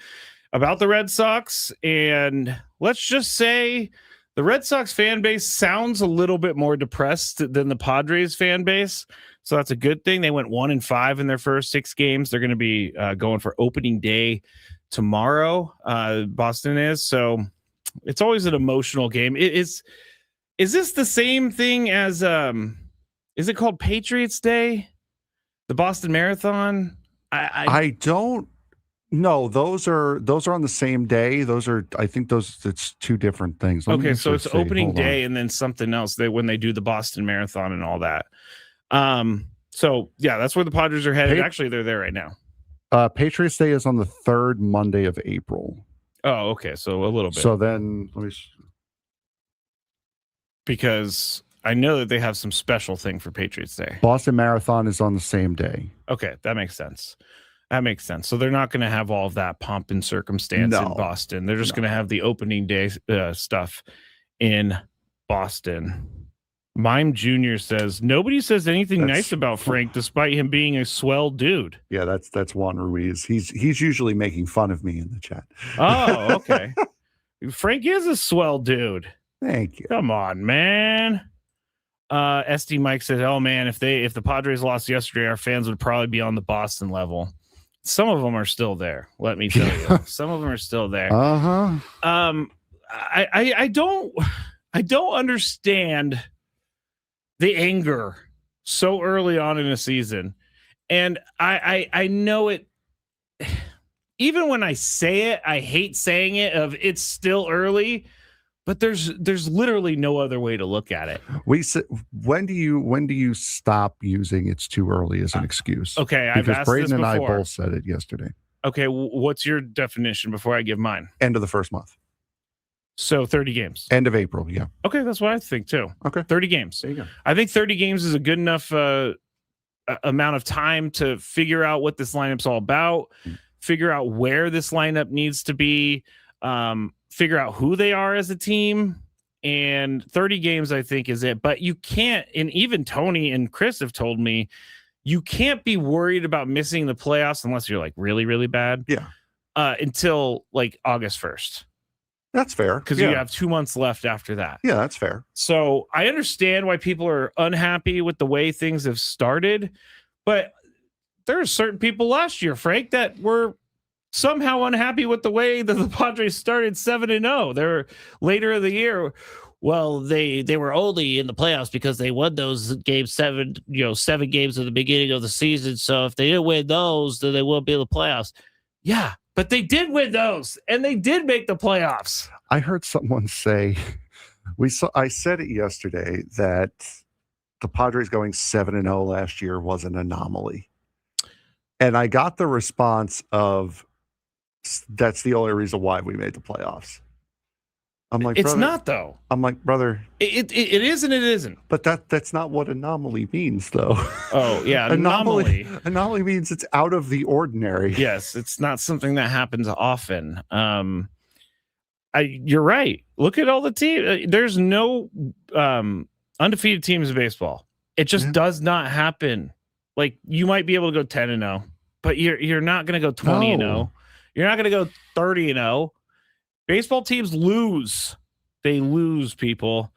about the Red Sox, and let's just say the Red Sox fan base sounds a little bit more depressed than the Padres fan base. So that's a good thing. They went 1-5 in their first 6 games. They're going to be going for opening day tomorrow. Boston is. So it's always an emotional game. Is this the same thing as, is it called Patriots Day? The Boston Marathon? I don't. No, those are on the same day. It's two different things. Okay, so it's opening day and then something else when they do the Boston Marathon and all that. So yeah, that's where the Padres are headed. Actually, they're there right now. Patriots Day is on the 3rd Monday of April. Oh, okay, so a little bit. So then let me. Because I know that they have some special thing for Patriots Day. Boston Marathon is on the same day. Okay, that makes sense. So they're not going to have all of that pomp and circumstance in Boston. They're just going to have the opening day stuff in Boston. Mime Jr. says, nobody says anything nice about Frank despite him being a swell dude. Yeah, that's Juan Ruiz. He's usually making fun of me in the chat. Oh, okay. Frank is a swell dude. Thank you. Come on, man. SD Mike says, oh man, if the Padres lost yesterday, our fans would probably be on the Boston level. Some of them are still there. Let me tell you, some of them are still there. I don't understand the anger so early on in a season, and I know it. Even when I say it, I hate saying it. It's still early. But there's literally no other way to look at it. When do you stop using it's too early as an excuse? Okay, I've asked Braden this and I before. both said it yesterday. Okay, what's your definition before I give mine? End of the first month. So 30 games. End of April, yeah. Okay, that's what I think too. Okay. 30 games. There you go. I think 30 games is a good enough amount of time to figure out what this lineup's all about, figure out where this lineup needs to be, figure out who they are as a team, and 30 games I think is it. But you can't, and even Tony and Chris have told me, you can't be worried about missing the playoffs unless you're like really, really bad. Yeah. Until like August 1st. That's fair. Because you have 2 months left after that. Yeah, that's fair. So I understand why people are unhappy with the way things have started, but there are certain people last year, Frank, that were somehow unhappy with the way that the Padres started 7-0. They're later in the year. Well, they were only in the playoffs because they won those games 7 games at the beginning of the season. So if they didn't win those, then they won't be in the playoffs. Yeah, but they did win those, and they did make the playoffs. I heard someone say, I said it yesterday, that the Padres going 7-0 last year was an anomaly. And I got the response of, that's the only reason why we made the playoffs. I'm like, it's brother, not though. I'm like, brother, it is and it isn't. But that's not what anomaly means, though. Oh yeah, anomaly means it's out of the ordinary. Yes, it's not something that happens often. You're right. Look at all the teams. There's no undefeated teams in baseball. It just does not happen. Like you might be able to go 10-0, but you're not going to go 20-0. You're not going to go 30-0. Baseball teams lose. They lose, people.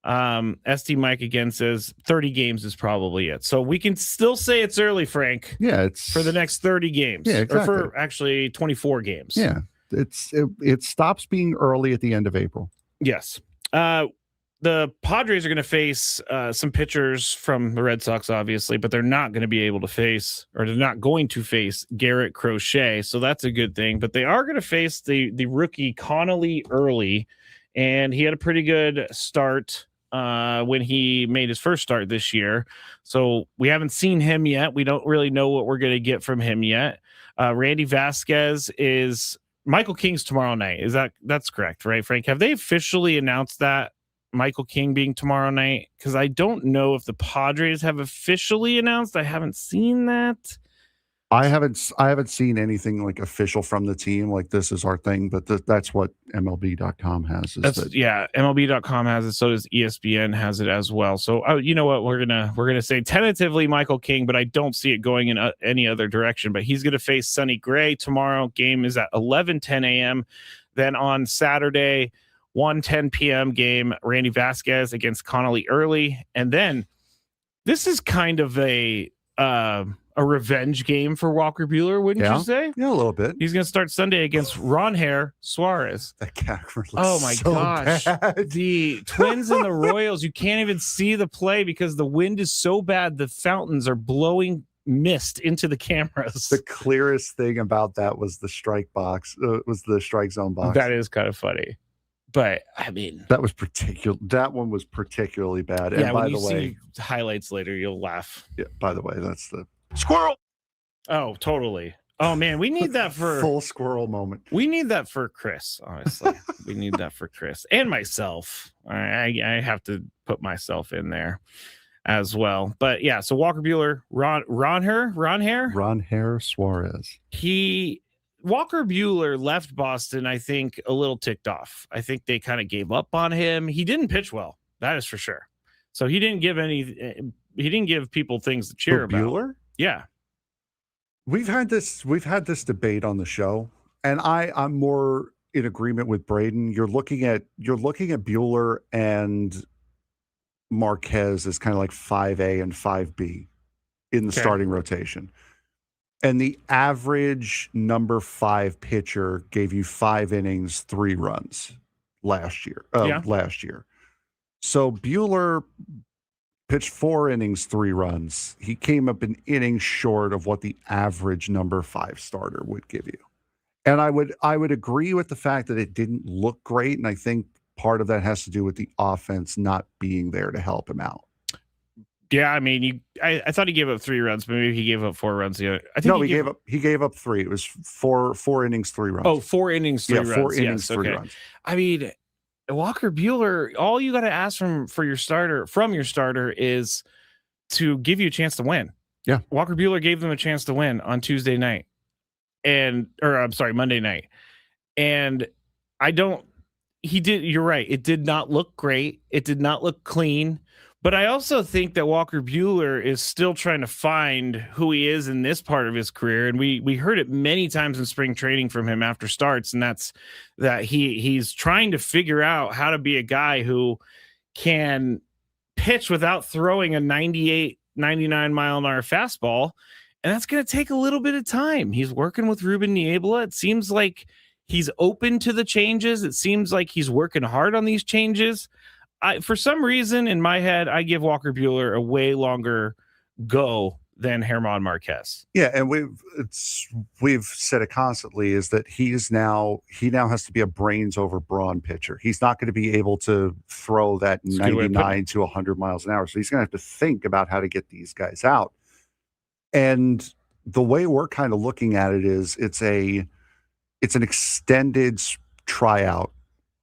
SD Mike again says 30 games is probably it. So we can still say it's early, Frank. Yeah, it's for the next 30 games. Yeah, exactly. Or for actually 24 games. Yeah. It stops being early at the end of April. Yes. The Padres are going to face some pitchers from the Red Sox, obviously, but they're not going to be able to face, or they're not going to face Garrett Crochet. So that's a good thing. But they are going to face the rookie Connolly early, and he had a pretty good start when he made his first start this year. So we haven't seen him yet. We don't really know what we're going to get from him yet. Randy Vasquez is Michael King's tomorrow night. That's correct, right, Frank? Have they officially announced that Michael King being tomorrow night? Because I don't know if the Padres have officially announced. I haven't seen that. I haven't seen anything like official from the team. Like this is our thing, but that's what MLB.com has. MLB.com has it. So does ESPN has it as well. So you know what? We're gonna say tentatively Michael King, but I don't see it going in any other direction. But he's gonna face Sonny Gray tomorrow. Game is at 11:10 a.m. Then on Saturday, 1:10 p.m. game, Randy Vasquez against Connolly early, and then this is kind of a revenge game for Walker Buehler, wouldn't you say? Yeah, a little bit. He's going to start Sunday against Ron Hair Suarez. That character looks oh my so gosh. bad. The Twins and the Royals, you can't even see the play because the wind is so bad. The fountains are blowing mist into the cameras. The clearest thing about that was the strike box, was the strike zone box. That is kind of funny. But I mean, that one was particularly bad. Yeah, and by when the you way, see highlights later, you'll laugh. Yeah, by the way, that's the squirrel. Oh, totally. Oh man, we need that for full squirrel moment. We need that for Chris, honestly. We need that for Chris and myself. I have to put myself in there as well. But yeah, so Walker Buehler, Ron Hair Suarez. Walker Buehler left Boston, I think, a little ticked off. I think they kind of gave up on him. He didn't pitch well, that is for sure. So he didn't give people things to cheer about. Buehler? Yeah. We've had this debate on the show, and I'm more in agreement with Braden. You're looking at Buehler and Marquez as kind of like 5A and 5B in the starting rotation. And the average number 5 pitcher gave you 5 innings, 3 runs last year. So Buehler pitched 4 innings, 3 runs. He came up an inning short of what the average number 5 starter would give you. And I would agree with the fact that it didn't look great. And I think part of that has to do with the offense not being there to help him out. Yeah, I mean, I thought he gave up 3 runs, but maybe he gave up 4 runs. Yeah, I think no, he gave up 3. It was four innings, 3 runs. Oh, 4 innings, 3 runs. 4 innings, 3 runs. I mean, Walker Buehler, all you got to ask from your starter is to give you a chance to win. Yeah, Walker Buehler gave them a chance to win on Monday night, and he did. You're right. It did not look great. It did not look clean. But I also think that Walker Buehler is still trying to find who he is in this part of his career. And we heard it many times in spring training from him after starts. And that's that he's trying to figure out how to be a guy who can pitch without throwing a 98, 99 mile an hour fastball. And that's going to take a little bit of time. He's working with Ruben Niebla. It seems like he's open to the changes. It seems like he's working hard on these changes. For some reason, in my head, I give Walker Buehler a way longer go than Germán Marquez. Yeah, and we've said it constantly is that he now has to be a brains over brawn pitcher. He's not going to be able to throw that 99 to 100 miles an hour. So he's going to have to think about how to get these guys out. And the way we're kind of looking at it is it's an extended tryout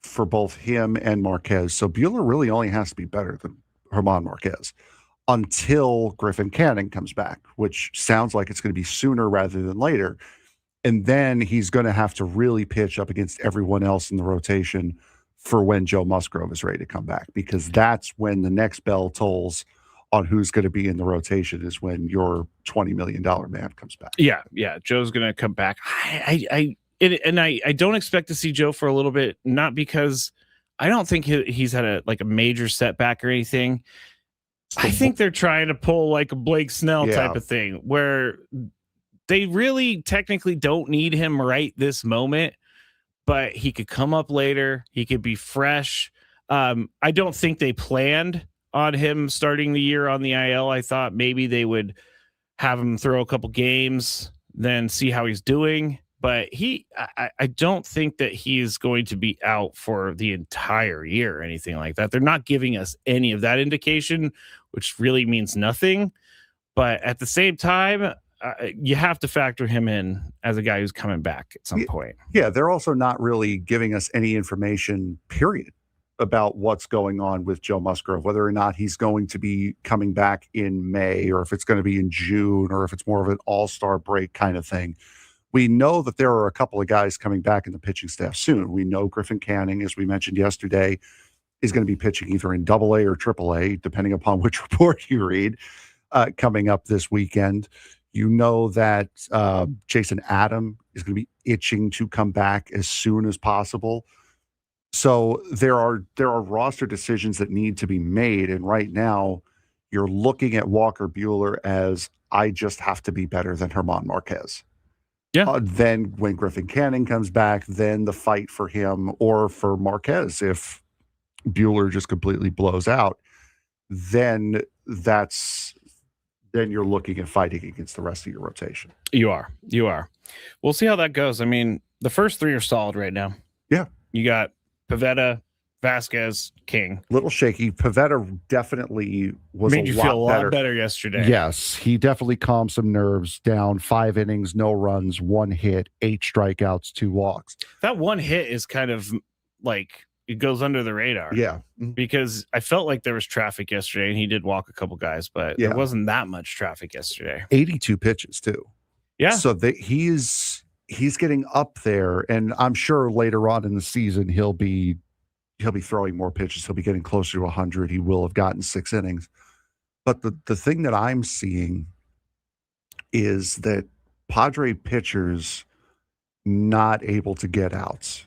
for both him and Marquez. So Buehler really only has to be better than Germán Marquez until Griffin Canning comes back, which sounds like it's going to be sooner rather than later. And then he's going to have to really pitch up against everyone else in the rotation for when Joe Musgrove is ready to come back, because that's when the next bell tolls on who's going to be in the rotation, is when your $20 million man comes back. Yeah. Joe's going to come back. I don't expect to see Joe for a little bit, not because I don't think he's had a major setback or anything. I think they're trying to pull like a Blake Snell type of thing where they really technically don't need him right this moment, but he could come up later. He could be fresh. I don't think they planned on him starting the year on the IL. I thought maybe they would have him throw a couple games, then see how he's doing. But I don't think that he is going to be out for the entire year or anything like that. They're not giving us any of that indication, which really means nothing. But at the same time, you have to factor him in as a guy who's coming back at some point. Yeah, they're also not really giving us any information, period, about what's going on with Joe Musgrove, whether or not he's going to be coming back in May, or if it's going to be in June, or if it's more of an all-star break kind of thing. We know that there are a couple of guys coming back in the pitching staff soon. We know Griffin Canning, as we mentioned yesterday, is going to be pitching either in AA or AAA, depending upon which report you read, coming up this weekend. You know that Jason Adam is going to be itching to come back as soon as possible. So there are roster decisions that need to be made. And right now, you're looking at Walker Buehler as, I just have to be better than Germán Marquez. Yeah. Then when Griffin Canning comes back, then the fight for him or for Marquez, if Buehler just completely blows out, then you're looking at fighting against the rest of your rotation. You are. We'll see how that goes. I mean, the first three are solid right now. Yeah. You got Pivetta, Vasquez, King. Little shaky. Pivetta definitely was made you feel a lot better yesterday. Yes, he definitely calmed some nerves down. 5 innings, no runs, 1 hit, 8 strikeouts, 2 walks. That 1 hit is kind of like it goes under the radar. Yeah. Because I felt like there was traffic yesterday, and he did walk a couple guys, but there wasn't that much traffic yesterday. 82 pitches too. Yeah. So he's getting up there, and I'm sure later on in the season he'll be throwing more pitches. He'll be getting closer to 100. He will have gotten 6 innings. But the thing that I'm seeing is that Padre pitchers not able to get outs.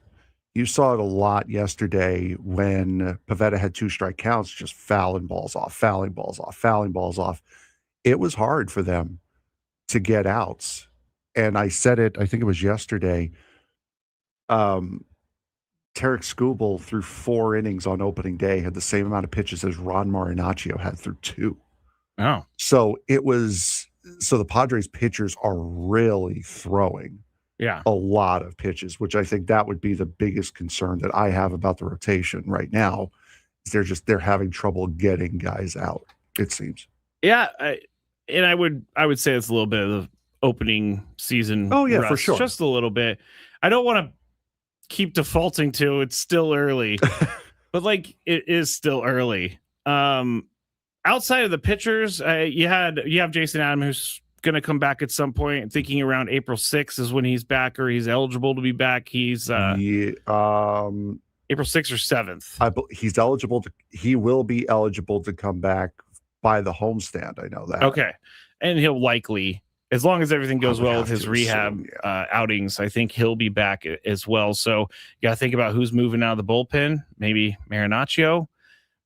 You saw it a lot yesterday when Pivetta had 2 strike counts, just fouling balls off. It was hard for them to get outs. And I said it, I think it was yesterday, Tarek Skubal threw 4 innings on opening day, had the same amount of pitches as Ron Marinaccio had through 2. Oh. So the Padres pitchers are really throwing a lot of pitches, which I think that would be the biggest concern that I have about the rotation right now. Is they're having trouble getting guys out, it seems. Yeah. I would say it's a little bit of the opening season. Oh yeah, rust, for sure. Just a little bit. I don't want to keep defaulting to it's still early, but like it is still early. Outside of the pitchers, you have Jason Adam, who's going to come back at some point. I'm thinking around April 6th is when he's back, or he's eligible to be back. He's April 6th or 7th. He's eligible he will be eligible to come back by the homestand. I know that. Okay. And he'll likely, as long as everything goes well with his rehab outings, I think he'll be back as well. So you got to think about who's moving out of the bullpen. Maybe Marinaccio,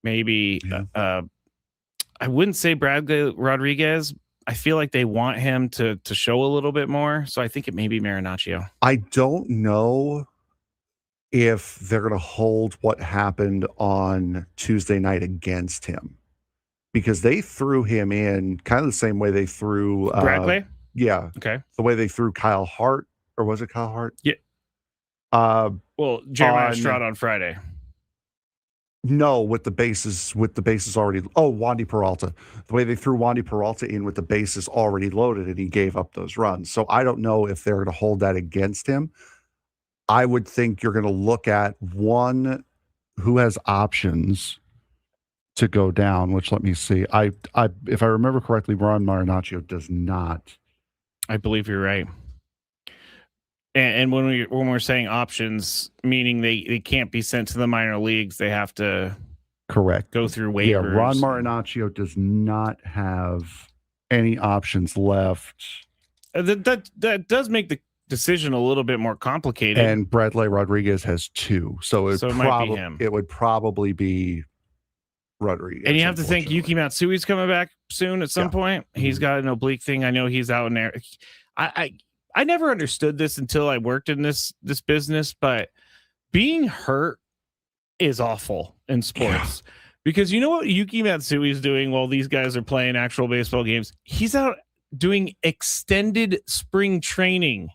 maybe I wouldn't say Bradley Rodriguez. I feel like they want him to show a little bit more. So I think it may be Marinaccio. I don't know if they're going to hold what happened on Tuesday night against him, because they threw him in kind of the same way they threw Bradley. Yeah. Okay. The way they threw Kyle Hart, or was it Kyle Hart? Yeah. Well, Jeremiah Stroud on Friday. No, with the bases already. Oh, Wandy Peralta. The way they threw Wandy Peralta in with the bases already loaded, and he gave up those runs. So I don't know if they're going to hold that against him. I would think you're going to look at one who has options to go down, which let me see. I if I remember correctly, Ron Marinaccio does not. I believe you're right. And when we're saying options, meaning they can't be sent to the minor leagues, they have to correct go through waivers. Yeah, Ron Marinaccio does not have any options left. That does make the decision a little bit more complicated. And Bradley Rodriguez has 2, so it might be him. It would probably be Rodriguez. And you have to think Yuki Matsui's coming back soon at some point. He's got an oblique thing. I know he's out in there. I never understood this until I worked in this business, but being hurt is awful in sports. Because you know what Yuki Matsui is doing while these guys are playing actual baseball games? He's out doing extended spring training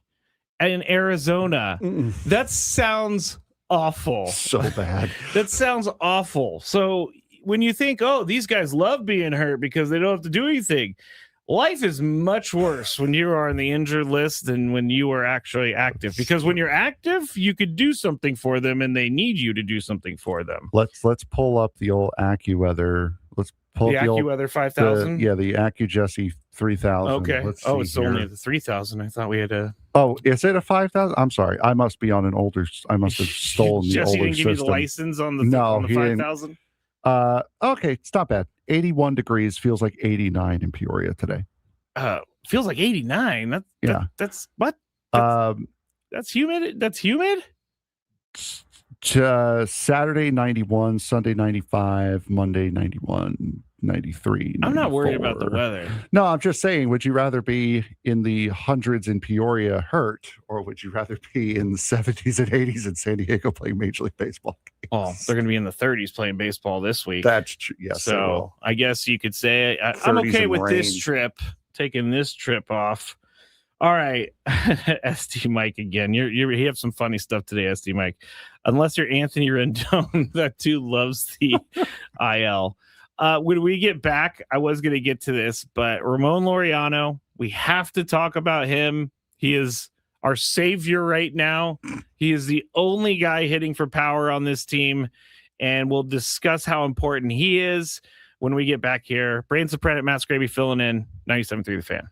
in Arizona. That sounds awful. So bad. That sounds awful. So when you think, oh, these guys love being hurt because they don't have to do anything, life is much worse when you are on the injured list than when you are actually active. Because when you're active, you could do something for them, and they need you to do something for them. Let's pull up the old AccuWeather. Let's pull the up the AccuWeather 5000. Yeah, the AccuJesse 3000. Okay. Let's Oh, see it's here. only the 3000. I thought we had a. Oh, is it a 5000? I'm sorry. I must be on an older. I must have stolen the Jesse older didn't give you system. the license on the No, he didn't. 5000. Okay, it's not bad. 81 degrees, feels like 89 in Peoria today. Feels like 89. That's what? That's humid. That's humid. Saturday 91, Sunday 95, Monday 91, 93. I'm not worried about the weather. No, I'm just saying, would you rather be in the hundreds in Peoria hurt, or would you rather be in the 70s and 80s in San Diego playing Major League Baseball games? Oh, they're going to be in the 30s playing baseball this week. That's true. Yes. So I guess you could say I'm okay with this trip, taking this trip off. All right. SD Mike again. You have some funny stuff today, SD Mike. Unless you're Anthony Rendon, that too loves the IL. When we get back, I was going to get to this, but Ramon Laureano, we have to talk about him. He is our savior right now. He is the only guy hitting for power on this team, and we'll discuss how important he is when we get back here. Braden Surprenant, Matt Skraby filling in 97.3 The Fan.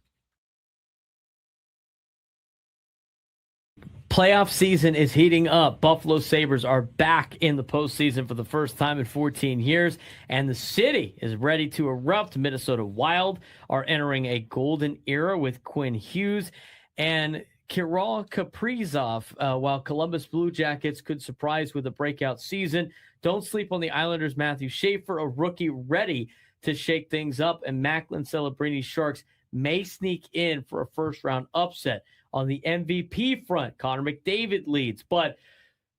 Playoff season is heating up. Buffalo Sabres are back in the postseason for the first time in 14 years, and the city is ready to erupt. Minnesota Wild are entering a golden era with Quinn Hughes and Kirill Kaprizov, while Columbus Blue Jackets could surprise with a breakout season. Don't sleep on the Islanders' Matthew Schaefer, a rookie ready to shake things up, and Macklin Celebrini Sharks may sneak in for a first-round upset. On the MVP front, Connor McDavid leads, but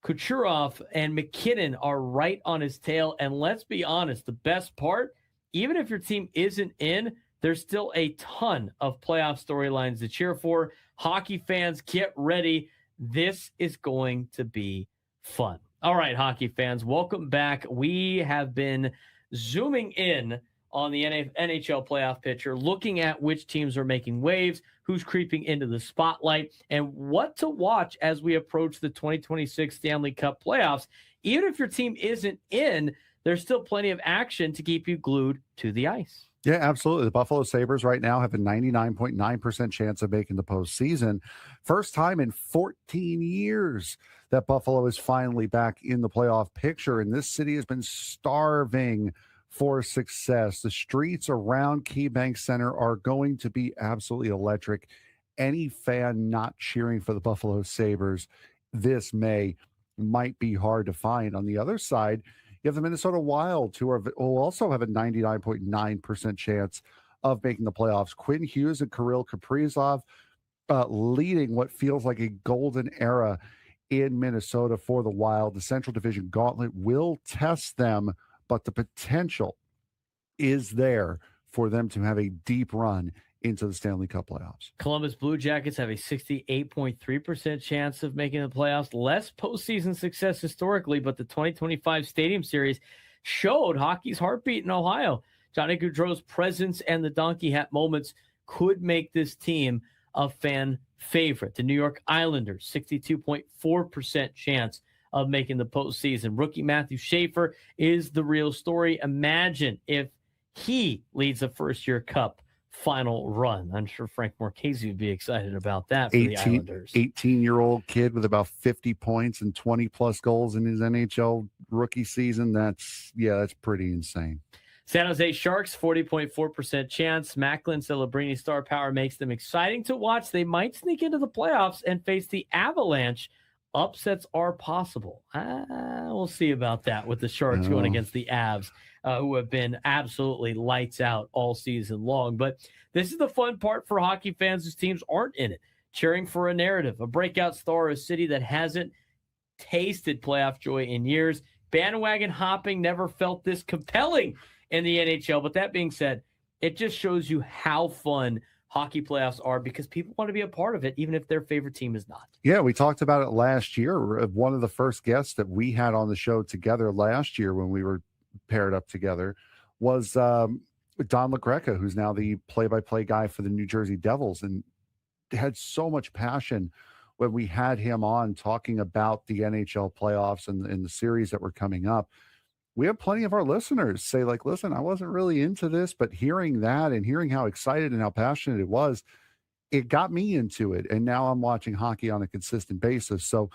Kucherov and McKinnon are right on his tail. And let's be honest, the best part, even if your team isn't in, there's still a ton of playoff storylines to cheer for. Hockey fans, get ready. This is going to be fun. All right, hockey fans, welcome back. We have been zooming in on the NHL playoff picture, looking at which teams are making waves, who's creeping into the spotlight, and what to watch as we approach the 2026 Stanley Cup playoffs. Even if your team isn't in, there's still plenty of action to keep you glued to the ice. Yeah, absolutely. The Buffalo Sabres right now have a 99.9% chance of making the postseason. First time in 14 years that Buffalo is finally back in the playoff picture, and this city has been starving for success. The streets around KeyBank Center are going to be absolutely electric. Any fan not cheering for the Buffalo Sabres this May might be hard to find. On the other side, you have the Minnesota Wild, who also have a 99.9% chance of making the playoffs. Quinn Hughes and Kirill Kaprizov leading what feels like a golden era in Minnesota for the Wild. The Central Division Gauntlet will test them, but the potential is there for them to have a deep run into the Stanley Cup playoffs. Columbus Blue Jackets have a 68.3% chance of making the playoffs. Less postseason success historically, but the 2025 Stadium Series showed hockey's heartbeat in Ohio. Johnny Gaudreau's presence and the donkey hat moments could make this team a fan favorite. The New York Islanders, 62.4% chance of making the postseason. Rookie Matthew Schaefer is the real story. Imagine if he leads a first-year Cup final run. I'm sure Frank Marchese would be excited about that for the Islanders. 18-year-old kid with about 50 points and 20-plus goals in his NHL rookie season. That's pretty insane. San Jose Sharks, 40.4% chance. Macklin Celebrini star power makes them exciting to watch. They might sneak into the playoffs and face the Avalanche. Upsets are possible. We'll see about that with the Sharks going against the Avs, who have been absolutely lights out all season long. But this is the fun part for hockey fans whose teams aren't in it. Cheering for a narrative, a breakout star, a city that hasn't tasted playoff joy in years. Bandwagon hopping never felt this compelling in the NHL. But that being said, it just shows you how fun hockey playoffs are because people want to be a part of it, even if their favorite team is not. Yeah, we talked about it last year. One of the first guests that we had on the show together last year when we were paired up together was Don LaGreca, who's now the play-by-play guy for the New Jersey Devils, and had so much passion when we had him on talking about the NHL playoffs and the series that were coming up. We have plenty of our listeners say, like, listen, I wasn't really into this, but hearing that and hearing how excited and how passionate it was, it got me into it. And now I'm watching hockey on a consistent basis. So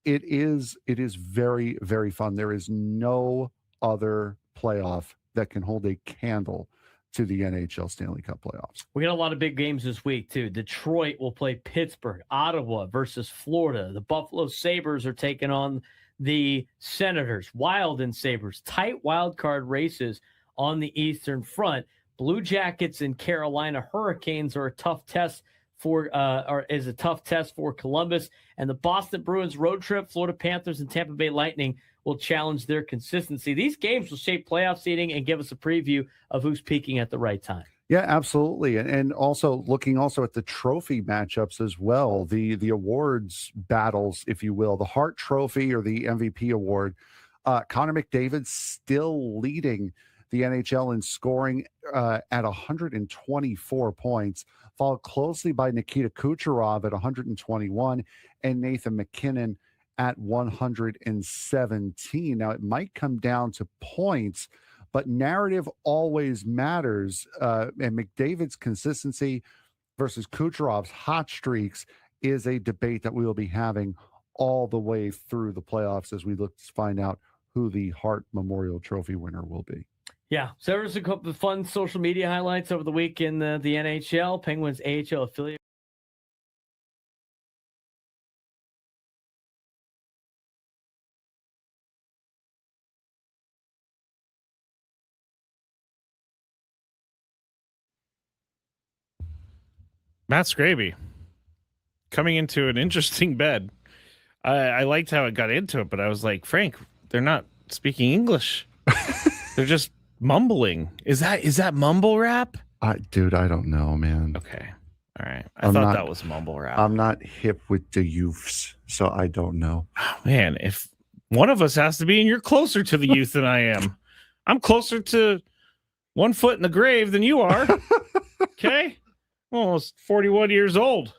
it is very, very fun. There is no other playoff that can hold a candle to the NHL Stanley Cup playoffs. We got a lot of big games this week, too. Detroit will play Pittsburgh, Ottawa versus Florida. The Buffalo Sabres are taking on the Senators. Wild and Sabres, tight wild card races on the Eastern Front. Blue Jackets and Carolina Hurricanes are a tough test for Columbus, and the Boston Bruins road trip. Florida Panthers and Tampa Bay Lightning will challenge their consistency. These games will shape playoff seeding and give us a preview of who's peaking at the right time. Yeah, absolutely. And also looking also at the trophy matchups as well, the awards battles, if you will, the Hart Trophy or the MVP award. Connor McDavid still leading the NHL in scoring at 124 points, followed closely by Nikita Kucherov at 121 and Nathan McKinnon at 117. Now, it might come down to points, but narrative always matters. And McDavid's consistency versus Kucherov's hot streaks is a debate that we will be having all the way through the playoffs as we look to find out who the Hart Memorial Trophy winner will be. Yeah, so there's a couple of fun social media highlights over the week in the NHL. Penguins AHL affiliate. Matt Skraby coming into an interesting bed. I liked how it got into it, but I was like, Frank, they're not speaking English. They're just mumbling. Is that mumble rap? Dude, I don't know, man. Okay. All right. I thought that was mumble rap. I'm not hip with the youths, so I don't know. Oh, man, if one of us has to be, and you're closer to the youth than I am. I'm closer to 1 foot in the grave than you are. Okay? Almost 41 years old.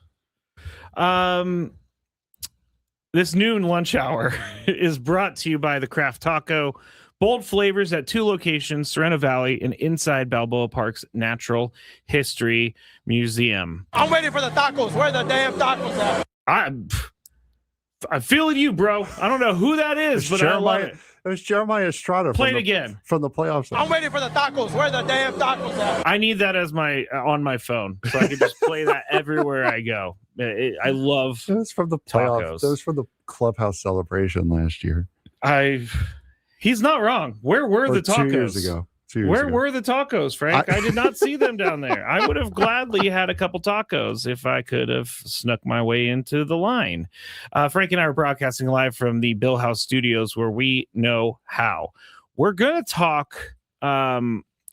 This noon lunch hour is brought to you by the Craft Taco. Bold flavors at 2 locations, Sereno Valley and inside Balboa Park's Natural History Museum. I'm waiting for the tacos. Where are the damn tacos at? I'm feeling you, bro. I don't know who that is, but I love it. It was Jeremiah Estrada. Play it again. From the playoffs. I'm waiting for the tacos. Where are the damn tacos at? I need that as my on my phone so I can just play that everywhere I go. I love It was from the playoffs. It was from the clubhouse celebration last year. He's not wrong. Where were the tacos? 2 years ago. Where were the tacos, Frank? I did not see them down there. I would have gladly had a couple tacos if I could have snuck my way into the line. Frank and I are broadcasting live from the Bill House Studios where we know how. We're going to talk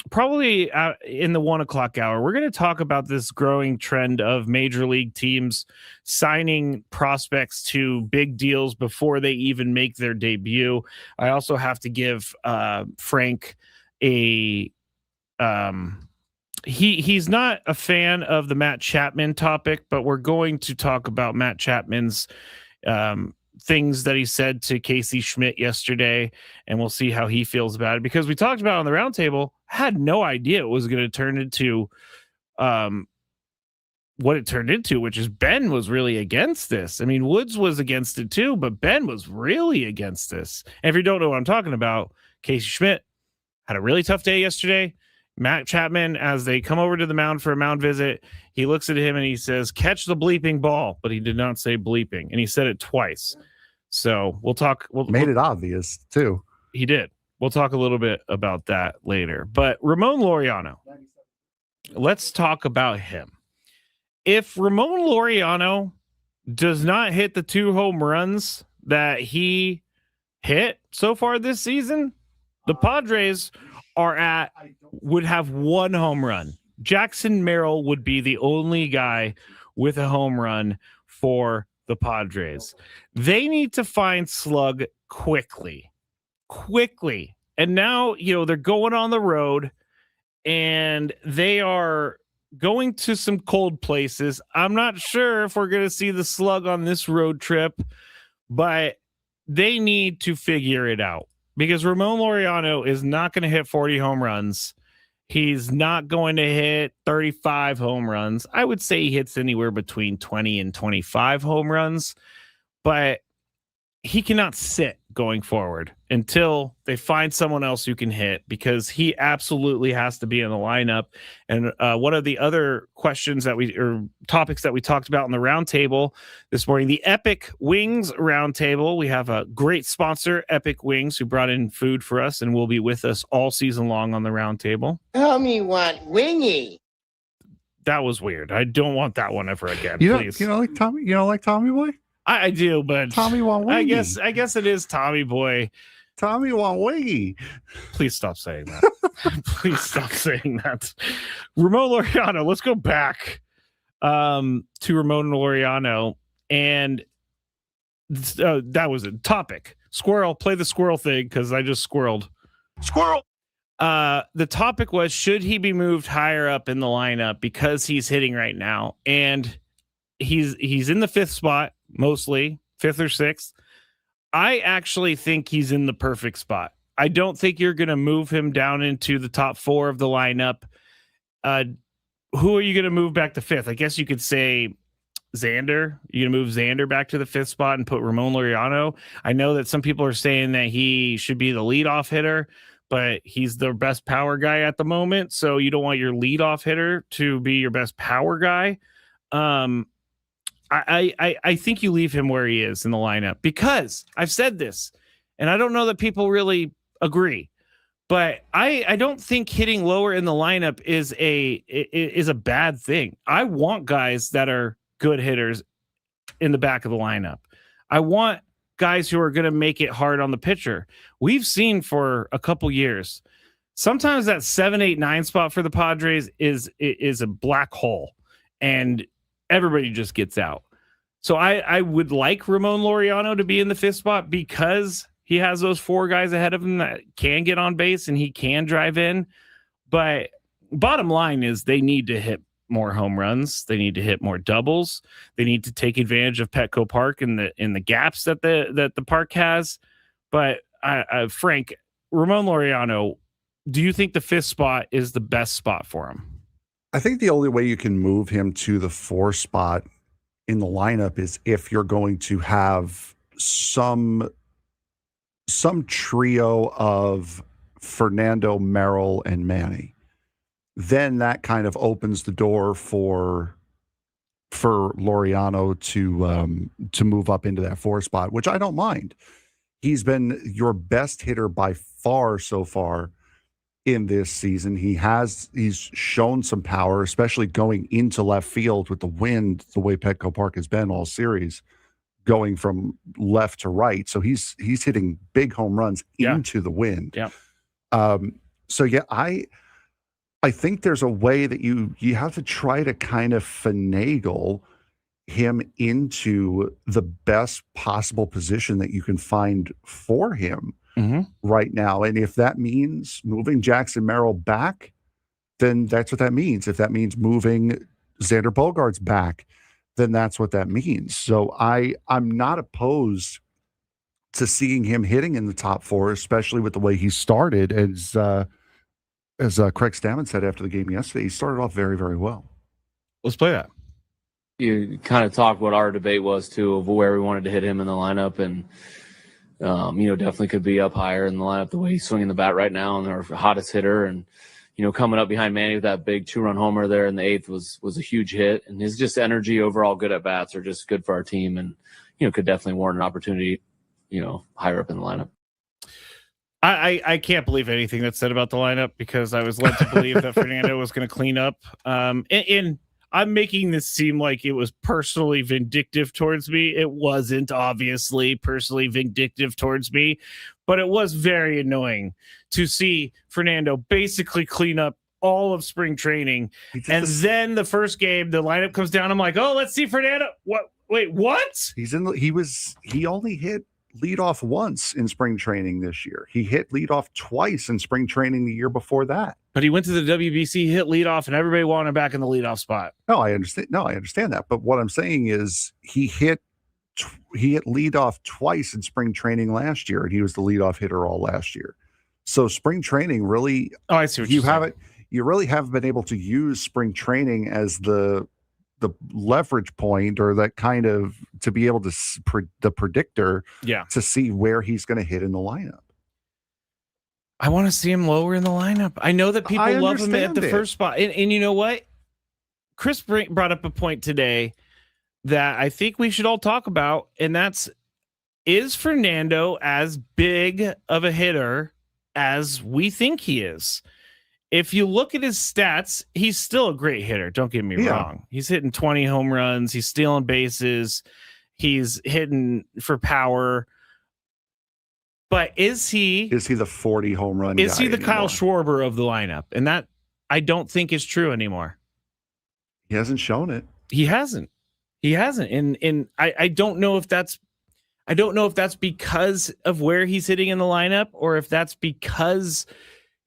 probably in the 1 o'clock hour. We're going to talk about this growing trend of major league teams signing prospects to big deals before they even make their debut. I also have to give Frank a he's not a fan of the Matt Chapman topic, but we're going to talk about Matt Chapman's things that he said to Casey Schmidt yesterday, and we'll see how he feels about it, because we talked about it on the roundtable. Had no idea it was going to turn into what it turned into, which is Ben was really against this. I mean, Woods was against it too, but Ben was really against this. And if you don't know what I'm talking about, Casey Schmidt had a really tough day yesterday. Matt Chapman, as they come over to the mound for a mound visit, he looks at him and he says, "Catch the bleeping ball," but he did not say bleeping, and he said it twice. So we'll talk. Made it obvious too. He did. We'll talk a little bit about that later. But Ramon Laureano, let's talk about him. If Ramon Laureano does not hit the 2 home runs that he hit so far this season, the Padres would have 1 home run. Jackson Merrill would be the only guy with a home run for the Padres. They need to find Slug quickly. And now, they're going on the road and they are going to some cold places. I'm not sure if we're going to see the Slug on this road trip, but they need to figure it out, because Ramon Laureano is not going to hit 40 home runs. He's not going to hit 35 home runs. I would say he hits anywhere between 20 and 25 home runs, but he cannot sit going forward until they find someone else who can hit, because he absolutely has to be in the lineup. And one of the other questions topics that we talked about in the roundtable this morning, the Epic Wings roundtable. We have a great sponsor, Epic Wings, who brought in food for us and will be with us all season long on the roundtable. Tell me what wingy. That was weird. I don't want that one ever again. Please. You don't like Tommy Boy? I do, but Tommy want wiggy. I guess it is Tommy Boy. Tommy want wiggy. Please stop saying that. Please stop saying that. Ramon Laureano. Let's go back to Ramon Laureano, and that was a topic. Squirrel, play the squirrel thing, because I just squirreled. Squirrel. The topic was, should he be moved higher up in the lineup because he's hitting right now, and he's in the 5th spot. Mostly 5th or 6th. I actually think he's in the perfect spot. I don't think you're going to move him down into the top 4 of the lineup. Who are you going to move back to 5th? I guess you could say Xander. You're going to move Xander back to the 5th spot and put Ramon Laureano. I know that some people are saying that he should be the leadoff hitter, but he's the best power guy at the moment. So you don't want your leadoff hitter to be your best power guy. I think you leave him where he is in the lineup, because I've said this, and I don't know that people really agree, but I don't think hitting lower in the lineup is a bad thing. I want guys that are good hitters in the back of the lineup. I want guys who are going to make it hard on the pitcher. We've seen for a couple years, sometimes that 7, 8, 9 spot for the Padres is a black hole, and everybody just gets out. So I would like Ramon Laureano to be in the 5th spot, because he has those 4 guys ahead of him that can get on base and he can drive in. But bottom line is, they need to hit more home runs. They need to hit more doubles. They need to take advantage of Petco Park in the gaps that the park has. But Frank, Ramon Laureano, do you think the 5th spot is the best spot for him? I think the only way you can move him to the 4 spot in the lineup is if you're going to have some trio of Fernando, Merrill, and Manny. Then that kind of opens the door for Laureano to move up into that 4 spot, which I don't mind. He's been your best hitter by far so far in this season. He's shown some power, especially going into left field with the wind, the way Petco Park has been all series, going from left to right. So he's hitting big home runs into the wind. Yeah. So yeah, I think there's a way that you have to try to kind of finagle him into the best possible position that you can find for him right now. And if that means moving Jackson Merrill back, then that's what that means. If that means moving Xander Bogaerts back, then that's what that means. So I'm not opposed to seeing him hitting in the top 4, especially with the way he started. As Craig Stammen said after the game yesterday, he started off very, very well. Let's play that. You kind of talked what our debate was too of where we wanted to hit him in the lineup, and definitely could be up higher in the lineup the way he's swinging the bat right now, and our hottest hitter. And coming up behind Manny with that big 2-run homer there in the 8th was a huge hit, and his just energy, overall good at bats are just good for our team, and could definitely warrant an opportunity higher up in the lineup. I can't believe anything that's said about the lineup, because I was led to believe that Fernando was going to clean up. And I'm making this seem like it was personally vindictive towards me. It wasn't obviously personally vindictive towards me, but it was very annoying to see Fernando basically clean up all of spring training. And then the first game, the lineup comes down. I'm like, oh, let's see Fernando. What? Wait, what? He only hit leadoff once in spring training this year. He hit leadoff twice in spring training the year before that. But he went to the WBC, hit leadoff, and everybody wanted him back in the leadoff spot. No, I understand that. But what I'm saying is he hit leadoff twice in spring training last year, and he was the leadoff hitter all last year. So spring training really, I see what you haven't. You really haven't been able to use spring training as the leverage point, or that kind of to be able to the predictor to see where he's going to hit in the lineup. I want to see him lower in the lineup. I know that people love him at the first spot. And you know what? Chris brought up a point today that I think we should all talk about, and is Fernando as big of a hitter as we think he is? If you look at his stats, he's still a great hitter. Don't get me wrong. He's hitting 20 home runs. He's stealing bases. He's hitting for power. But is he the 40 home run guy? Is he the anymore? Kyle Schwarber of the lineup? And that I don't think is true anymore. He hasn't shown it. He hasn't. And I don't know if that's because of where he's hitting in the lineup, or if that's because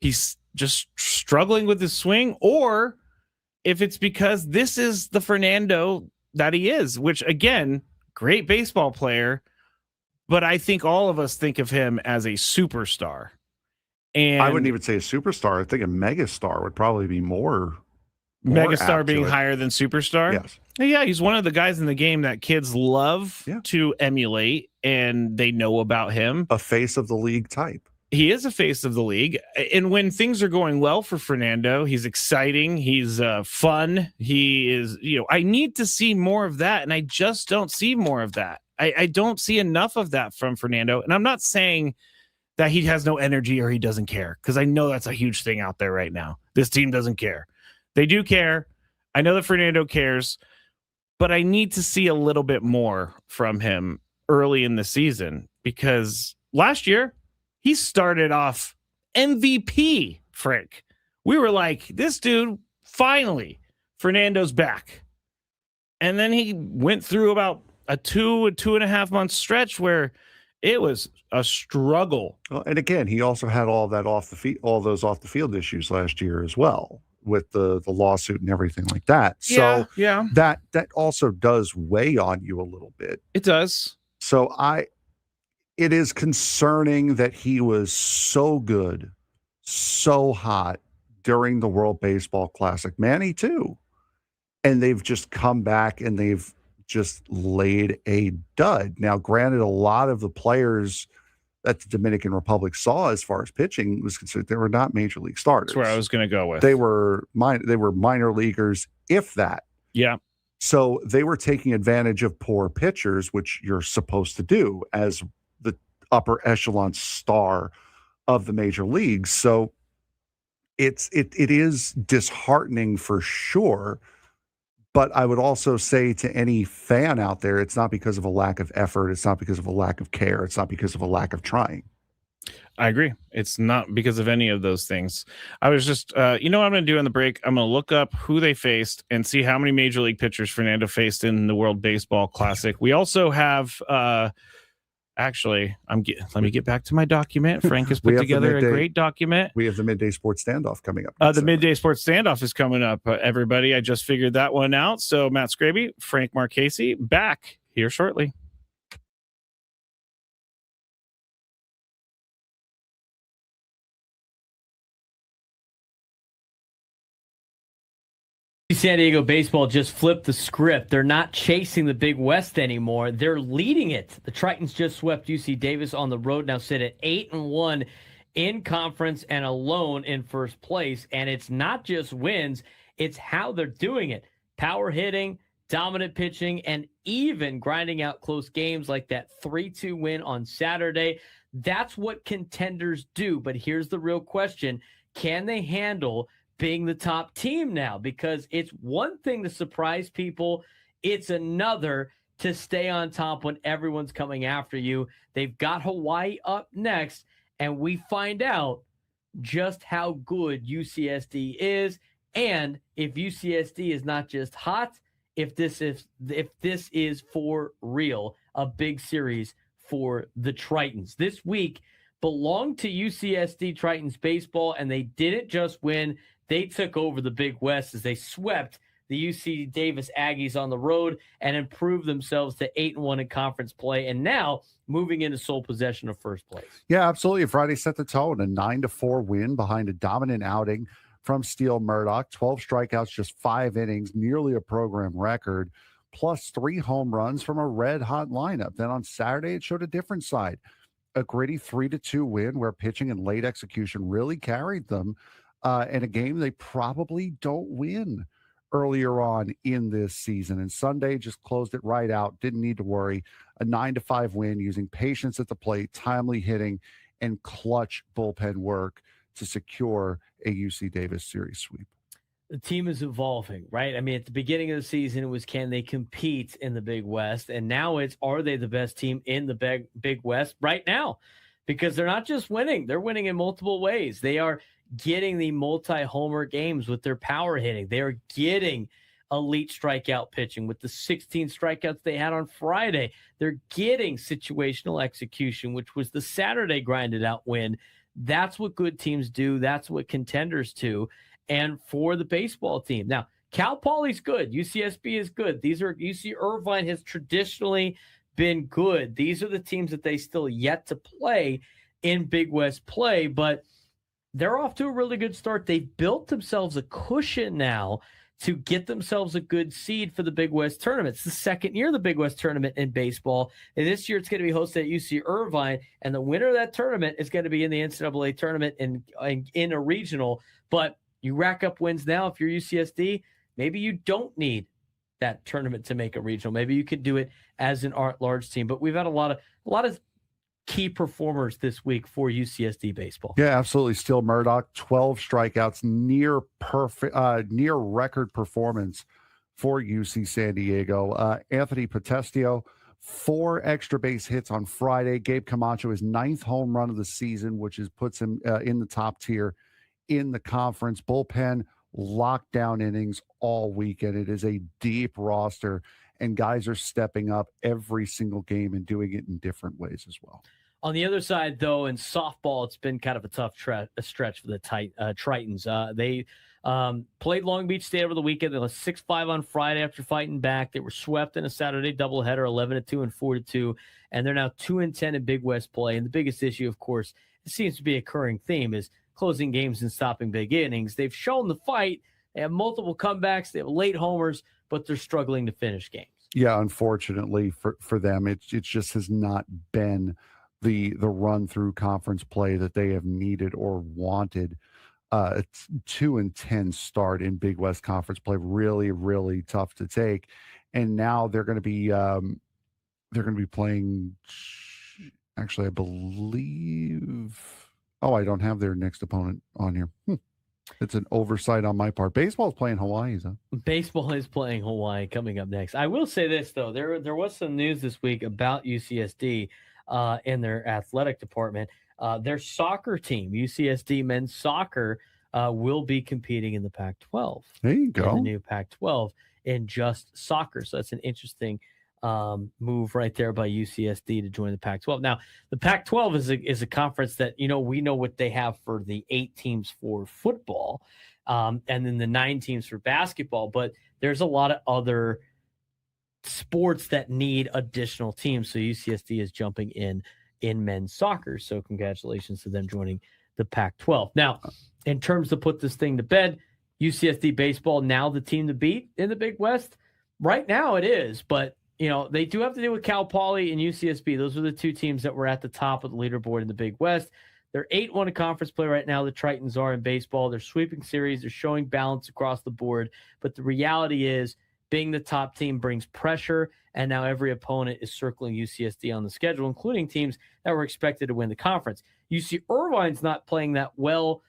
he's just struggling with his swing, or if it's because this is the Fernando that he is, which again, great baseball player, but I think all of us think of him as a superstar. And I wouldn't even say a superstar. I think a megastar would probably be more megastar being higher than superstar. Yes. Yeah, he's one of the guys in the game that kids love to emulate, and they know about him. A face of the league type. He is a face of the league. And when things are going well for Fernando, he's exciting. He's fun. He is, I need to see more of that. And I just don't see more of that. I don't see enough of that from Fernando. And I'm not saying that he has no energy or he doesn't care, because I know that's a huge thing out there right now. This team doesn't care. They do care. I know that Fernando cares, but I need to see a little bit more from him early in the season, because last year, he started off MVP, Frank. We were like, this dude, finally, Fernando's back. And then he went through about a 2.5 month stretch where it was a struggle. Well, and again, he also had all those off the field issues last year as well, with the lawsuit and everything like that. So that also does weigh on you a little bit. It does. So it is concerning that he was so good, so hot during the World Baseball Classic. Manny too. And they've just come back and they've just laid a dud. Now, granted, a lot of the players that the Dominican Republic saw as far as pitching was concerned, they were not major league starters. That's where I was going to go with. They were minor leaguers, if that. Yeah. So they were taking advantage of poor pitchers, which you're supposed to do as the upper echelon star of the major leagues. So it is disheartening for sure. But I would also say to any fan out there, it's not because of a lack of effort. It's not because of a lack of care. It's not because of a lack of trying. I agree. It's not because of any of those things. I was just, what I'm going to do in the break? I'm going to look up who they faced and see how many major league pitchers Fernando faced in the World Baseball Classic. We also have Actually, let me get back to my document. Frank has put together a great document. We have the Midday Sports Standoff coming up. The Midday Sports Standoff is coming up, everybody. I just figured that one out. So Matt Skraby, Frank Marchese, back here shortly. San Diego baseball just flipped the script. They're not chasing the Big West anymore. They're leading it. The Tritons just swept UC Davis on the road, now sit at 8-1 in conference and alone in first place. And it's not just wins, it's how they're doing it. Power hitting, dominant pitching, and even grinding out close games like that 3-2 win on Saturday. That's what contenders do. But here's the real question. Can they handle being the top team now? Because it's one thing to surprise people. It's another to stay on top when everyone's coming after you. They've got Hawaii up next, and we find out just how good UCSD is. And if UCSD is not just hot, if this is for real, a big series for the Tritons. This week belonged to UCSD Tritons baseball, and they didn't just win. They took over the Big West as they swept the UC Davis Aggies on the road and improved themselves to 8-1 in conference play, and now moving into sole possession of first place. Yeah, absolutely. Friday set the tone, a 9-4 win behind a dominant outing from Steele Murdoch. 12 strikeouts, just 5 innings, nearly a program record, plus 3 home runs from a red-hot lineup. Then on Saturday, it showed a different side, a gritty 3-2 win where pitching and late execution really carried them. In a game they probably don't win earlier on in this season. And Sunday just closed it right out. Didn't need to worry. A 9-5 win using patience at the plate, timely hitting, and clutch bullpen work to secure a UC Davis series sweep. The team is evolving, right? I mean, at the beginning of the season, it was, can they compete in the Big West? And now it's, are they the best team in the Big West right now? Because they're not just winning. They're winning in multiple ways. They are getting the multi-homer games with their power hitting. They are getting elite strikeout pitching with the 16 strikeouts they had on Friday. They're getting situational execution, which was the Saturday grinded out win. That's what good teams do. That's what contenders do. And for the baseball team. Now, Cal Poly's good. UCSB is good. UC Irvine has traditionally been good. These are the teams that they still yet to play in Big West play, but they're off to a really good start. They've built themselves a cushion now to get themselves a good seed for the Big West tournament. It's the second year of the Big West tournament in baseball. And this year it's going to be hosted at UC Irvine, and the winner of that tournament is going to be in the NCAA tournament in a regional. But you rack up wins now. If you're UCSD, maybe you don't need that tournament to make a regional. Maybe you could do it as an large team. But we've had a lot of key performers this week for UCSD baseball. Yeah, absolutely. Steele Murdoch, 12 strikeouts, near record performance for UC San Diego. Anthony Potestio, 4 extra base hits on Friday. Gabe Camacho, his 9th home run of the season, which puts him in the top tier in the conference. Bullpen, lockdown innings all weekend. It is a deep roster, and guys are stepping up every single game and doing it in different ways as well. On the other side, though, in softball, it's been kind of a tough stretch for the Tritons. They played Long Beach State over the weekend. They lost 6-5 on Friday after fighting back. They were swept in a Saturday doubleheader, 11-2 and 4-2, and they're now 2-10 in Big West play. And the biggest issue, of course, it seems to be a recurring theme, is closing games and stopping big innings. They've shown the fight. They have multiple comebacks. They have late homers, but they're struggling to finish games. Yeah, unfortunately for them, it just has not been the run through conference play that they have needed or wanted. 2-10 start in Big West Conference play, really, really tough to take. And now they're going to be playing. Actually, I believe. Oh, I don't have their next opponent on here. It's an oversight on my part. Baseball is playing Hawaii, though. Baseball is playing Hawaii coming up next. I will say this, though. There was some news this week about UCSD in their athletic department. Their soccer team, UCSD men's soccer, will be competing in the Pac-12. There you go. In the new Pac-12 in just soccer. So that's an interesting move right there by UCSD to join the Pac-12. Now, the Pac-12 is a conference that, we know what they have for the 8 teams for football, and then the 9 teams for basketball, but there's a lot of other sports that need additional teams. So UCSD is jumping in men's soccer. So congratulations to them joining the Pac-12. Now, in terms to put this thing to bed, UCSD baseball now the team to beat in the Big West. Right now it is, but they do have to deal with Cal Poly and UCSB. Those are the 2 teams that were at the top of the leaderboard in the Big West. They're 8-1 in conference play right now. The Tritons are in baseball. They're sweeping series. They're showing balance across the board. But the reality is, being the top team brings pressure, and now every opponent is circling UCSD on the schedule, including teams that were expected to win the conference. UC Irvine's not playing that well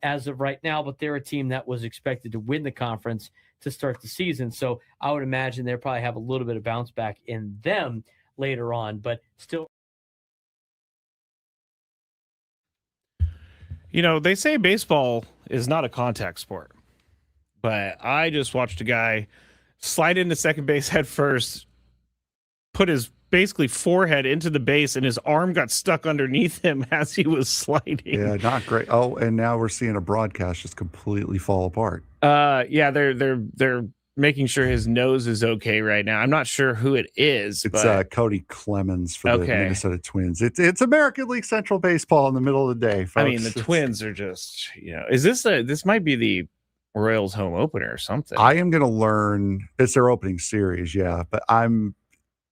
as of right now, but they're a team that was expected to win the conference to start the season. So I would imagine they'll probably have a little bit of bounce back in them later on, but still. They say baseball is not a contact sport, but I just watched a guy slide into second base head first, put his basically forehead into the base, and his arm got stuck underneath him as he was sliding. Yeah, not great. Oh, and now we're seeing a broadcast just completely fall apart. Yeah, they're making sure his nose is okay right now. I'm not sure who it is. It's Cody Clemens for the Minnesota Twins. It's American League Central baseball in the middle of the day, folks. I mean, the Twins are just, is this might be the Royals home opener or something. I am going to learn. It's their opening series, yeah, but I'm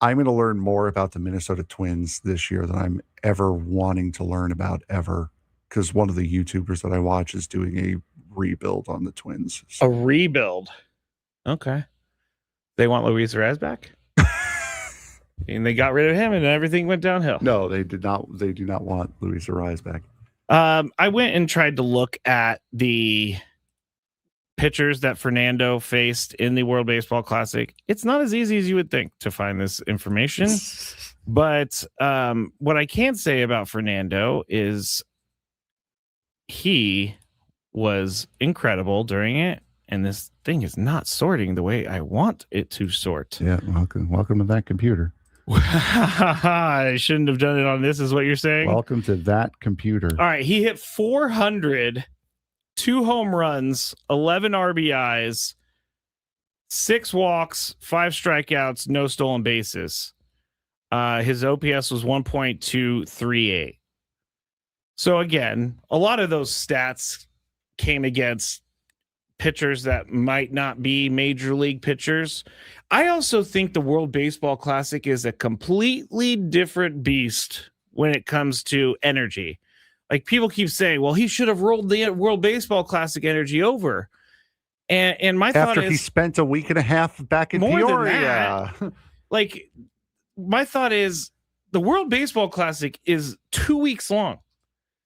going to learn more about the Minnesota Twins this year than I'm ever wanting to learn about ever, because one of the YouTubers that I watch is doing a rebuild on the Twins. So. A rebuild. Okay. They want Luis Arraez back? And they got rid of him and everything went downhill. No, they did not. They do not want Luis Arraez back. I went and tried to look at the pitchers that Fernando faced in the World Baseball Classic. It's not as easy as you would think to find this information. But what I can say about Fernando is he was incredible during it. And this thing is not sorting the way I want it to sort. Yeah, welcome to that computer. I shouldn't have done it on this, is what you're saying? Welcome to that computer. All right, he hit 400, 2 home runs, 11 RBIs, 6 walks, 5 strikeouts, no stolen bases. His OPS was 1.238. So again, a lot of those stats came against pitchers that might not be major league pitchers. I also think the World Baseball Classic is a completely different beast when it comes to energy. Like, people keep saying, well, he should have rolled the World Baseball Classic energy over. And my thought is, after he spent a week and a half back in Peoria. Like, my thought is the World Baseball Classic is 2 weeks long.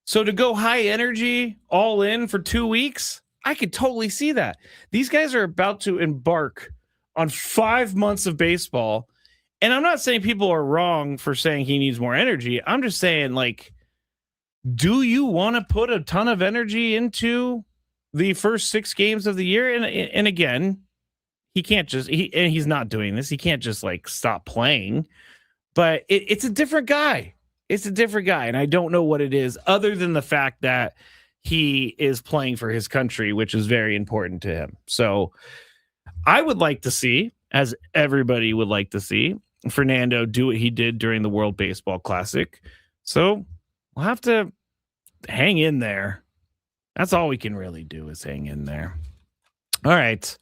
So to go high energy all in for 2 weeks, I could totally see that. These guys are about to embark on 5 months of baseball. And I'm not saying people are wrong for saying he needs more energy. I'm just saying, like, do you want to put a ton of energy into the first 6 games of the year? And again, he can't just, and he's not doing this. He can't just like stop playing, but it's a different guy. It's a different guy. And I don't know what it is other than the fact that he is playing for his country, which is very important to him. So I would like to see, as everybody would like to see, Fernando do what he did during the World Baseball Classic. So we'll have to hang in there. That's all we can really do is hang in there. All right.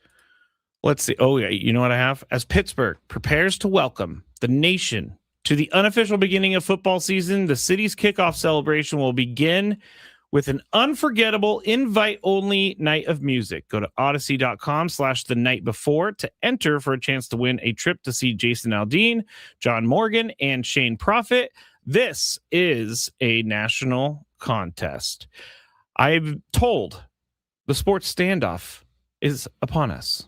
Let's see. Oh, yeah. You know what I have? As Pittsburgh prepares to welcome the nation to the unofficial beginning of football season, the city's kickoff celebration will begin with an unforgettable invite-only night of music. Go to odyssey.com/the night before to enter for a chance to win a trip to see Jason Aldean, John Morgan, and Shane Prophet. This is a national contest. I'm told the sports standoff is upon us.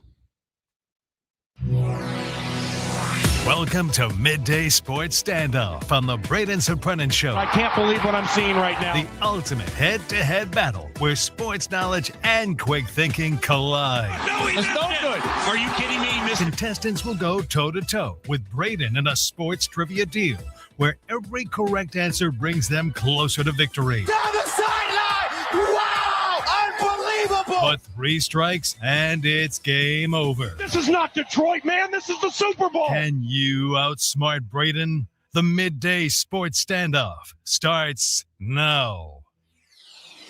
Welcome to Midday Sports Standoff on the Braden Surprenant Show. I can't believe what I'm seeing right now. The ultimate head-to-head battle where sports knowledge and quick thinking collide. No, he's no good. Are you kidding me, Miss? Contestants will go toe-to-toe with Braden in a sports trivia deal where every correct answer brings them closer to victory. Down the sideline! Wow! Unbelievable! But 3 strikes and it's game over. This is not Detroit, man. This is the Super Bowl. Can you outsmart Braden? The midday sports standoff starts now.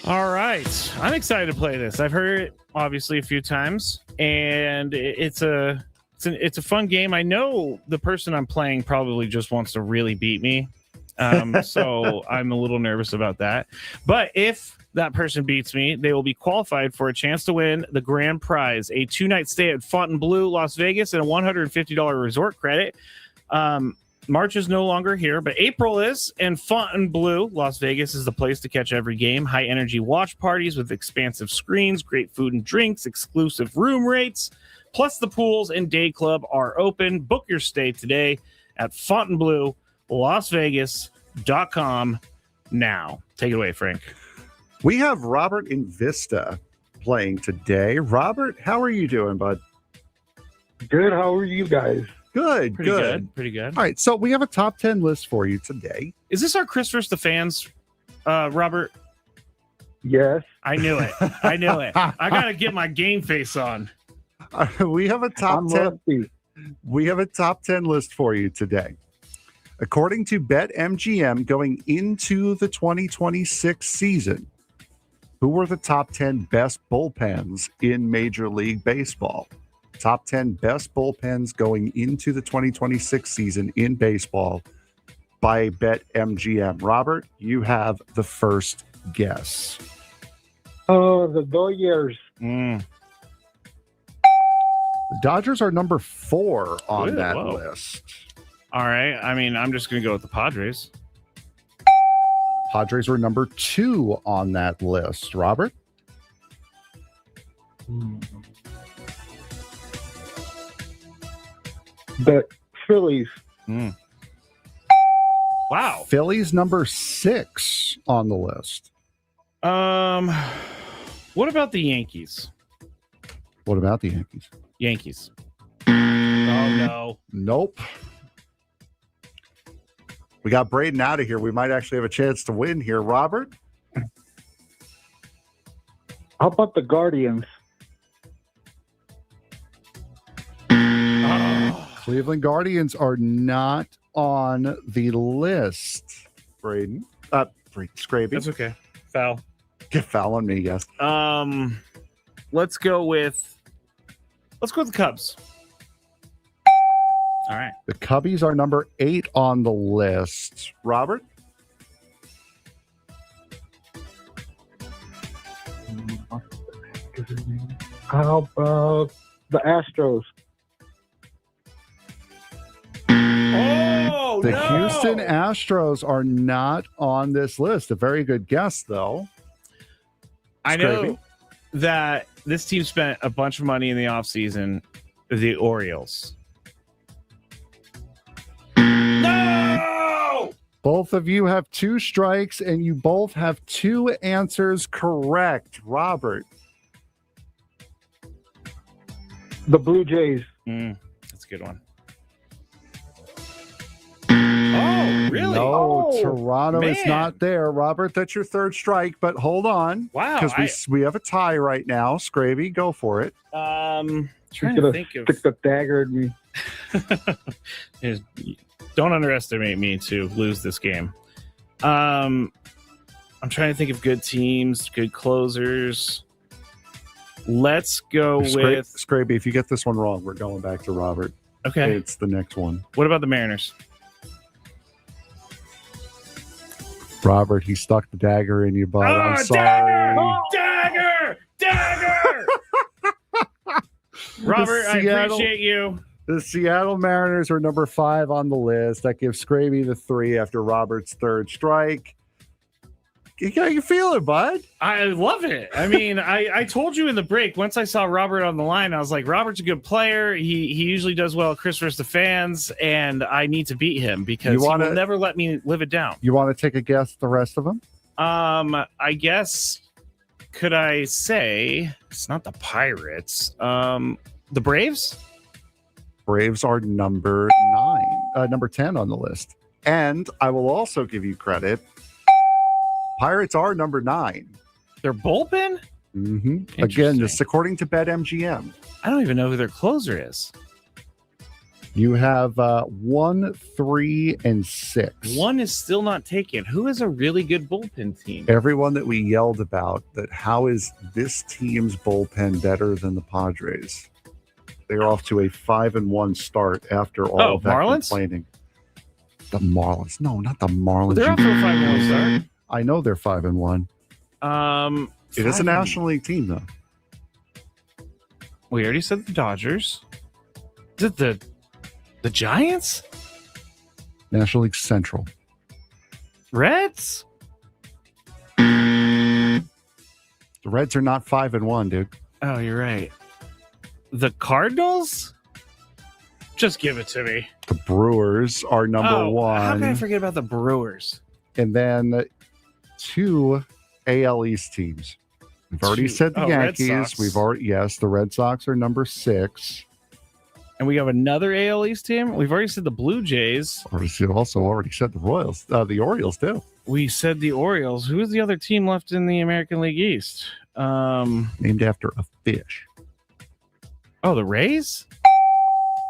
All right. I'm excited to play this. I've heard it obviously a few times, and it's a fun game. I know the person I'm playing probably just wants to really beat me. So I'm a little nervous about that. But if that person beats me, they will be qualified for a chance to win the grand prize, a 2-night stay at Fontainebleau, Las Vegas, and a $150 resort credit. March is no longer here, but April is, and Fontainebleau, Las Vegas is the place to catch every game. High-energy watch parties with expansive screens, great food and drinks, exclusive room rates, plus the pools and day club are open. Book your stay today at FontainebleauLasVegas.com now. Take it away, Frank. We have Robert in Vista playing today. Robert, how are you doing, bud? Good. How are you guys? Good. Pretty good. All right, so we have a top 10 list for you today. Is this our Chris vs. the Fans, Robert? Yes. I knew it. I got to get my game face on. We have a top 10. We have a top 10 list for you today. According to BetMGM, going into the 2026 season, who were the top 10 best bullpens in Major League Baseball? Top 10 best bullpens going into the 2026 season in baseball by BetMGM. Robert, you have the first guess. Oh, the Dodgers. The Dodgers are number 4 on that list. All right. I mean, I'm just going to go with the Padres. Padres were number 2 on that list. Robert? The Phillies. Wow. Phillies number 6 on the list. What about the Yankees? What about the Yankees? Yankees. Oh, no. Nope. We got Braden out of here. We might actually have a chance to win here. Robert? How about the Guardians? Cleveland Guardians are not on the list. Braden. Skraby. That's okay. Foul. Get foul on me, yes. Let's go with the Cubs. All right. The Cubbies are number 8 on the list. Robert? How about the Astros? Oh, the Houston Astros are not on this list. A very good guess, though. I know that this team spent a bunch of money in the offseason. The Orioles. No! Both of you have 2 strikes, and you both have 2 answers correct. Robert? The Blue Jays. That's a good one. Oh, really? No, Toronto is not there. Robert, that's your 3rd strike, but hold on. Wow. Because we have a tie right now. Skraby, go for it. Trying to think of... Stick the dagger at me. Don't underestimate me to lose this game. I'm trying to think of good teams, good closers. Let's go with... Skraby, if you get this one wrong, we're going back to Robert. Okay. It's the next one. What about the Mariners? Robert, he stuck the dagger in you, bud. I'm sorry. Dagger! Robert, I appreciate you. The Seattle Mariners are number 5 on the list. That gives Skraby the 3 after Robert's 3rd strike. How you feeling, bud? I love it. I mean, I told you in the break, once I saw Robert on the line, I was like, Robert's a good player. He usually does well at Chris vs. the Fans, and I need to beat him because he will never let me live it down. You want to take a guess at the rest of them? I guess, could I say, it's not the Pirates. The Braves? Braves are number 10 on the list. And I will also give you credit. Pirates are number 9. Their bullpen? Mm-hmm. Again, just according to BetMGM. I don't even know who their closer is. You have 1, 3, and 6. One is still not taken. Who is a really good bullpen team? Everyone that we yelled about, that how is this team's bullpen better than the Padres? They're off to a 5-1 start after all of that Marlins? complaining. The Marlins. No, not the Marlins. They're off to a 5-1 start. I know they're 5-1. It is a National League team, though. We already said the Dodgers. Is it the Giants? National League Central. Reds? The Reds are not 5-1, dude. Oh, you're right. The Cardinals? Just give it to me. The Brewers are number 1. How can I forget about the Brewers? And then 2 AL East teams. We've already said the Yankees. The Red Sox are number 6. And we have another AL East team. We've already said the Blue Jays. Also already said the Royals, the Orioles too. We said the Orioles. Who is the other team left in the American League East? Named after a fish. Oh, the Rays?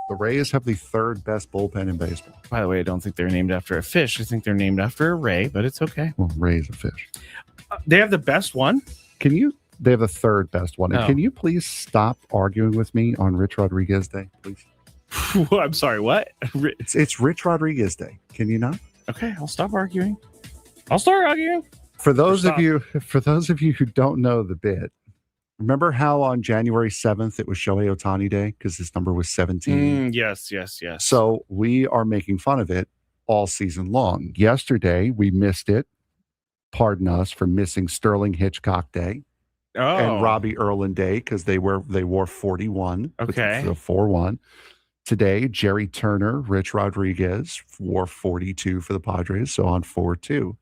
The Rays have the 3rd best bullpen in baseball. By the way, I don't think they're named after a fish. I think they're named after a ray, but it's okay. Well, Ray is a fish. They have the best one? They have the 3rd best one. And Oh. can you please stop arguing with me on Rich Rodriguez Day, please? I'm sorry, what? It's Rich Rodriguez Day. Can you not? Okay, I'll stop arguing. I'll start arguing. For those of you who don't know the bit, remember how on January 7th it was Shohei Ohtani Day because his number was 17? Yes. So we are making fun of it all season long. Yesterday, we missed it. Pardon us for missing Sterling Hitchcock Day and Robbie Erlin Day because they wore 41. Okay. So 4-1. Today, Jerry Turner, Rich Rodriguez wore 42 for the Padres, so on 4-2.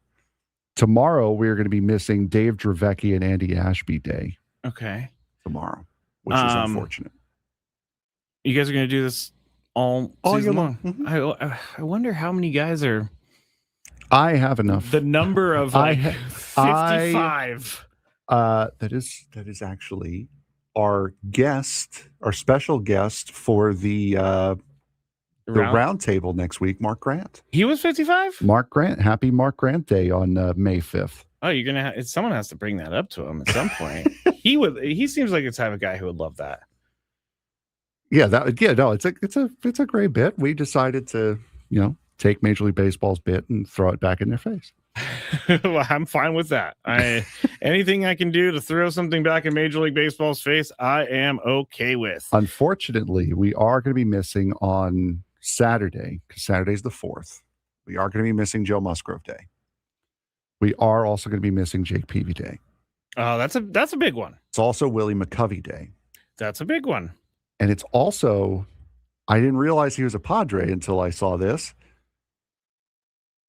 Tomorrow, we're going to be missing Dave Dravecki and Andy Ashby Day. Okay. Tomorrow, which is unfortunate. You guys are going to do this all season long. Mm-hmm. I wonder how many guys are. I have enough. The number of 55. That is actually our special guest for the round table next week, Mark Grant. He was 55? Mark Grant. Happy Mark Grant Day on May 5th. Oh, you're going to someone has to bring that up to him at some point. He seems like the type of guy who would love that. It's a great bit. We decided to, take Major League Baseball's bit and throw it back in their face. Well, I'm fine with that. Anything I can do to throw something back in Major League Baseball's face, I am okay with. Unfortunately, we are going to be missing on Saturday, because Saturday's the 4th. We are going to be missing Joe Musgrove Day. We are also going to be missing Jake Peavy Day. Oh, that's a big one. It's also Willie McCovey Day. That's a big one. And it's also, I didn't realize he was a Padre until I saw this.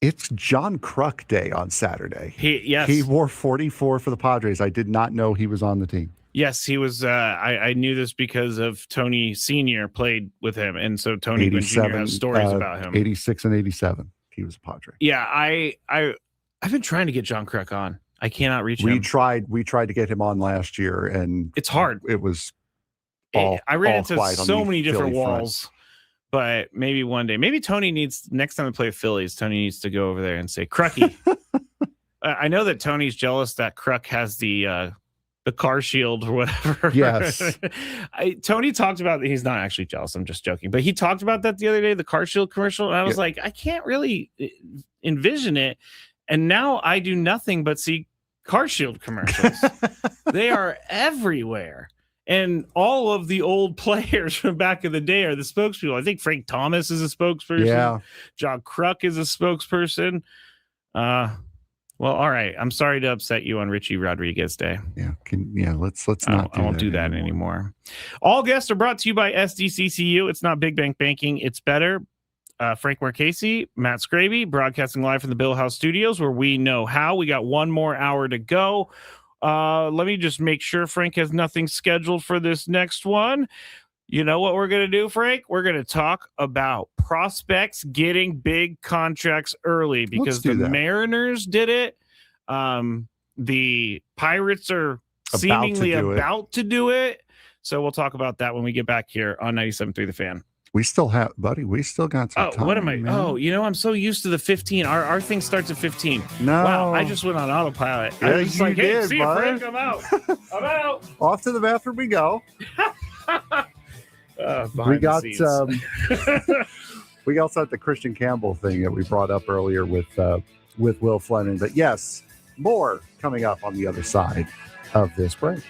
It's John Kruk Day on Saturday. He wore 44 for the Padres. I did not know he was on the team. Yes, he was. I knew this because of Tony Sr. played with him. And so Tony Jr. has stories about him. 86 and 87. He was a Padre. Yeah, I've been trying to get John Kruk on. I cannot reach him. We tried to get him on last year, and it's hard. It was I ran into so many different walls. But maybe one day, maybe Tony needs, next time we play Phillies, Tony needs to go over there and say, Crucky. I know that Tony's jealous that Kruk has the car shield or whatever. Yes. Tony talked about, he's not actually jealous. I'm just joking. But he talked about that the other day, the car shield commercial. And I was like, I can't really envision it. And now I do nothing but see car shield commercials. They are everywhere. And all of the old players from back in the day are the spokespeople. I think Frank Thomas is a spokesperson. Yeah. John Kruk is a spokesperson. Well, all right. I'm sorry to upset you on Richie Rodriguez Day. Yeah. Let's not. I won't do that anymore. All guests are brought to you by SDCCU. It's not Big Bank Banking. It's better. Frank Marchese, Matt Skraby, broadcasting live from the Bill House Studios, where we know how. We got one more hour to go. Let me just make sure Frank has nothing scheduled for this next one. You know what we're going to do, Frank? We're going to talk about prospects getting big contracts early because the Mariners did it. The Pirates are seemingly about to do it. So we'll talk about that when we get back here on 97.3 The Fan. We still got some time. What am I? Man. Oh, I'm so used to the 15. Our thing starts at 15. No. Wow, I just went on autopilot. Yeah, I was just like, hey, did, see you, Frank. I'm out. I'm out. Off to the bathroom we go. We got we also had the Christian Campbell thing that we brought up earlier with Will Flemming. But yes, more coming up on the other side of this break.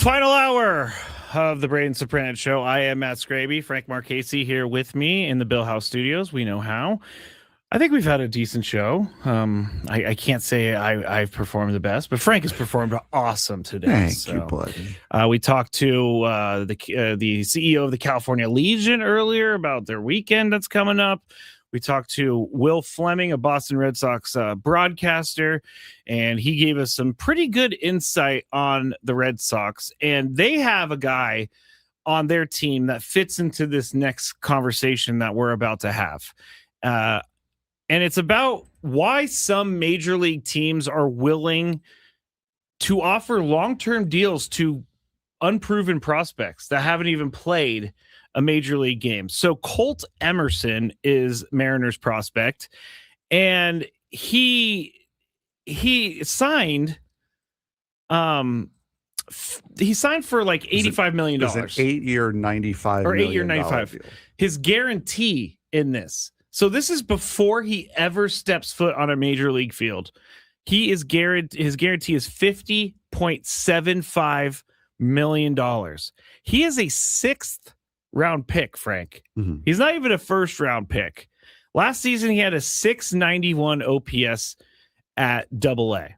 Final hour of the Braden Surprenant Show. I am Matt Skraby. Frank Marchese here with me in the Bill House Studios. We know how. I think we've had a decent show. I can't say I've performed the best, but Frank has performed awesome today. Thank you, buddy. We talked to the CEO of the California Legion earlier about their weekend that's coming up. We talked to Will Flemming, a Boston Red Sox broadcaster, and he gave us some pretty good insight on the Red Sox. And they have a guy on their team that fits into this next conversation that we're about to have. And it's about why some major league teams are willing to offer long-term deals to unproven prospects that haven't even played a major league game. So Colt Emerson is Mariners prospect, and he signed he signed for like $85 million. It's an 8-year, $95 or million 8-year, $95. deal. His guarantee in this. So this is before he ever steps foot on a major league field. His guarantee is $50.75 million. He is a 6th round pick, Frank. Mm-hmm. He's not even a 1st round pick. Last season, he had a 691 OPS at AA.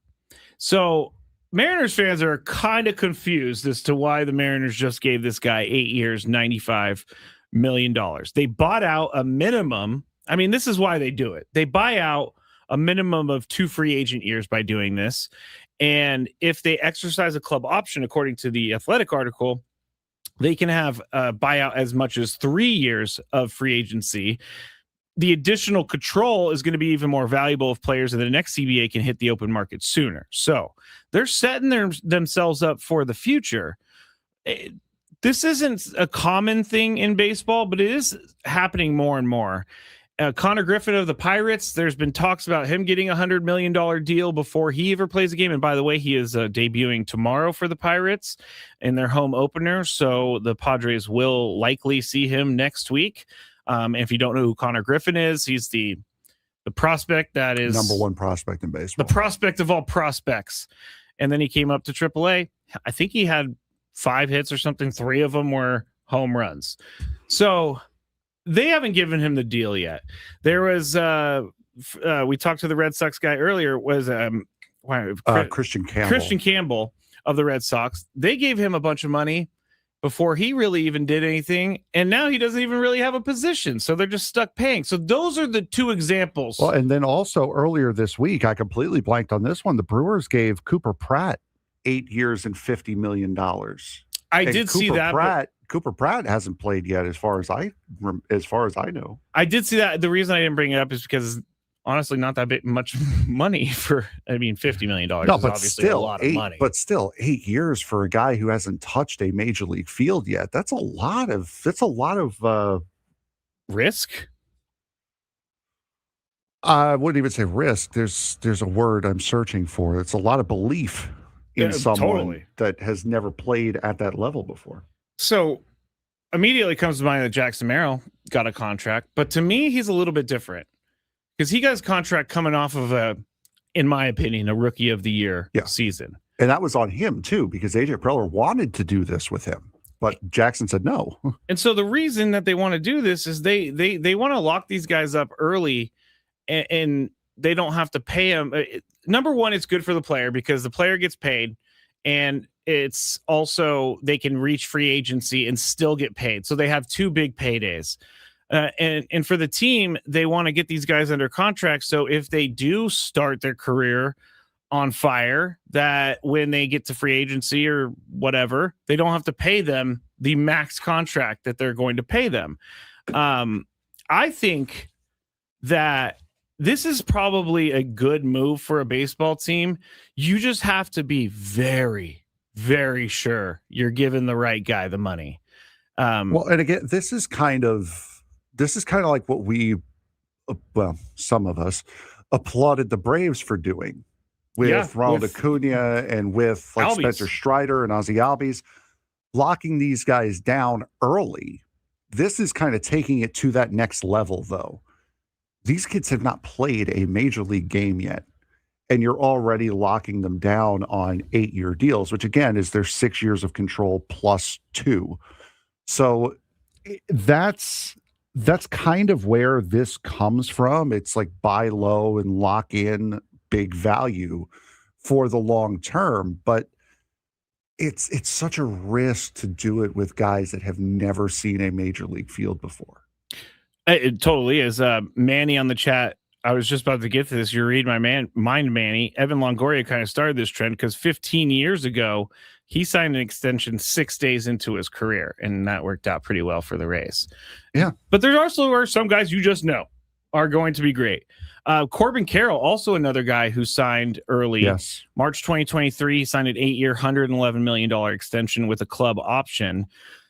So Mariners fans are kind of confused as to why the Mariners just gave this guy 8 years, $95 million. They bought out a minimum. I mean, this is why they do it. They buy out a minimum of 2 free agent years by doing this. And if they exercise a club option, according to the Athletic article, they can have a buyout as much as 3 years of free agency. The additional control is going to be even more valuable if players in the next CBA can hit the open market sooner. So they're setting themselves up for the future. This isn't a common thing in baseball, but it is happening more and more. Connor Griffin of the Pirates, there's been talks about him getting a $100 million deal before he ever plays a game. And by the way, he is debuting tomorrow for the Pirates in their home opener. So the Padres will likely see him next week. If you don't know who Connor Griffin is, he's the prospect that is number 1 prospect in baseball. The prospect of all prospects. And then he came up to AAA. I think he had 5 hits or something. 3 of them were home runs. So they haven't given him the deal yet. There was we talked to the Red Sox guy earlier. Was Christian Campbell. Christian Campbell of the Red Sox. They gave him a bunch of money before he really even did anything, and now he doesn't even really have a position. So they're just stuck paying. So those are the 2 examples. Well, and then also earlier this week, I completely blanked on this one. The Brewers gave Cooper Pratt 8 years and $50 million. I did see that. Cooper Pratt hasn't played yet, as far as I know. I did see that. The reason I didn't bring it up is because honestly, not that much money for. I mean, $50 million. No, is but obviously still, a lot of money. But still, 8 years for a guy who hasn't touched a major league field yet. That's a lot of risk. I wouldn't even say risk. There's a word I'm searching for. It's a lot of belief in someone that has never played at that level before. So immediately comes to mind that Jackson Merrill got a contract, but to me, he's a little bit different because he got his contract coming off of in my opinion, a rookie of the year season. And that was on him too, because AJ Preller wanted to do this with him, but Jackson said no. And so the reason that they want to do this is they want to lock these guys up early and they don't have to pay them. Number one, it's good for the player because the player gets paid, and it's also they can reach free agency and still get paid. So they have 2 big paydays. And for the team, they want to get these guys under contract. So if they do start their career on fire, that when they get to free agency or whatever, they don't have to pay them the max contract that they're going to pay them. I think that this is probably a good move for a baseball team. You just have to be very, very sure you're giving the right guy the money. Well, and again, this is kind of like what we, some of us applauded the Braves for doing with Ronald Acuna and with like Spencer Strider and Ozzie Albies, locking these guys down early. This is kind of taking it to that next level, though. These kids have not played a major league game yet. and you're already locking them down on 8-year deals, which again is their 6 years of control plus 2. So that's kind of where this comes from. It's like buy low and lock in big value for the long term, but it's such a risk to do it with guys that have never seen a major league field before. It totally is. Manny on the chat, I was just about to get to this. You read my mind, Manny. Evan Longoria kind of started this trend because 15 years ago, he signed an extension 6 days into his career, and that worked out pretty well for the Rays. Yeah. But there also are some guys you just know are going to be great. Corbin Carroll, also another guy who signed early. Yes. March 2023, he signed an 8-year, $111 million extension with a club option.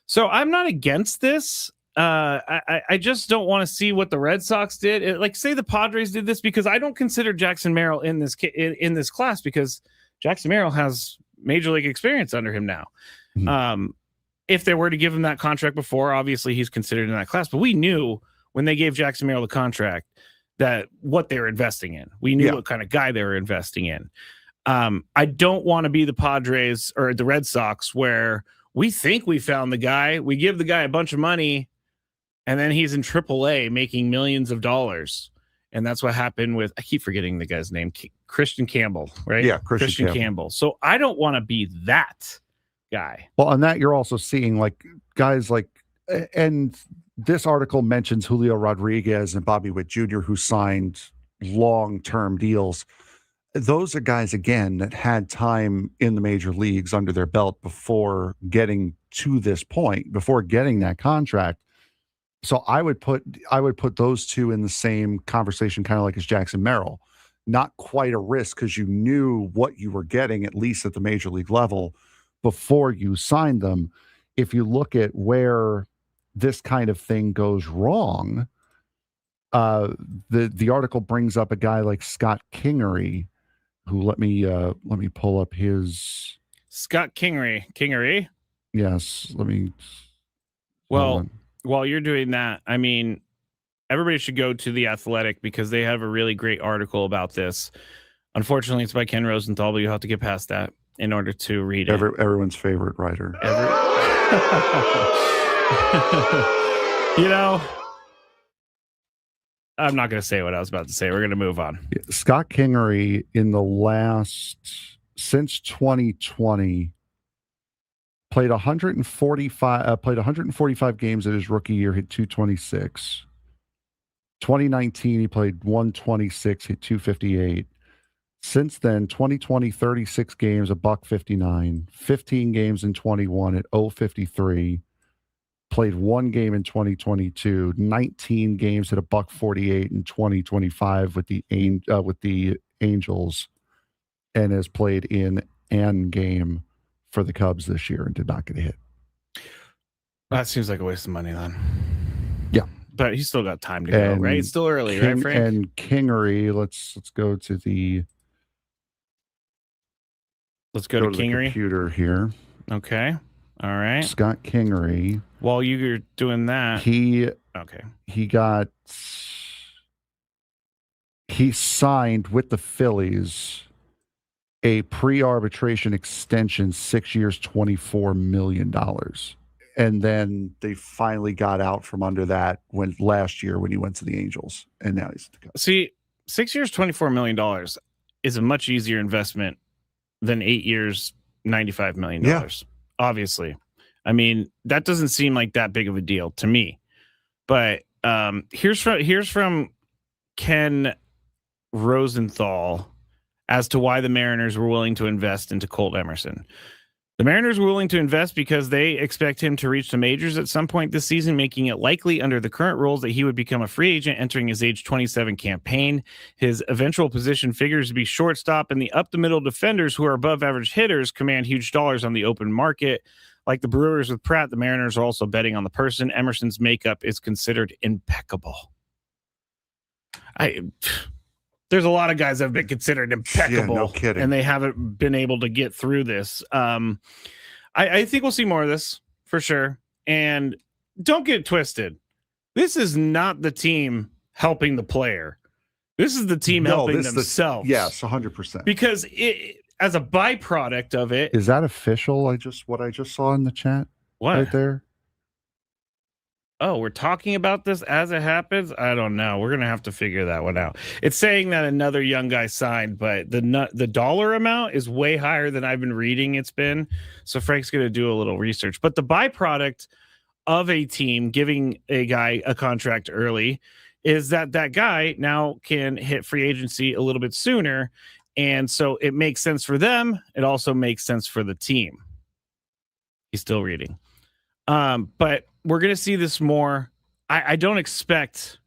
So I'm not against this. I just don't want to see what the Red Sox did. Like, say the Padres did this, because I don't consider Jackson Merrill in this class, because Jackson Merrill has major league experience under him now. Mm-hmm. If they were to give him that contract before, obviously he's considered in that class. But we knew when they gave Jackson Merrill the contract that what they were investing in. We knew what kind of guy they were investing in. I don't want to be the Padres or the Red Sox where we think we found the guy, we give the guy a bunch of money, and then he's in AAA making millions of dollars. And that's what happened with, I keep forgetting the guy's name, Christian Campbell, right? Yeah, Christian Campbell. So I don't want to be that guy. Well, on that, you're also seeing like guys like, and this article mentions Julio Rodriguez and Bobby Witt Jr., who signed long-term deals. Those are guys, again, that had time in the major leagues under their belt before getting to this point, before getting that contract. So I would put those two in the same conversation, kind of like as Jackson Merrill. Not quite a risk because you knew what you were getting, at least at the major league level, before you signed them. If you look at where this kind of thing goes wrong, the article brings up a guy like Scott Kingery, who let me pull up his Scott Kingery. Yes, let me. Well, while you're doing that, I mean, everybody should go to The Athletic because they have a really great article about this. Unfortunately, it's by Ken Rosenthal, but you have to get past that in order to read it. Everyone's favorite writer. You know, I'm not going to say what I was about to say. We're going to move on. Scott Kingery since 2020 played 145 games in his rookie year, hit 226. 2019 he played 126, hit 258. Since then, 2020 36 games, $159. 15 games in 21 at 053. Played 1 game in 2022, 19 games at $148 in 2025 with the Angels, and has played in an game for the Cubs this year and did not get a hit. That seems like a waste of money then. Yeah. But he's still got time to go, right? It's still early, right, Frank? And Kingery, let's go to the Kingery. Computer here. Okay. All right. Scott Kingery. While you're doing that, he signed with the Phillies a pre-arbitration extension, 6 years, $24 million. And then they finally got out from under that last year when he went to the Angels. And now he's at the Cubs. See, 6 years, $24 million is a much easier investment than 8 years, $95 million. Yeah. Obviously. I mean, that doesn't seem like that big of a deal to me. But here's from Ken Rosenthal as to why the Mariners were willing to invest into Colt Emerson. The Mariners were willing to invest because they expect him to reach the majors at some point this season, making it likely under the current rules that he would become a free agent entering his age 27 campaign. His eventual position figures to be shortstop, and the up-the-middle defenders who are above-average hitters command huge dollars on the open market. Like the Brewers with Pratt, the Mariners are also betting on the person. Emerson's makeup is considered impeccable. There's a lot of guys that have been considered impeccable, no kidding, and they haven't been able to get through this. I think we'll see more of this for sure. And don't get twisted. This is not the team helping the player. This is the team helping themselves. Yes, 100%. Because as a byproduct of it, is that official? What I just saw in the chat. What? Right there? Oh, we're talking about this as it happens? I don't know. We're going to have to figure that one out. It's saying that another young guy signed, but the dollar amount is way higher than I've been reading it's been. So Frank's going to do a little research. But the byproduct of a team giving a guy a contract early is that guy now can hit free agency a little bit sooner. And so it makes sense for them. It also makes sense for the team. He's still reading. But we're going to see this more. I don't expect.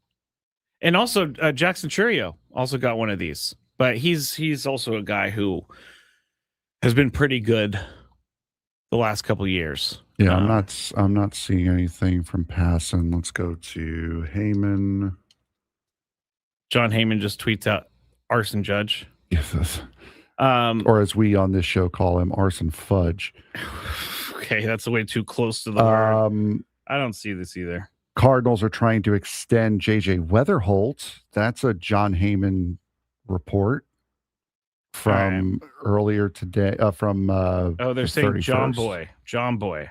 And also Jackson Churio also got one of these, but he's also a guy who has been pretty good the last couple of years. Yeah, I'm not seeing anything from Passon. Let's go to Heyman. John Heyman just tweets out arson judge. Yes. Or as we on this show call him, arson fudge. Okay, that's way too close to the word. I don't see this either. Cardinals are trying to extend JJ Weatherholt. That's a John Heyman report from earlier today. They're saying 31st. John Boy.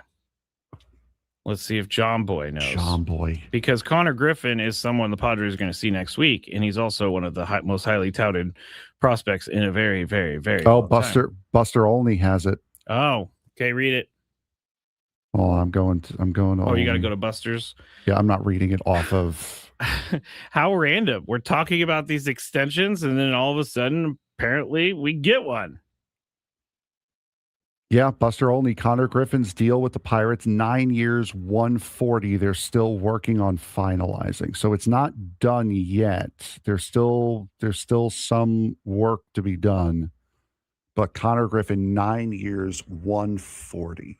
Let's see if John Boy knows. John Boy. Because Connor Griffin is someone the Padres are going to see next week, and he's also one of the most highly touted prospects in a very, very, very long time. Buster only has it. Oh, okay, read it. Oh, I'm going. Oh, you got to go to Buster's? Yeah, I'm not reading it off of. How random. We're talking about these extensions, and then all of a sudden, apparently, we get one. Yeah, Buster Olney, Connor Griffin's deal with the Pirates, 9 years, 140. They're still working on finalizing. So it's not done yet. There's still some work to be done. But Connor Griffin, 9 years, 140.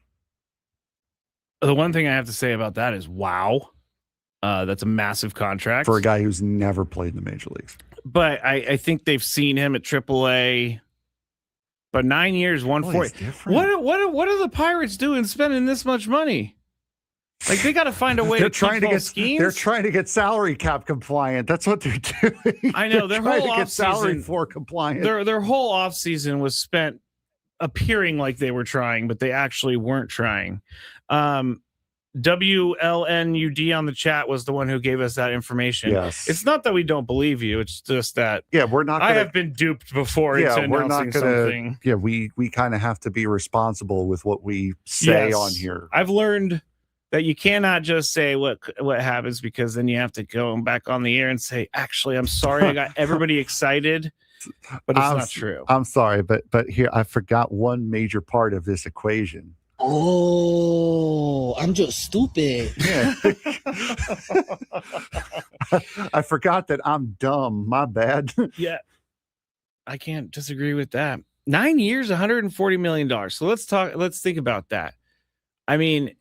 The one thing I have to say about that is, wow. That's a massive contract. For a guy who's never played in the major leagues. But I think they've seen him at AAA. But 9 years, 140. What are the Pirates doing spending this much money? Like, they got to find a way to keep those schemes. They're trying to get salary cap compliant. That's what they're doing. I know their whole offseason, salary floor compliant. Their whole offseason was spent appearing like they were trying, but they actually weren't trying. WLNUD on the chat was the one who gave us that information. Yes. It's not that we don't believe you. It's just that we're not. I have been duped before. Yeah, we're not something. Yeah, we kind of have to be responsible with what we say on here. I've learned that you cannot just say what happens, because then you have to go back on the air and say, actually, I'm sorry, I got everybody excited, but it's not true. I'm sorry, but here I forgot one major part of this equation. Oh, I'm just stupid. Yeah. I forgot that I'm dumb. My bad. Yeah. I can't disagree with that. 9 years, $140 million. So let's think about that. I mean,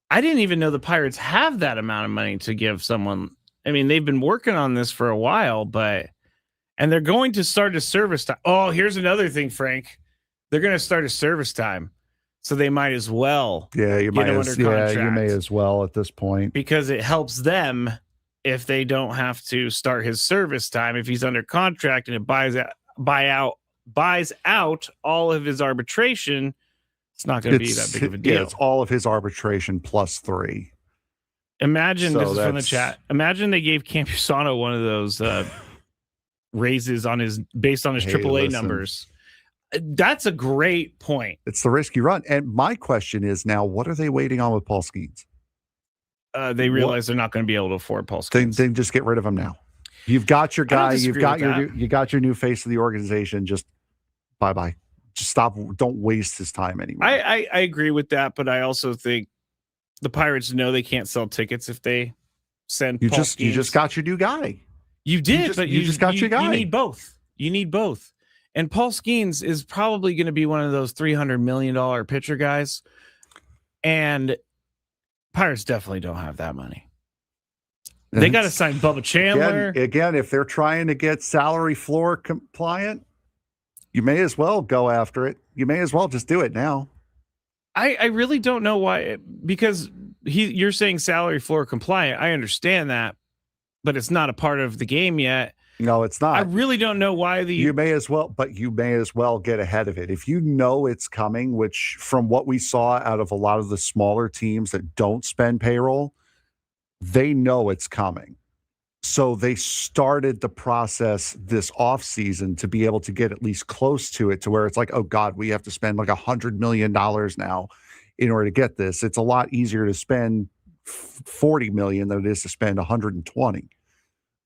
I didn't even know the Pirates have that amount of money to give someone. I mean, they've been working on this for a while, and they're going to start a service time. Oh, here's another thing, Frank. They're going to start a service time. So they might as well. Yeah, you may as well at this point, because it helps them if they don't have to start his service time. If he's under contract and it buys out all of his arbitration, it's not going to be that big of a deal. Yeah, it's all of his arbitration plus 3. Imagine, this is from the chat. Imagine they gave Campusano one of those raises based on his AAA numbers. That's a great point. It's the risk you run. And my question is now, what are they waiting on with Paul Skeens? They realize they're not going to be able to afford Paul Skeens. Then just get rid of him now. You've got your guy. You got your new face of the organization. Just bye-bye. Just stop. Don't waste his time anymore. I agree with that, but I also think the Pirates know they can't sell tickets if they send Paul Skeens. You just got your new guy. You did, but you just got your guy. You need both. And Paul Skeens is probably going to be one of those $300 million pitcher guys. And Pirates definitely don't have that money. They got to sign Bubba Chandler. Again, if they're trying to get salary floor compliant, you may as well go after it. You may as well just do it now. I really don't know why, because you're saying salary floor compliant. I understand that, but it's not a part of the game yet. No, it's not. I really don't know why you may as well get ahead of it. If you know it's coming, which from what we saw out of a lot of the smaller teams that don't spend payroll, they know it's coming. So they started the process this offseason to be able to get at least close to it, to where it's like, oh God, we have to spend like $100 million now in order to get this. It's a lot easier to spend 40 million than it is to spend 120.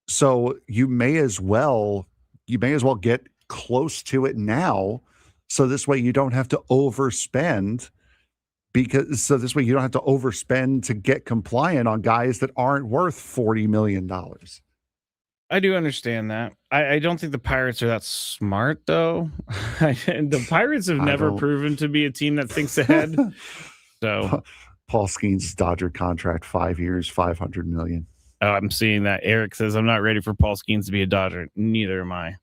So you may as well get close to it now. So this way you don't have to overspend, this way you don't have to overspend to get compliant on guys that aren't worth $40 million. I do understand that. I don't think the Pirates are that smart, though. The Pirates have never proven to be a team that thinks ahead. So Paul Skeens' Dodger contract, 5 years, $500 million. Oh, I'm seeing that. Eric says, I'm not ready for Paul Skeens to be a Dodger. Neither am I.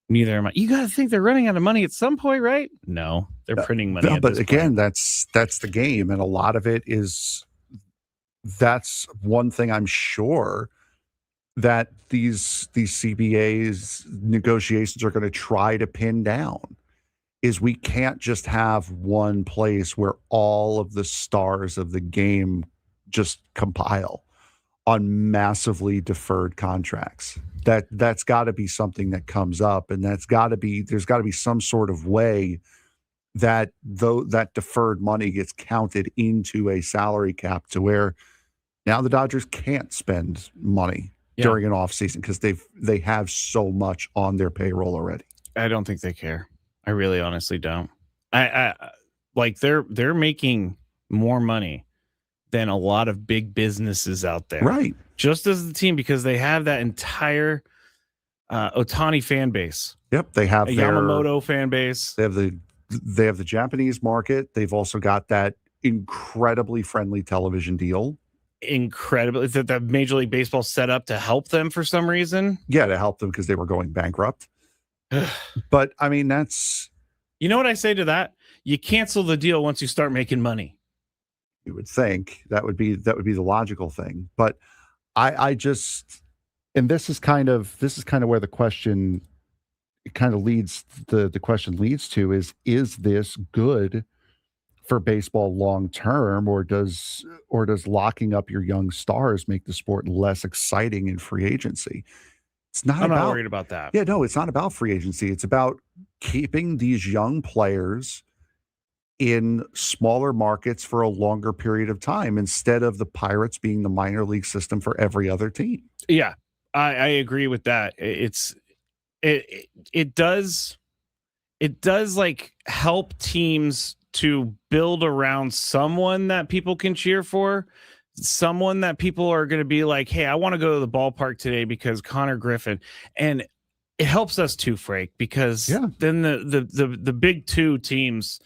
You got to think they're running out of money at some point, right? No, they're printing money. No, but again, that's the game. And a lot of it that's one thing I'm sure that these CBA's negotiations are going to try to pin down, is we can't just have one place where all of the stars of the game just compile on massively deferred contracts. That's got to be something that comes up, and there's got to be some sort of way that that deferred money gets counted into a salary cap, to where now the Dodgers can't spend money during an offseason because they have so much on their payroll already. I don't think they care. I really honestly don't. I like they're making more money than a lot of big businesses out there. Right. Just as the team, because they have that entire Ohtani fan base. Yep. They have their Yamamoto fan base. They have the Japanese market. They've also got that incredibly friendly television deal. Incredible. That the Major League Baseball set up to help them for some reason. Yeah, to help them because they were going bankrupt. But I mean, you know what I say to that? You cancel the deal once you start making money. You would think that would be the logical thing. But I just, and this is kind of where the question leads to is this good for baseball long term, or does locking up your young stars make the sport less exciting in free agency? I'm not worried about that. Yeah, no, it's not about free agency. It's about keeping these young players in smaller markets for a longer period of time, instead of the Pirates being the minor league system for every other team. Yeah, I agree with that. It does like help teams to build around someone that people can cheer for, someone that people are going to be like, hey, I want to go to the ballpark today because Connor Griffin. And it helps us too, Frank, because then the big two teams,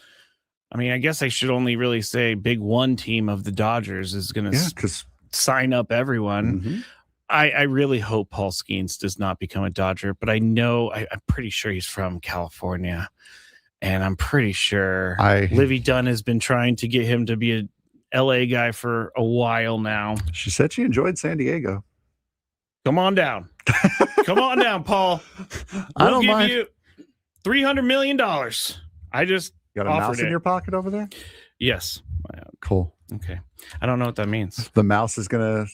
I mean, I guess I should only really say big one team of the Dodgers is going to sign up everyone. Mm-hmm. I really hope Paul Skeens does not become a Dodger, but I'm pretty sure he's from California, and I'm pretty sure Livy Dunn has been trying to get him to be a LA guy for a while now. She said she enjoyed San Diego. Come on down. Come on down, Paul. We'll give you $300 million. I just got a mouse in your pocket over there? Yes. Cool. Okay. I don't know what that means. The mouse is gonna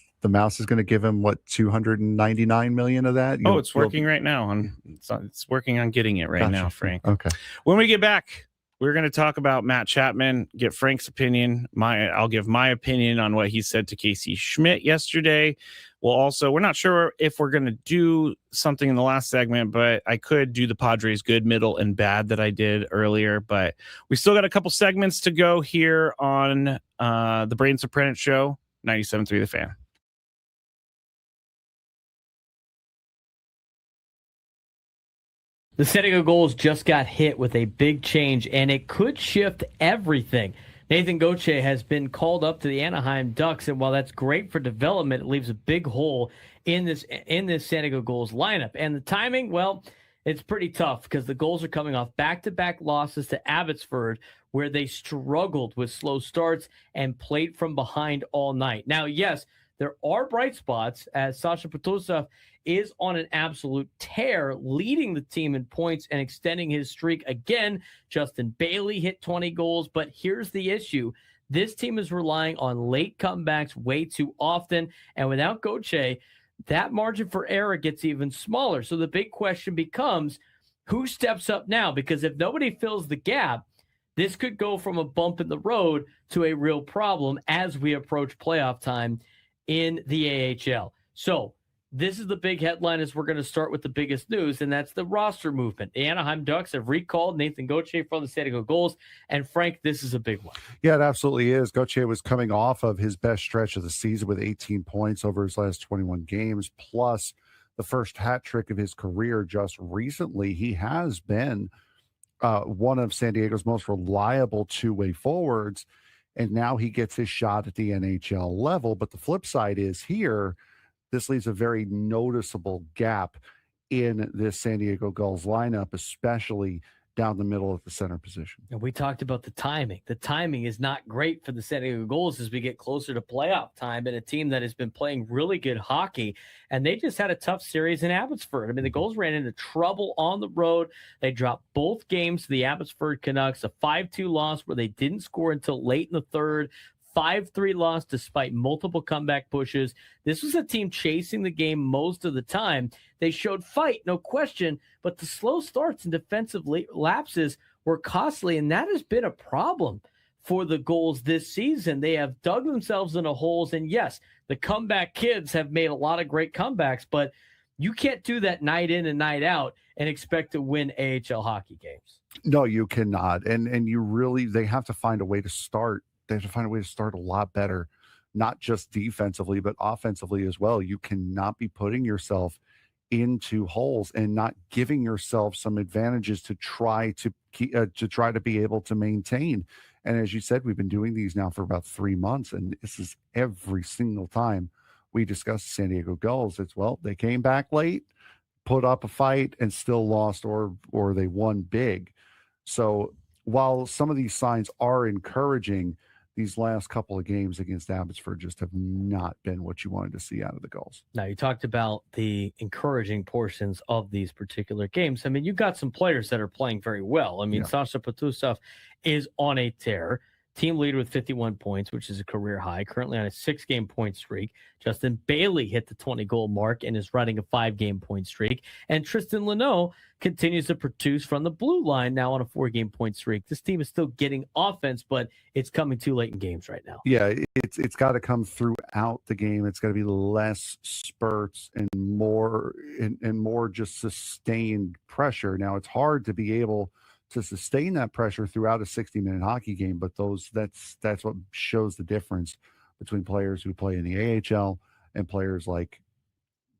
give him what, 299 million of that? It's working right now. It's working on getting it right now, Frank. Okay. When we get back, we're going to talk about Matt Chapman, get Frank's opinion. I'll give my opinion on what he said to Casey Schmidt yesterday. We're not sure if we're going to do something in the last segment, but I could do the Padres good, middle, and bad that I did earlier. But we still got a couple segments to go here on the Braden Surprenant Show, 97.3 The Fan. The San Diego Gulls just got hit with a big change, and it could shift everything. Nathan Gauthier has been called up to the Anaheim Ducks, and while that's great for development, it leaves a big hole in this San Diego Gulls lineup. And the timing, well, it's pretty tough because the Gulls are coming off back-to-back losses to Abbotsford, where they struggled with slow starts and played from behind all night. Now, yes, there are bright spots as Sasha Petrusov is on an absolute tear, leading the team in points and extending his streak again. Justin Bailey hit 20 goals, but here's the issue. This team is relying on late comebacks way too often, and without Gauthier, that margin for error gets even smaller. So the big question becomes, who steps up now? Because if nobody fills the gap, this could go from a bump in the road to a real problem as we approach playoff time in the AHL. So this is the big headline as we're going to start with the biggest news, and that's the roster movement. The Anaheim Ducks have recalled Nathan Gauthier from the San Diego Gulls, and Frank, this is a big one. Yeah, it absolutely is. Gauthier was coming off of his best stretch of the season with 18 points over his last 21 games, plus the first hat trick of his career just recently. He has been one of San Diego's most reliable two-way forwards, and now he gets his shot at the NHL level. But the flip side is here, this leaves a very noticeable gap in this San Diego Gulls lineup, especially down the middle of the center position. And we talked about the timing. The timing is not great for the San Diego Gulls as we get closer to playoff time, and a team that has been playing really good hockey. And they just had a tough series in Abbotsford. I mean, the Gulls ran into trouble on the road. They dropped both games to the Abbotsford Canucks, a 5-2 loss where they didn't score until late in the third. 5-3 loss despite multiple comeback pushes. This was a team chasing the game most of the time. They showed fight, no question, but the slow starts and defensive lapses were costly, and that has been a problem for the Gulls this season. They have dug themselves into holes, and yes, the comeback kids have made a lot of great comebacks, but you can't do that night in and night out and expect to win AHL hockey games. No, you cannot. And you really, they have to find a way to start. They have to find a way to start a lot better, not just defensively, but offensively as well. You cannot be putting yourself into holes and not giving yourself some advantages to try to be able to maintain. And as you said, we've been doing these now for about 3 months, and this is every single time we discuss the San Diego Gulls. It's, well, they came back late, put up a fight, and still lost, or they won big. So while some of these signs are encouraging, these last couple of games against Abbotsford just have not been what you wanted to see out of the Gulls. Now, you talked about the encouraging portions of these particular games. I mean, you've got some players that are playing very well. I mean, yeah. Sasha Petrusov is on a tear. Team leader with 51 points, which is a career high, currently on a 6-game point streak. Justin Bailey hit the 20-goal mark and is riding a 5-game point streak. And Tristan Leno continues to produce from the blue line, now on a 4-game point streak. This team is still getting offense, but it's coming too late in games right now. Yeah, it's got to come throughout the game. It's got to be less spurts and more just sustained pressure. Now, it's hard to be able to sustain that pressure throughout a 60-minute hockey game, but that's what shows the difference between players who play in the AHL and players like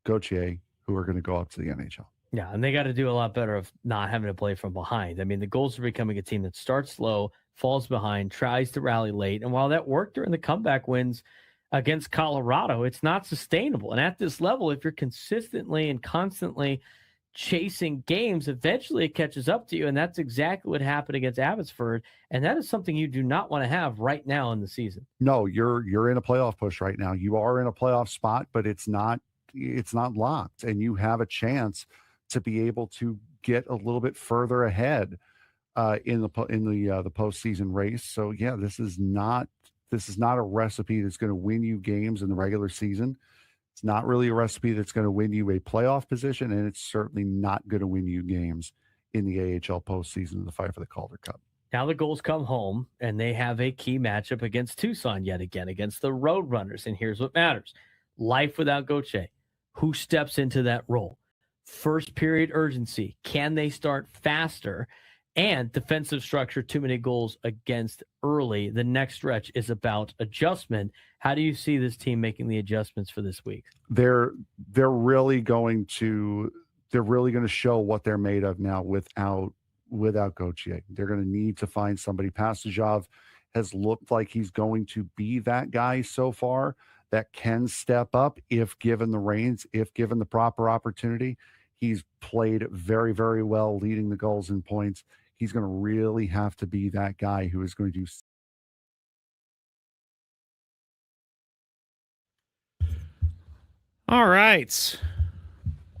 Gauthier who are going to go up to the NHL. Yeah, and they got to do a lot better of not having to play from behind. I mean, the Gulls are becoming a team that starts slow, falls behind, tries to rally late, and while that worked during the comeback wins against Colorado, it's not sustainable. And at this level, if you're consistently and constantly chasing games, eventually it catches up to you, and that's exactly what happened against Abbotsford, and that is something you do not want to have right now in the season. No, you're in a playoff push right now. You are in a playoff spot, but it's not locked, and you have a chance to be able to get a little bit further ahead in the postseason race. So yeah, this is not a recipe that's going to win you games in the regular season. It's not really a recipe that's going to win you a playoff position, and it's certainly not going to win you games in the AHL postseason in the fight for the Calder Cup. Now the Gulls come home, and they have a key matchup against Tucson yet again, against the Roadrunners. And here's what matters. Life without Gauthier. Who steps into that role? First period urgency. Can they start faster? And defensive structure, too many goals against early. The next stretch is about adjustment. How do you see this team making the adjustments for this week? They're really going to show what they're made of now without Gauthier. They're going to need to find somebody. Pastajov has looked like he's going to be that guy so far that can step up if given the reins, if given the proper opportunity. He's played very, very well, leading the Gulls in points. He's going to really have to be that guy who is going to All right.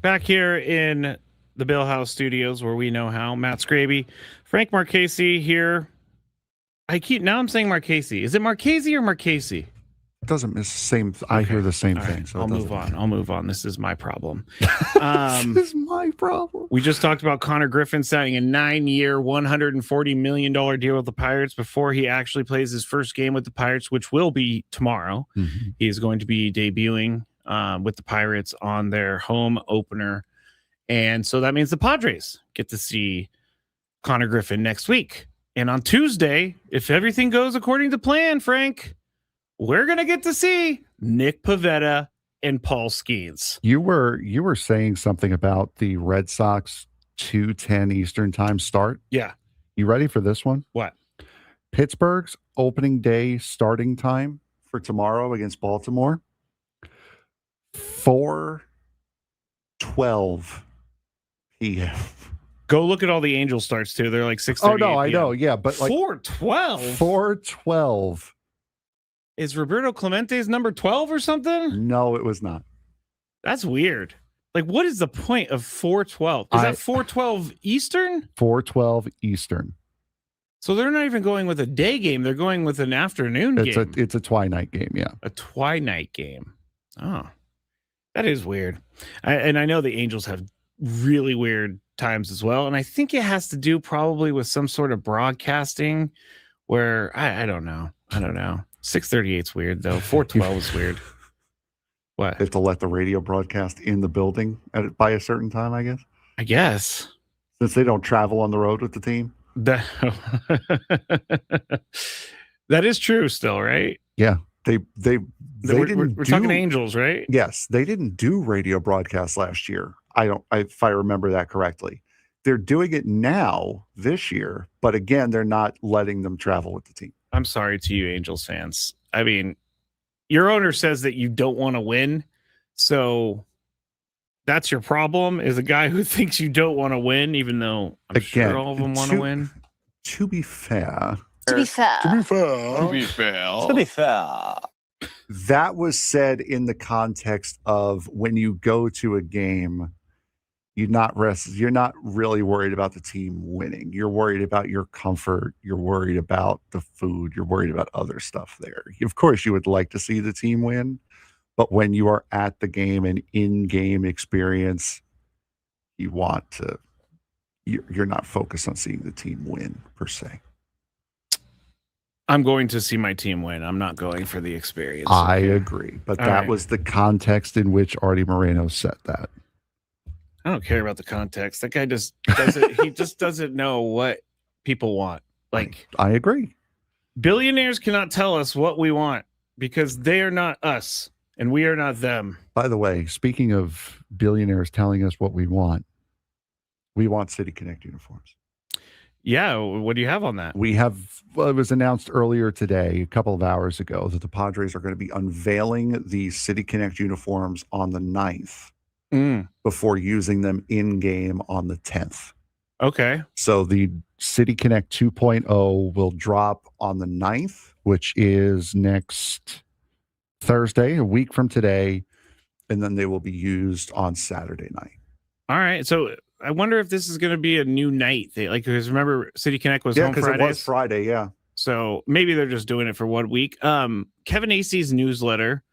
Back here in the Bill House Studios where we know how. Matt Skraby, Frank Marchese here. I'm saying Marchese. Is it Marchese or Marchese? It doesn't miss the same. I hear the same thing. Right. So I'll move on. This is my problem. This is my problem. We just talked about Connor Griffin signing a 9-year, $140 million deal with the Pirates before he actually plays his first game with the Pirates, which will be tomorrow. Mm-hmm. He is going to be debuting with the Pirates on their home opener. And so that means the Padres get to see Connor Griffin next week. And on Tuesday, if everything goes according to plan, Frank, we're going to get to see Nick Pivetta and Paul Skeens. You were saying something about the Red Sox 2:10 Eastern time start. Yeah. You ready for this one? What? Pittsburgh's opening day starting time for tomorrow against Baltimore. 4:12 p.m. Go look at all the Angel starts too. They're like 6:30. Oh no, I know. Yeah, but like 4:12. 4:12. Is Roberto Clemente's number 12 or something? No, it was not. That's weird. Like, what is the point of 4:12? Is that 4:12 Eastern? 4:12 Eastern. So they're not even going with a day game. They're going with an afternoon game. It's a twilight game, yeah. A twilight game. Oh, that is weird. And I know the Angels have really weird times as well. And I think it has to do probably with some sort of broadcasting where I don't know. 6:38 is weird though. 4:12 is weird. What? They have to let the radio broadcast in the building by a certain time, I guess. I guess. Since they don't travel on the road with the team. That is true still, right? Yeah. They didn't we're talking Angels, right? Yes. They didn't do radio broadcasts last year. If I remember that correctly. They're doing it now this year, but again, they're not letting them travel with the team. I'm sorry to you Angels fans. I mean, your owner says that you don't want to win. So that's your problem, is a guy who thinks you don't want to win, even though I'm sure all of them want to win. To be fair. That was said in the context of when you go to a game, you're not really worried about the team winning. You're worried about your comfort. You're worried about the food. You're worried about other stuff there. Of course, you would like to see the team win, but when you are at the game and in-game experience, you're not focused on seeing the team win per se. I'm going to see my team win. I'm not going for the experience. I agree, but that was the context in which Artie Moreno said that. I don't care about the context. That guy just doesn't. He just doesn't know what people want. Like, I agree. Billionaires cannot tell us what we want because they are not us and we are not them. By the way, speaking of billionaires telling us what we want City Connect uniforms. Yeah, what do you have on that? We have. Well, it was announced earlier today, a couple of hours ago, that the Padres are going to be unveiling the City Connect uniforms on the 9th. Before using them in game on the 10th. Okay. So the City Connect 2.0 will drop on the 9th, which is next Thursday, a week from today, and then they will be used on Saturday night. All right. So I wonder if this is going to be a new night. Because remember, City Connect was home Fridays. It was Friday, yeah. So maybe they're just doing it for 1 week. Kevin Acey's newsletter,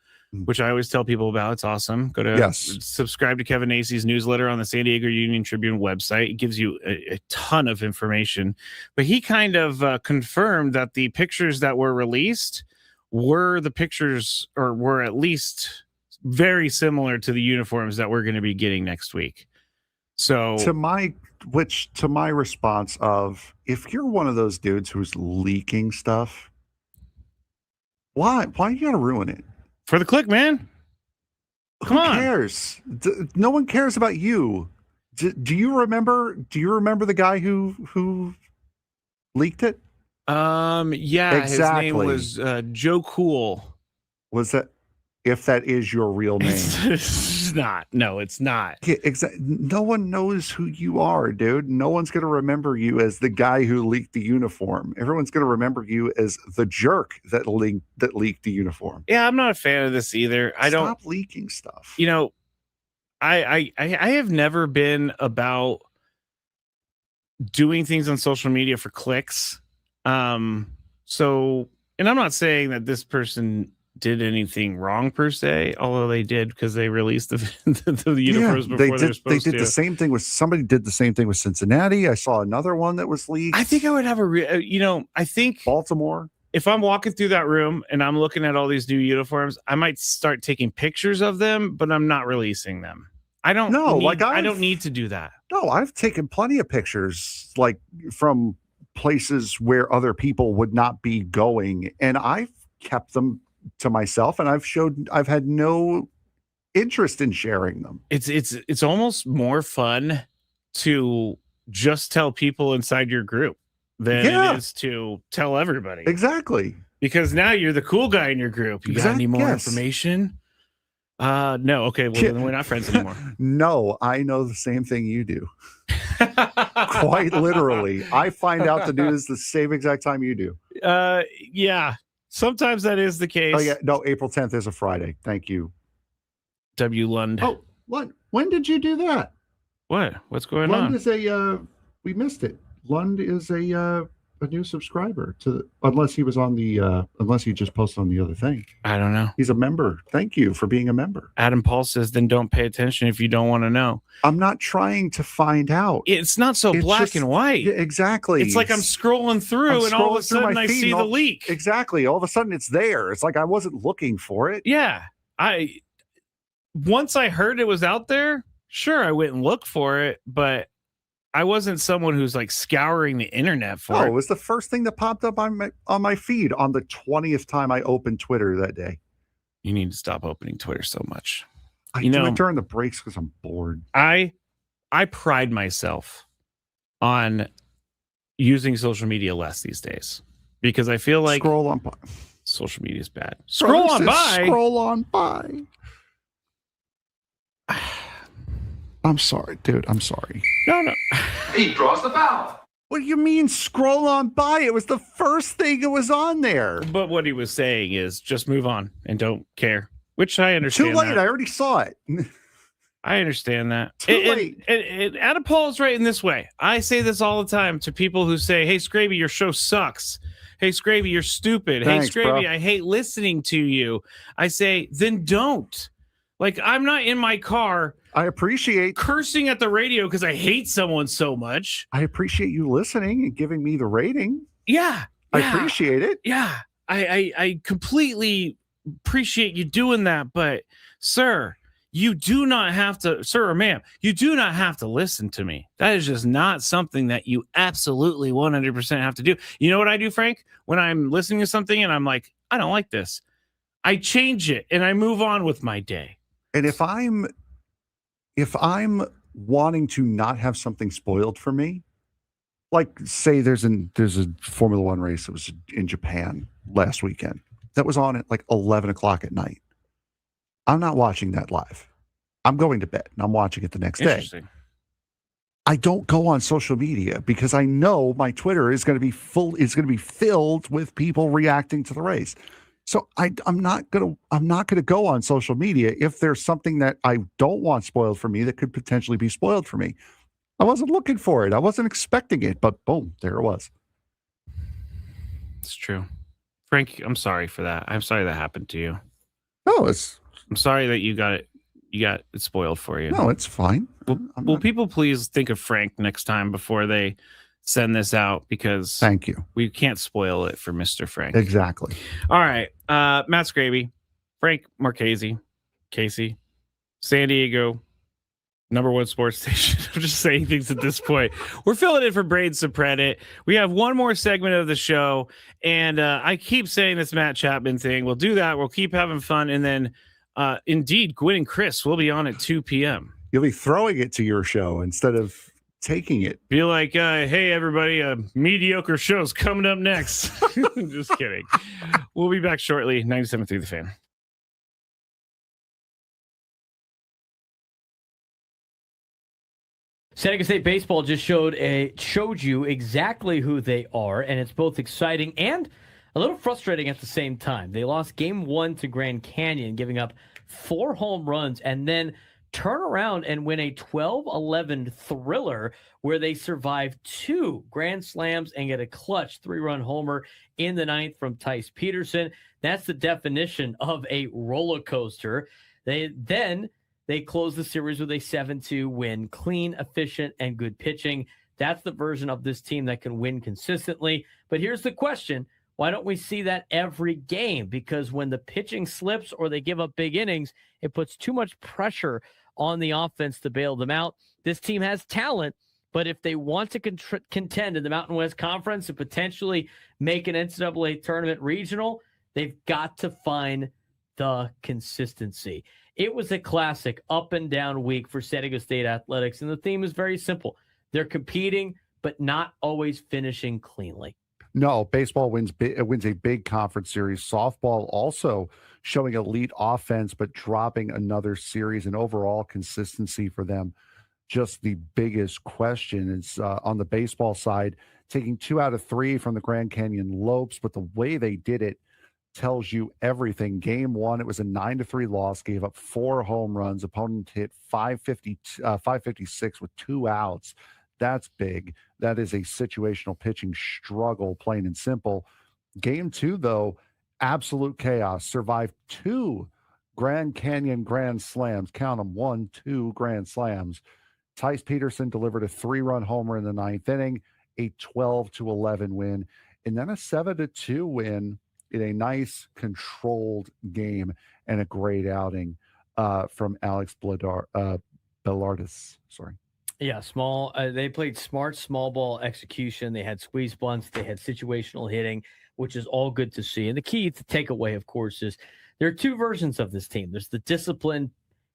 which I always tell people about. It's awesome. Go to subscribe to Kevin Acey's newsletter on the San Diego Union Tribune website. It gives you a ton of information. But he kind of confirmed that the pictures that were released were the pictures, or were at least very similar to the uniforms that we're going to be getting next week. So to my response of, if you're one of those dudes who's leaking stuff, why you got to ruin it? For the click, man. Come on. Who cares? No one cares about you. Do you remember the guy who leaked it? Yeah, exactly. His name was Joe Cool. Was that, if that is your real name? not. No, it's not. Yeah, no one knows who you are, dude. No one's going to remember you as the guy who leaked the uniform. Everyone's going to remember you as the jerk that leaked the uniform. Yeah, I'm not a fan of this either. Stop leaking stuff. You know, I have never been about doing things on social media for clicks. So, and I'm not saying that this person did anything wrong per se, although they did because they released the uniforms before they were supposed to. They did the same thing with somebody. Did the same thing with Cincinnati. I saw another one that was leaked. I think I would have I think Baltimore. If I'm walking through that room and I'm looking at all these new uniforms, I might start taking pictures of them, but I'm not releasing them. I don't need to do that. No, I've taken plenty of pictures like from places where other people would not be going, and I've kept them to myself, and I've had no interest in sharing them. It's almost more fun to just tell people inside your group than it is to tell everybody. Exactly. Because now you're the cool guy in your group. You got any more information? No. Okay. Well, then we're not friends anymore. No, I know the same thing you do. Quite literally. I find out the news the same exact time you do. Yeah. Sometimes that is the case. Oh, yeah. No, April 10th is a Friday. Thank you. W. Lund. Oh, what? When did you do that? What? What's going Lund on? is we missed it. Lund is a new subscriber unless he just posted on the other thing. I don't know. He's a member. Thank you for being a member. Adam Paul says, then don't pay attention if you don't want to know. I'm not trying to find out. It's not so black and white. Yeah, exactly. It's like I'm scrolling through and all of a sudden I see the leak. Exactly. All of a sudden it's there. It's like I wasn't looking for it. Yeah. Once I heard it was out there, sure, I went and looked for it, but I wasn't someone who's like scouring the internet for it. It was the first thing that popped up on my feed on the 20th time I opened Twitter that day. You need to stop opening Twitter so much. I do it during the breaks because I'm bored. I pride myself on using social media less these days because I feel like scroll on by. Social media is bad. Scroll on by. I'm sorry, dude. I'm sorry. No. He draws the foul. What do you mean scroll on by? It was the first thing that was on there. But what he was saying is just move on and don't care, which I understand. Too late. I already saw it. I understand that. Too late. And Adam Paul is right in this way. I say this all the time to people who say, hey, Skraby, your show sucks. Hey, Skraby, you're stupid. Thanks, hey, Skraby, bro. I hate listening to you. I say, then don't. Like, I'm not in my car. I appreciate cursing at the radio because I hate someone so much. I appreciate you listening and giving me the rating. Yeah. I appreciate it. Yeah. I completely appreciate you doing that. But, sir, you do not have to, sir or ma'am, you do not have to listen to me. That is just not something that you absolutely 100% have to do. You know what I do, Frank? When I'm listening to something and I'm like, I don't like this, I change it and I move on with my day. And if I'm wanting to not have something spoiled for me, like say there's a Formula One race that was in Japan last weekend that was on at like 11 o'clock at night. I'm not watching that live. I'm going to bed and I'm watching it the next day. I don't go on social media because I know my Twitter is going to be filled with people reacting to the race. So I'm not gonna go on social media if there's something that I don't want spoiled for me that could potentially be spoiled for me. I wasn't looking for it. I wasn't expecting it, but boom, there it was. It's true. Frank, I'm sorry for that. I'm sorry that happened to you. No, I'm sorry that you got it spoiled for you. No, it's fine. Will people please think of Frank next time before they send this out, because thank you. We can't spoil it for Mr. Frank. Exactly. All right. Matt Skraby, Frank Marchese, Casey, San Diego, #1 sports station. I'm just saying things at this point. We're filling in for Braden Surprenant. We have one more segment of the show, and I keep saying this Matt Chapman thing. We'll do that. We'll keep having fun, and then indeed, Gwen and Chris will be on at 2 p.m. You'll be throwing it to your show instead of taking it. Be like, hey, everybody, a mediocre show's coming up next. Just kidding. We'll be back shortly. 97.3 The Fan. San Diego State baseball just showed you exactly who they are, and it's both exciting and a little frustrating at the same time. They lost Game 1 to Grand Canyon, giving up 4 home runs, and then turn around and win a 12-11 thriller where they survive 2 grand slams and get a clutch 3-run homer in the 9th from Tice Peterson. That's the definition of a roller coaster. They close the series with a 7-2 win, clean, efficient, and good pitching. That's the version of this team that can win consistently. But here's the question. Why don't we see that every game? Because when the pitching slips or they give up big innings, it puts too much pressure on the offense to bail them out. This team has talent, but if they want to contend in the Mountain West Conference and potentially make an NCAA tournament regional, they've got to find the consistency. It was a classic up and down week for San Diego State athletics, and the theme is very simple. They're competing, but not always finishing cleanly. No, baseball wins a big conference series. Softball also showing elite offense, but dropping another series, and overall consistency for them. Just the biggest question is on the baseball side, taking 2 out of 3 from the Grand Canyon Lopes, but the way they did it tells you everything. Game 1, it was a 9-3 loss, gave up 4 home runs. Opponent hit 556 with 2 outs. That's big. That is a situational pitching struggle, plain and simple. Game 2, though, absolute chaos. Survived 2 Grand Canyon grand slams. Count them, 1, 2 grand slams. Tice Peterson delivered a 3-run homer in the 9th inning, a 12-11 win, and then a 7-2 win in a nice controlled game and a great outing from Alex Belardis. Sorry. Yeah, small. They played smart, small ball execution. They had squeeze bunts. They had situational hitting, which is all good to see. And the key to take away, of course, is there are 2 versions of this team. There's the disciplined,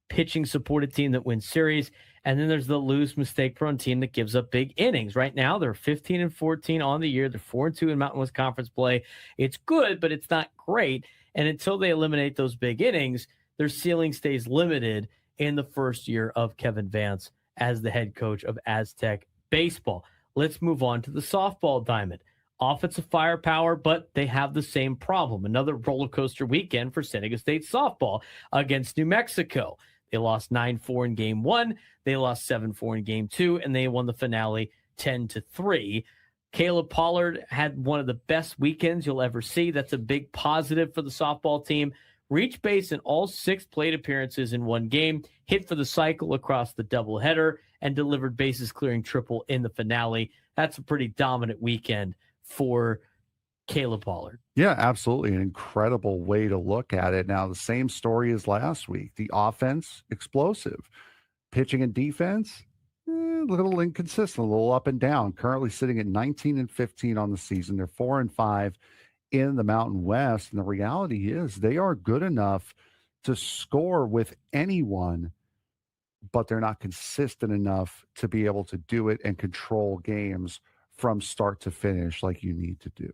pitching-supported team that wins series, and then there's the lose, mistake-prone team that gives up big innings. Right now, they're 15-14 on the year. They're 4-2 in Mountain West Conference play. It's good, but it's not great. And until they eliminate those big innings, their ceiling stays limited in the first year of Kevin Vance as the head coach of Aztec baseball. Let's move on to the softball diamond. Offensive firepower, but they have the same problem. Another roller coaster weekend for San Diego State softball against New Mexico. They lost 9-4 in Game 1. They lost 7-4 in Game 2, and they won the finale 10-3. Caleb Pollard had one of the best weekends you'll ever see. That's a big positive for the softball team. Reached base in all 6 plate appearances in one game, hit for the cycle across the doubleheader, and delivered bases clearing triple in the finale. That's a pretty dominant weekend for Caleb Pollard. Yeah, absolutely. An incredible way to look at it. Now, the same story as last week. The offense, explosive. Pitching and defense, a little inconsistent, a little up and down. Currently sitting at 19-15 on the season. They're 4-5 in the Mountain West. And the reality is they are good enough to score with anyone, but they're not consistent enough to be able to do it and control games from start to finish like you need to do.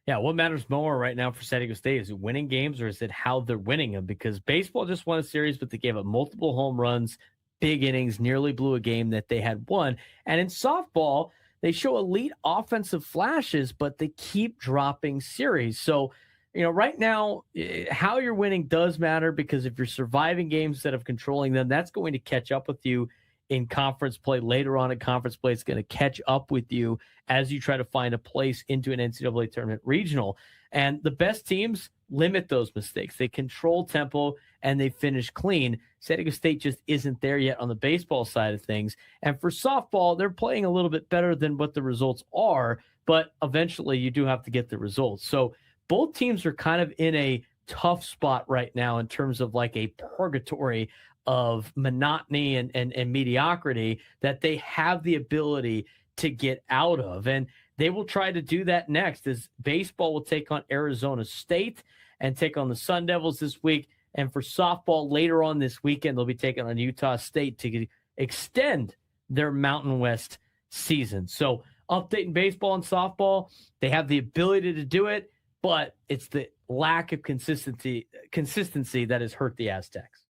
Yeah, what matters more right now for San Diego State? Is it winning games or is it how they're winning them? Because baseball just won a series, but they gave up multiple home runs, big innings, nearly blew a game that they had won. And in softball, they show elite offensive flashes, but they keep dropping series. So, right now, how you're winning does matter, because if you're surviving games instead of controlling them, that's going to catch up with you in conference play. Later on in conference play, it's going to catch up with you as you try to find a place into an NCAA tournament regional. And the best teams limit those mistakes. They control tempo and they finish clean. San Diego State just isn't there yet on the baseball side of things. And for softball, they're playing a little bit better than what the results are, but eventually you do have to get the results. So both teams are kind of in a tough spot right now in terms of like a purgatory of monotony and mediocrity that they have the ability to get out of. And they will try to do that next, as baseball will take on Arizona State and take on the Sun Devils this week. And for softball, later on this weekend, they'll be taking on Utah State to extend their Mountain West season. So updating baseball and softball, they have the ability to do it, but it's the lack of consistency that has hurt the Aztecs.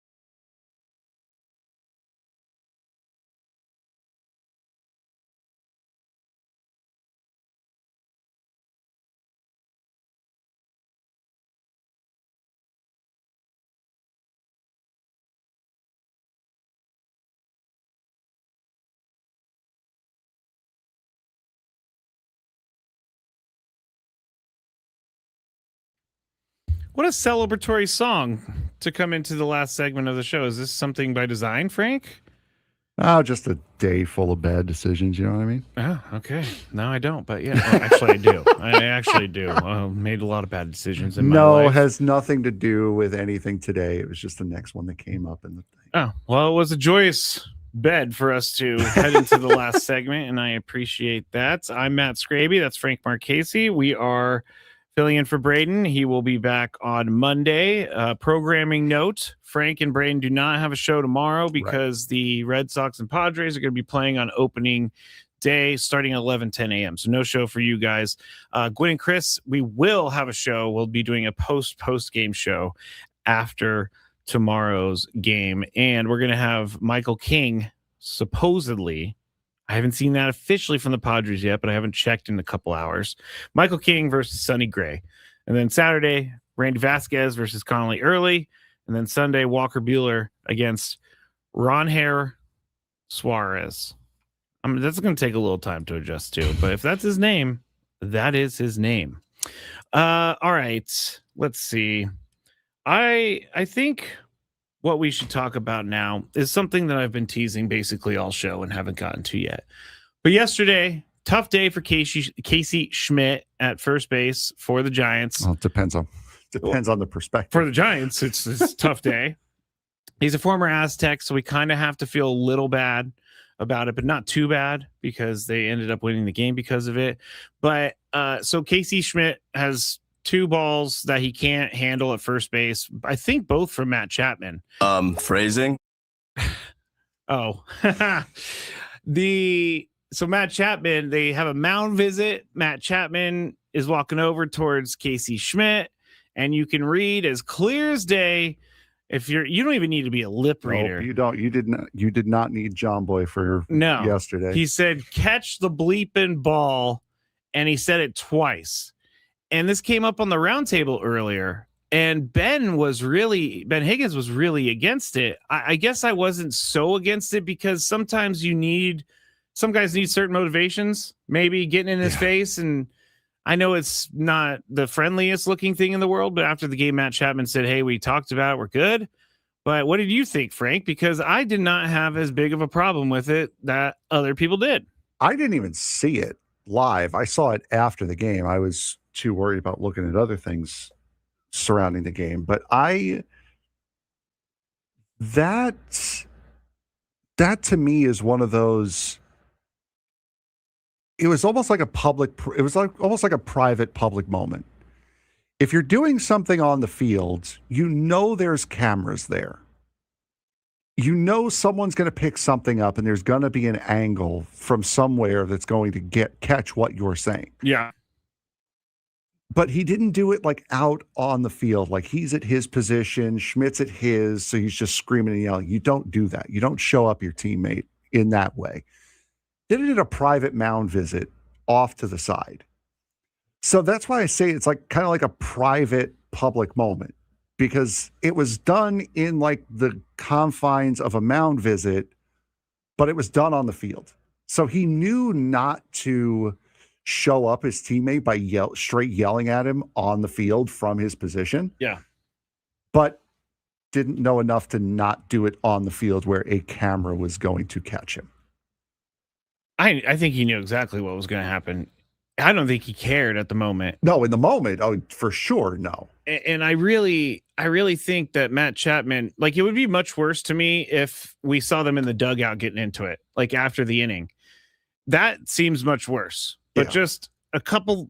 What a celebratory song to come into the last segment of the show. Is this something by design, Frank? Oh, just a day full of bad decisions. You know what I mean? Oh, okay. No, I don't. But yeah, actually, I do. I actually do. Made a lot of bad decisions in my life. No, has nothing to do with anything today. It was just the next one that came up in the thing. Oh, well, it was a joyous bed for us to head into the last segment, and I appreciate that. I'm Matt Skraby. That's Frank Marchese. We are filling in for Braden. He will be back on Monday. Programming note, Frank and Braden do not have a show tomorrow because the Red Sox and Padres are going to be playing on opening day starting at 10 a.m. So no show for you guys. Gwen and Chris, we will have a show. We'll be doing a post-game show after tomorrow's game. And we're going to have Michael King, supposedly. I haven't seen that officially from the Padres yet, but I haven't checked in a couple hours. Michael King versus Sonny Gray. And then Saturday, Randy Vasquez versus Connolly Early. And then Sunday, Walker Buehler against Ronher Suarez. I mean, that's going to take a little time to adjust to, but if that's his name, that is his name. All right, let's see. I think what we should talk about now is something that I've been teasing basically all show and haven't gotten to yet. But yesterday, tough day for Casey Schmidt at first base for the Giants. Well, it depends on the perspective. For the Giants, it's a tough day. He's a former Aztec, so we kind of have to feel a little bad about it, but not too bad because they ended up winning the game because of it. But so Casey Schmidt has 2 balls that he can't handle at first base. I think both from Matt Chapman. Phrasing. Oh, so Matt Chapman, they have a mound visit. Matt Chapman is walking over towards Casey Schmidt, and you can read as clear as day. If you don't even need to be a lip reader. You don't. You did not need John Boy for yesterday. He said, "Catch the bleeping ball," and he said it twice. And this came up on the roundtable earlier, and Ben Higgins was really against it. I guess I wasn't so against it because sometimes some guys need certain motivations, maybe getting in his face. And I know it's not the friendliest looking thing in the world, but after the game, Matt Chapman said, "Hey, we talked about it. We're good." But what did you think, Frank? Because I did not have as big of a problem with it that other people did. I didn't even see it live. I saw it after the game. I was too worried about looking at other things surrounding the game. But that to me is one of those, it was almost like almost like a private public moment. If you're doing something on the field, there's cameras there. Someone's going to pick something up and there's going to be an angle from somewhere that's going to catch what you're saying. Yeah. But he didn't do it like out on the field. Like he's at his position, Schmidt's at his, so he's just screaming and yelling. You don't do that. You don't show up your teammate in that way. Did it at a private mound visit off to the side. So that's why I say it's like kind of like a private public moment, because it was done in like the confines of a mound visit, but it was done on the field. So he knew not to show up his teammate by straight yelling at him on the field from his position. Yeah. But didn't know enough to not do it on the field where a camera was going to catch him. I think he knew exactly what was going to happen. I don't think he cared at the moment. No, in the moment, oh, for sure, no. And I really think that Matt Chapman, like, it would be much worse to me if we saw them in the dugout getting into it, like after the inning. That seems much worse. But just a couple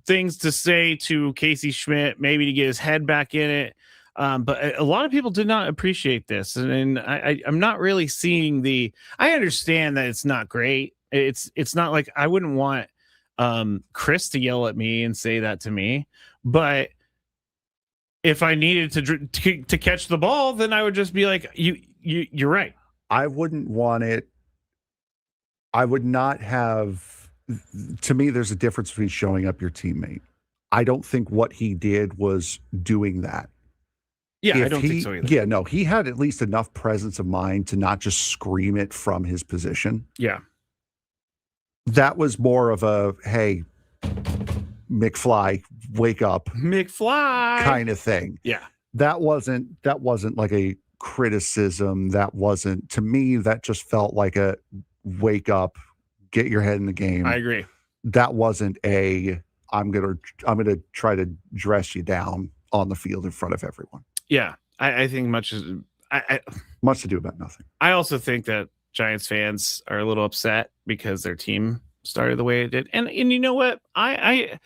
things to say to Casey Schmidt, maybe to get his head back in it. But a lot of people did not appreciate this. And I'm not really seeing I understand that it's not great. It's not like I wouldn't want Chris to yell at me and say that to me. But if I needed to catch the ball, then I would just be like, you're right. I wouldn't want it. I would not have. To me, there's a difference between showing up your teammate. I don't think what he did was doing that. Yeah, I don't think so either. Yeah, no, he had at least enough presence of mind to not just scream it from his position. Yeah. That was more of a, hey, McFly, wake up McFly kind of thing. Yeah. That wasn't like a criticism. That wasn't, to me, that just felt like a wake up, get your head in the game. I agree. That wasn't I'm gonna try to dress you down on the field in front of everyone. Yeah. I think much to do about nothing. I also think that Giants fans are a little upset because their team started the way it did. And you know what? I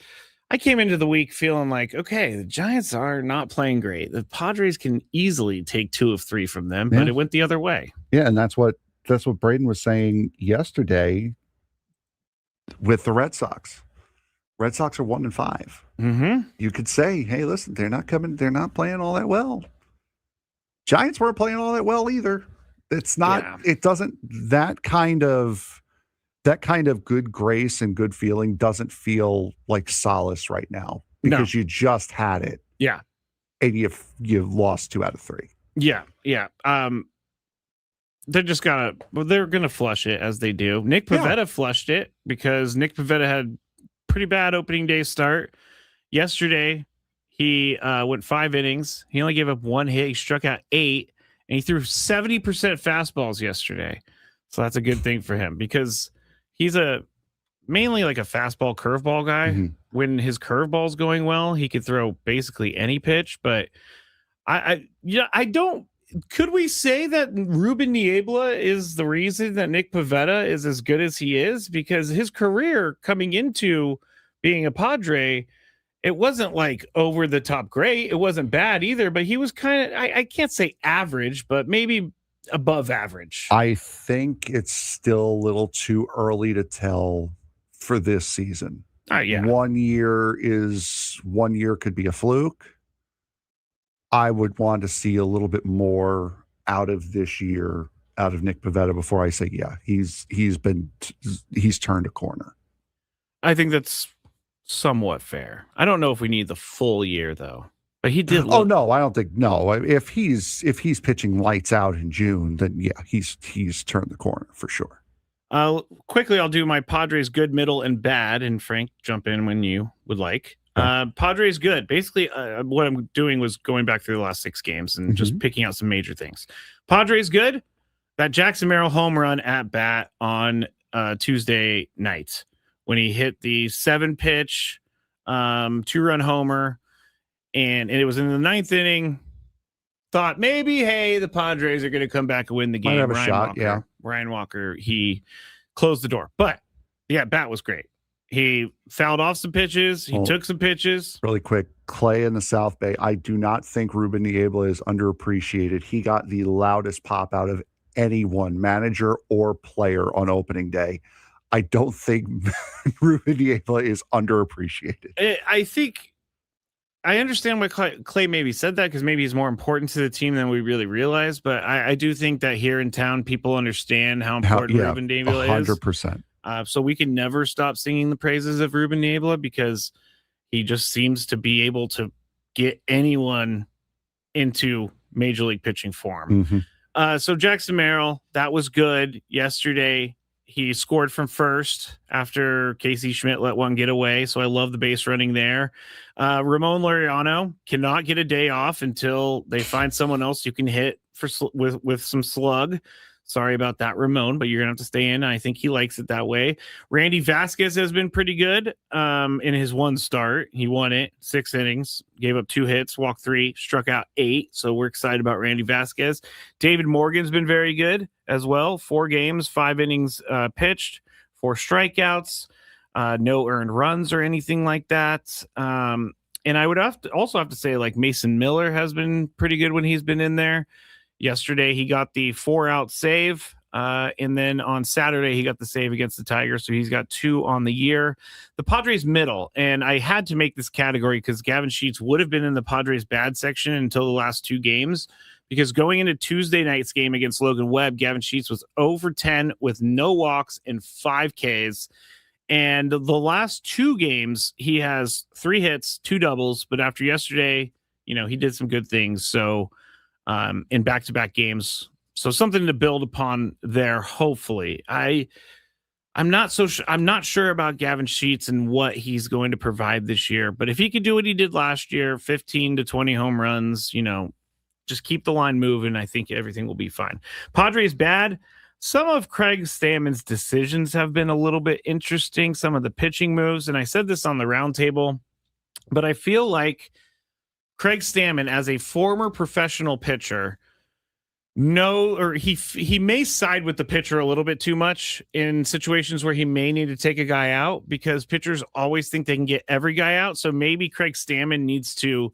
came into the week feeling like, okay, the Giants are not playing great. The Padres can easily take 2 of 3 from them, but it went the other way. Yeah, and that's what Braden was saying yesterday with the Red Sox. Red Sox are 1-5. Mm-hmm. You could say, hey, listen, they're not playing all that well. Giants weren't playing all that well either. It's not, it doesn't, that kind of good grace and good feeling doesn't feel like solace right now because you just had it. Yeah. And you've lost 2 out of 3. Yeah. Yeah. They're going to flush it as they do. Nick Pivetta flushed it because Nick Pivetta had pretty bad opening day start. Yesterday, he went 5 innings. He only gave up 1 hit. He struck out 8, and he threw 70% fastballs yesterday. So that's a good thing for him because he's mainly like a fastball curveball guy. Mm-hmm. When his curveball's going well, he could throw basically any pitch. But I don't. Could we say that Ruben Niebla is the reason that Nick Pivetta is as good as he is? Because his career coming into being a Padre, it wasn't like over the top great. It wasn't bad either, but he was kind of, I can't say average, but maybe above average. I think it's still a little too early to tell for this season. Yeah. 1 year could be a fluke. I would want to see a little bit more out of this year, out of Nick Pivetta before I say, yeah, he's turned a corner. I think that's somewhat fair. I don't know if we need the full year though, but he did. Oh no, I don't think no. If he's pitching lights out in June, then yeah, he's turned the corner for sure. Quickly, I'll do my Padres good, middle, and bad, and Frank, jump in when you would like. Padres good. Basically, what I'm doing was going back through the last 6 games and just picking out some major things. Padres good. That Jackson Merrill home run at bat on Tuesday night when he hit the 7-pitch 2-run homer, and it was in the 9th inning. Thought maybe, hey, the Padres are going to come back and win the game. Might have a shot, yeah. Ryan Walker, he closed the door, but the at bat was great. He fouled off some pitches. He took some pitches. Really quick, Clay in the South Bay. I do not think Ruben Niebla is underappreciated. He got the loudest pop out of anyone, manager or player, on opening day. I don't think Ruben Niebla is underappreciated. I think I understand why Clay maybe said that because maybe he's more important to the team than we really realize. But I do think that here in town, people understand how important Ruben Niebla is. 100%. So we can never stop singing the praises of Ruben Niebla because he just seems to be able to get anyone into Major League pitching form. So Jackson Merrill, that was good yesterday. He scored from first after Casey Schmidt let one get away. So I love the base running there. Ramon Laureano cannot get a day off until they find someone else you can hit with some slug. Sorry about that, Ramon, but you're going to have to stay in. I think he likes it that way. Randy Vasquez has been pretty good in his 1 start. He won it, 6 innings, gave up 2 hits, walked 3, struck out 8. So we're excited about Randy Vasquez. David Morgan's been very good as well. 4 games, 5 innings pitched, 4 strikeouts, no earned runs or anything like that. And I would also have to say, like, Mason Miller has been pretty good when he's been in there. Yesterday, he got the 4-out save, and then on Saturday, he got the save against the Tigers, so he's got 2 on the year. The Padres middle, and I had to make this category because Gavin Sheets would have been in the Padres bad section until the last 2 games, because going into Tuesday night's game against Logan Webb, Gavin Sheets was 0 for 10 with no walks and 5 Ks. And the last 2 games, he has 3 hits, 2 doubles, but after yesterday, he did some good things. So in back-to-back games. So something to build upon there, hopefully. I I'm not sure about Gavin Sheets and what he's going to provide this year. But if he could do what he did last year, 15 to 20 home runs, just keep the line moving, I think everything will be fine. Padres bad. Some of Craig Stammen's decisions have been a little bit interesting, some of the pitching moves. And I said this on the roundtable, but I feel like Craig Stammen, as a former professional pitcher, he may side with the pitcher a little bit too much in situations where he may need to take a guy out, because pitchers always think they can get every guy out. So maybe Craig Stammen needs to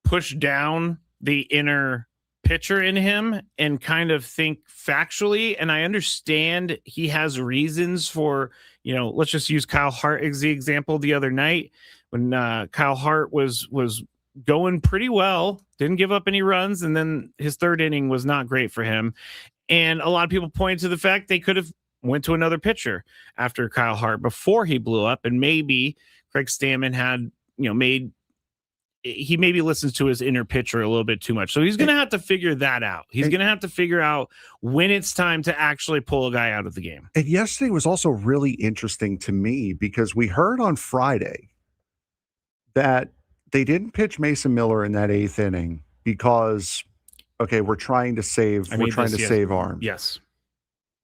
push down the inner pitcher in him and kind of think factually. And I understand he has reasons for, let's just use Kyle Hart as the example the other night when Kyle Hart was going pretty well, didn't give up any runs, and then his third inning was not great for him. And a lot of people pointed to the fact they could have went to another pitcher after Kyle Hart before he blew up, and maybe Craig Stammen had, he maybe listens to his inner pitcher a little bit too much. So he's going to have to figure that out. He's going to have to figure out when it's time to actually pull a guy out of the game. And yesterday was also really interesting to me because we heard on Friday that they didn't pitch Mason Miller in that 8th inning because, we're trying to save arms. Yes.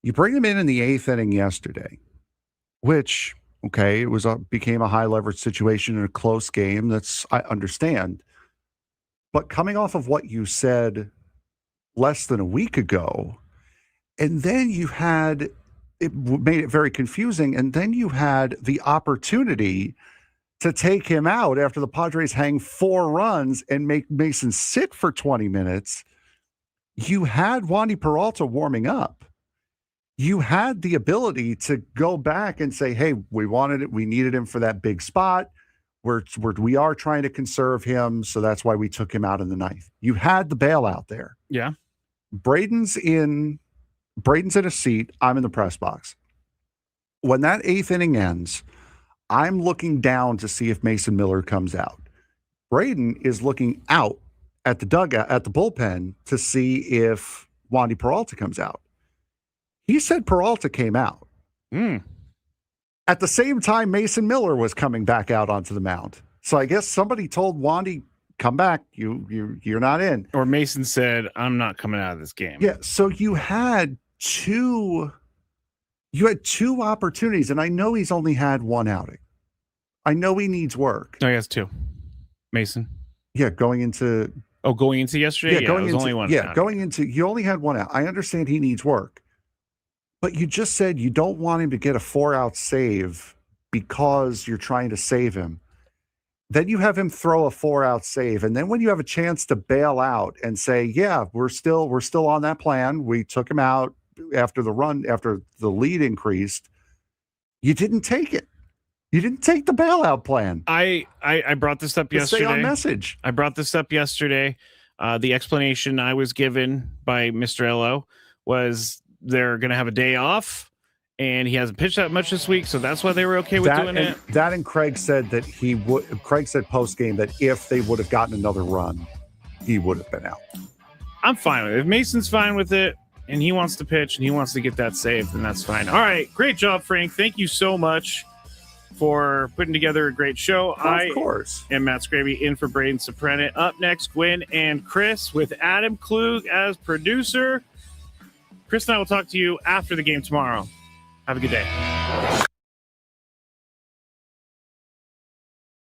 You bring him in the 8th inning yesterday, which, it was became a high leverage situation in a close game. I understand. But coming off of what you said less than a week ago, and then it made it very confusing. And then you had the opportunity to take him out after the Padres hang 4 runs and make Mason sit for 20 minutes. You had Wandy Peralta warming up. You had the ability to go back and say, hey, we wanted it. We needed him for that big spot. We are trying to conserve him. So that's why we took him out in the 9th. You had the bailout there. Yeah. Braden's in a seat. I'm in the press box. When that 8th inning ends, I'm looking down to see if Mason Miller comes out. Braden is looking out at the dugout, at the bullpen, to see if Wandy Peralta comes out. He said Peralta came out. At the same time, Mason Miller was coming back out onto the mound. So I guess somebody told Wandy, come back. You're not in. Or Mason said, I'm not coming out of this game. Yeah. So you had two opportunities, and I know he's only had 1 outing. I know he needs work. No, he has 2. Mason. Yeah, going into yesterday? Yeah, going into only 1 outing. Going into, you only had 1 out. I understand he needs work. But you just said you don't want him to get a 4-out save because you're trying to save him. Then you have him throw a 4-out save. And then when you have a chance to bail out and say, yeah, we're still on that plan. We took him out after the lead increased. You didn't take it. You didn't take the bailout plan. I brought this up yesterday. Stay on message. I brought this up yesterday. The explanation I was given by Mr. Ello was they're going to have a day off, and he hasn't pitched that much this week, so that's why they were okay with doing it. That and Craig said that Craig said post-game that if they would have gotten another run, he would have been out. I'm fine with it. If Mason's fine with it, and he wants to pitch, and he wants to get that saved, then that's fine. All right, great job, Frank. Thank you so much for putting together a great show. Of course. I am Matt Skraby, in for Braden Surprenant. Up next, Gwen and Chris with Adam Klug as producer. Chris and I will talk to you after the game tomorrow. Have a good day.